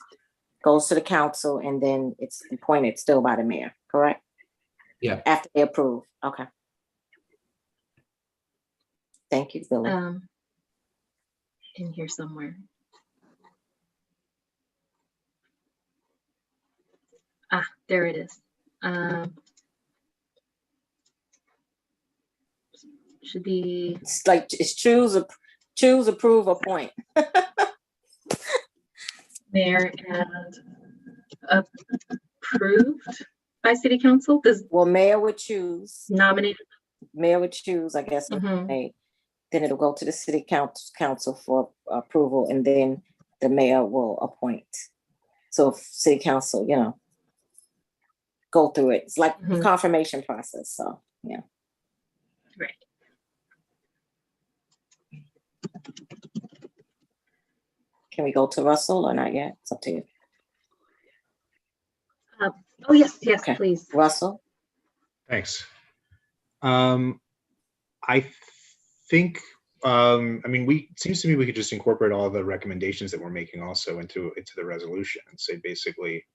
goes to the council and then it's appointed still by the mayor, correct? Yeah. After they approve. Okay. Thank you, Billy. In here somewhere. Ah, there it is. Should be. It's like it's choose, approve, appoint. Mayor and approved by city council. Well, mayor would choose. Nominated. Mayor would choose, I guess. Then it'll go to the city council for approval, and then the mayor will appoint. So if city council, go through it. It's like a confirmation process. So yeah. Right. Can we go to Russell or not yet? It's up to you. Oh yes, okay. Please. Russell. Thanks. I think, it seems to me we could just incorporate all the recommendations that we're making also into the resolution and say basically,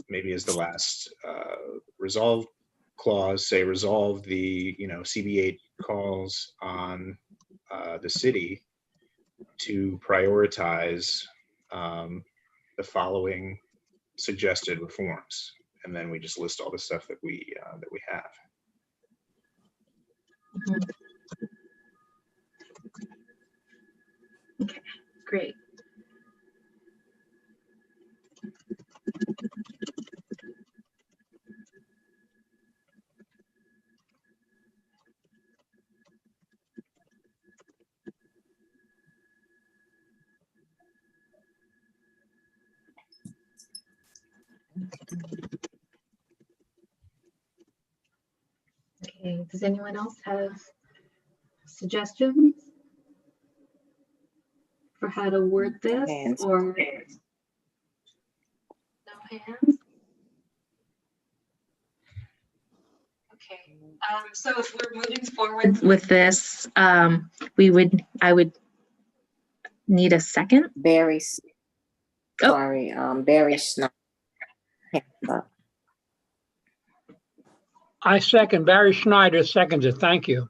maybe as the last resolve clause, say resolve the, CB8 calls on the city to prioritize the following suggested reforms, and then we just list all the stuff that we have. Okay, great. Okay, does anyone else have suggestions for how to word this? Hands. Or no hands? Okay, so if we're moving forward with this, I would need a second. Barry. Sorry, Barry Schneider. I second. Barry Schneider seconds it. Thank you.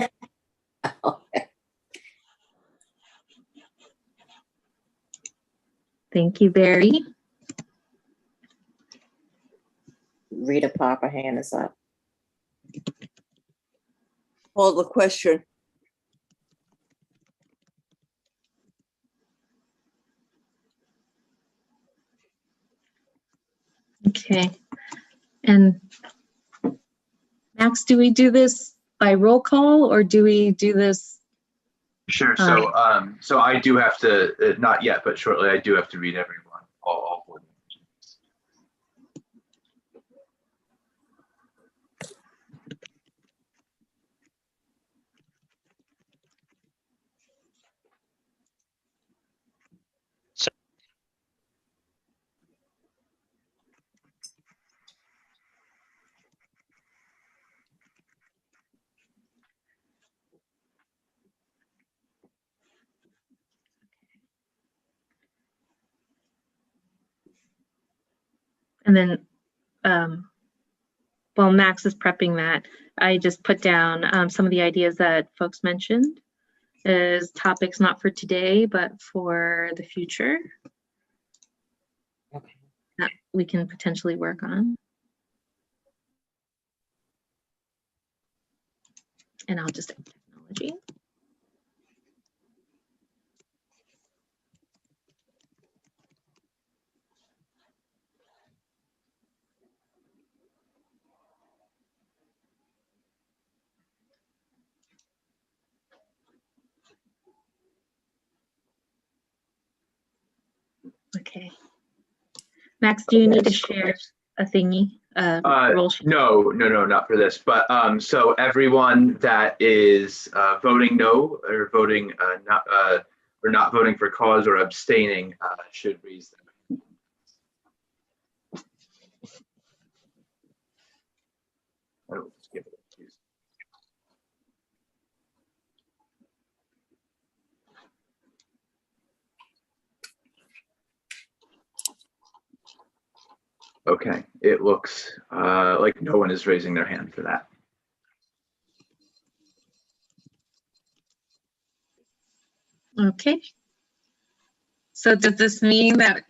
Thank you, Barry. Rita Popper, hand is up. Call the question. Okay. And Max, do we do this by roll call or do we do this? Sure. So, so I do have to, not yet, but shortly, I do have to read everyone, all board members. And then, while Max is prepping that, I just put down some of the ideas that folks mentioned as topics not for today, but for the future that we can potentially work on. And I'll just say technology. Okay. Max, do you need to share a thingy? No, not for this. But so everyone that is voting no or voting not voting for cause or abstaining should raise them. Oh, just give it a few. Okay, it looks like no one is raising their hand for that. Okay. So does this mean that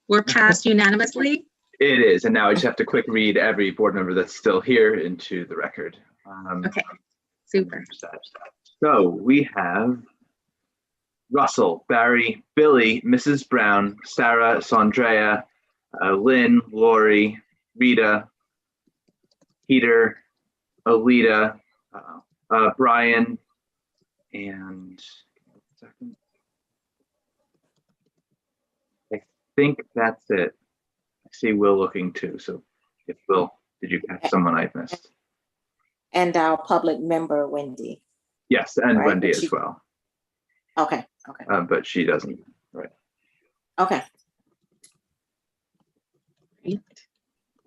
we're passed unanimously? It is, and now I just have to quick read every board member that's still here into the record. Okay, super. So we have Russell, Barry, Billy, Mrs. Brown, Sarah, Sondrea, Lynn, Lori, Rita, Peter, Alita, Brian, and I think that's it. I see Will looking too. So if Will, did you catch someone I've missed? And our public member, Wendy. Yes, and Right, Wendy but as she- well. Okay, But she doesn't, right? okay.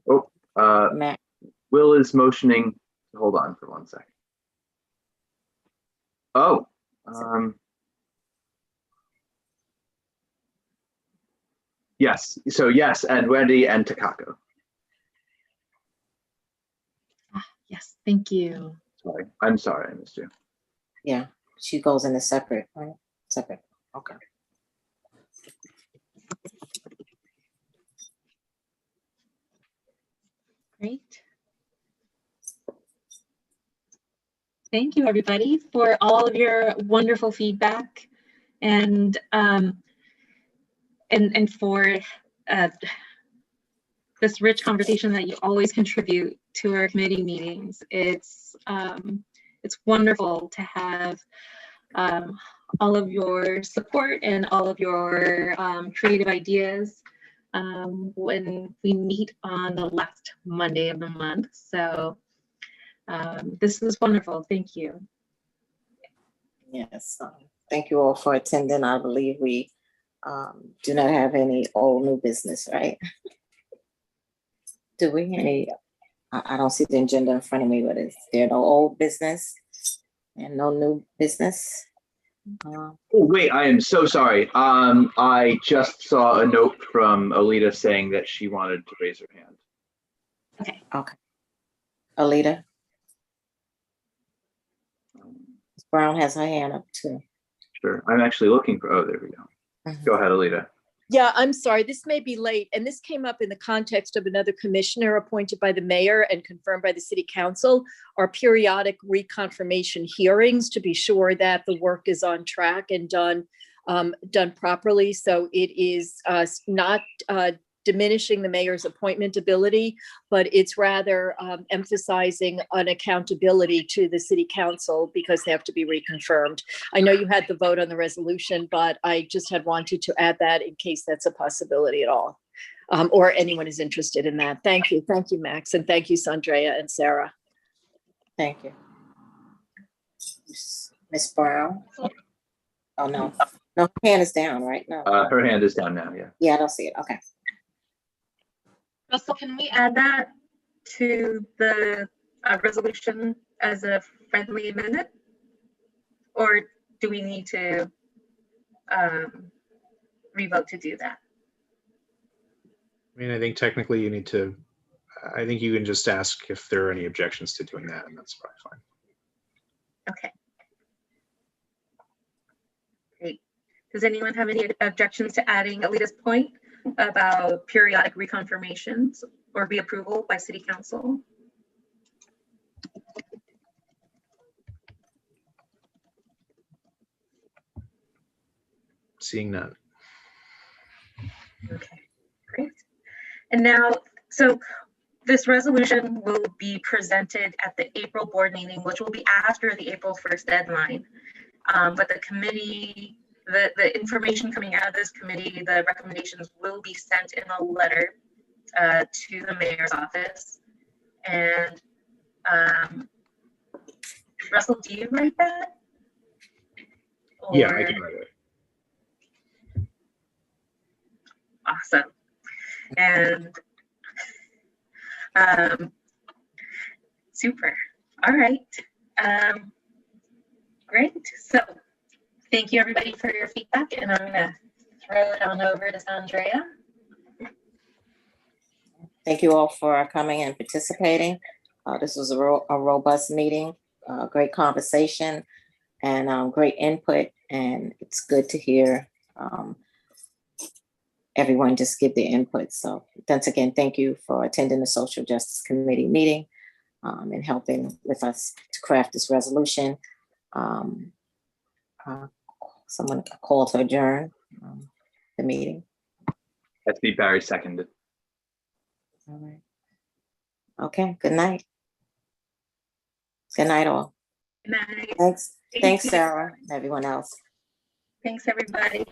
Oh, Matt. Will is motioning. Hold on for 1 second. Oh, yes. So yes, and Wendy and Takako. Yes, thank you. Sorry, I'm sorry I missed you. Yeah, she goes in a separate, right? Separate, okay. Great. Thank you, everybody, for all of your wonderful feedback and for this rich conversation that you always contribute to our committee meetings. It's wonderful to have all of your support and all of your creative ideas when we meet on the last Monday of the month. So this is wonderful. Thank you. Yes, thank you all for attending. I believe we do not have any old new business, right? Do we? Any? I don't see the agenda in front of me, but is there no old business and no new business? Oh wait, I am so sorry. I just saw a note from Alita saying that she wanted to raise her hand. Okay. Okay. Alita? Ms. Brown has her hand up too. Sure, I'm actually looking for. Oh, there we go. Go ahead, Alita. Yeah, I'm sorry, this may be late, and this came up in the context of another commissioner appointed by the mayor and confirmed by the city council, our periodic reconfirmation hearings to be sure that the work is on track and done properly. So it is not diminishing the mayor's appointment ability, but it's rather emphasizing an accountability to the city council because they have to be reconfirmed. I know you had the vote on the resolution, but I just had wanted to add that in case that's a possibility at all, or anyone is interested in that. Thank you, Max, and thank you, Sondrea and Sarah. Thank you. Ms. Brown? Oh, no, her hand is down, right? No. Her hand is down now, yeah. Yeah, I don't see it, okay. Russell, can we add that to the resolution as a friendly amendment? Or do we need to revote to do that? I mean, I think technically you need to I think you can just ask if there are any objections to doing that, and that's probably fine. Okay. Great. Does anyone have any objections to adding Alita's point about periodic reconfirmations or reapproval by City Council? Seeing none. Okay, great. And now, so this resolution will be presented at the April board meeting, which will be after the April 1st deadline. But the committee, the information coming out of this committee, the recommendations will be sent in a letter to the mayor's office. And Russell, do you write that? Yeah, I can write it. Awesome. And super. All right. Great. So thank you everybody for your feedback, and I'm gonna throw it on over to Andrea. Thank you all for coming and participating. This was a robust meeting, great conversation, and great input. And it's good to hear everyone just give their input. So once again, thank you for attending the Social Justice Committee meeting and helping with us to craft this resolution. Someone call to adjourn the meeting. That's me, Barry, seconded. All right. Okay, good night. Good night, all. Good night. Thanks, Thank you. Sarah, and everyone else. Thanks, everybody.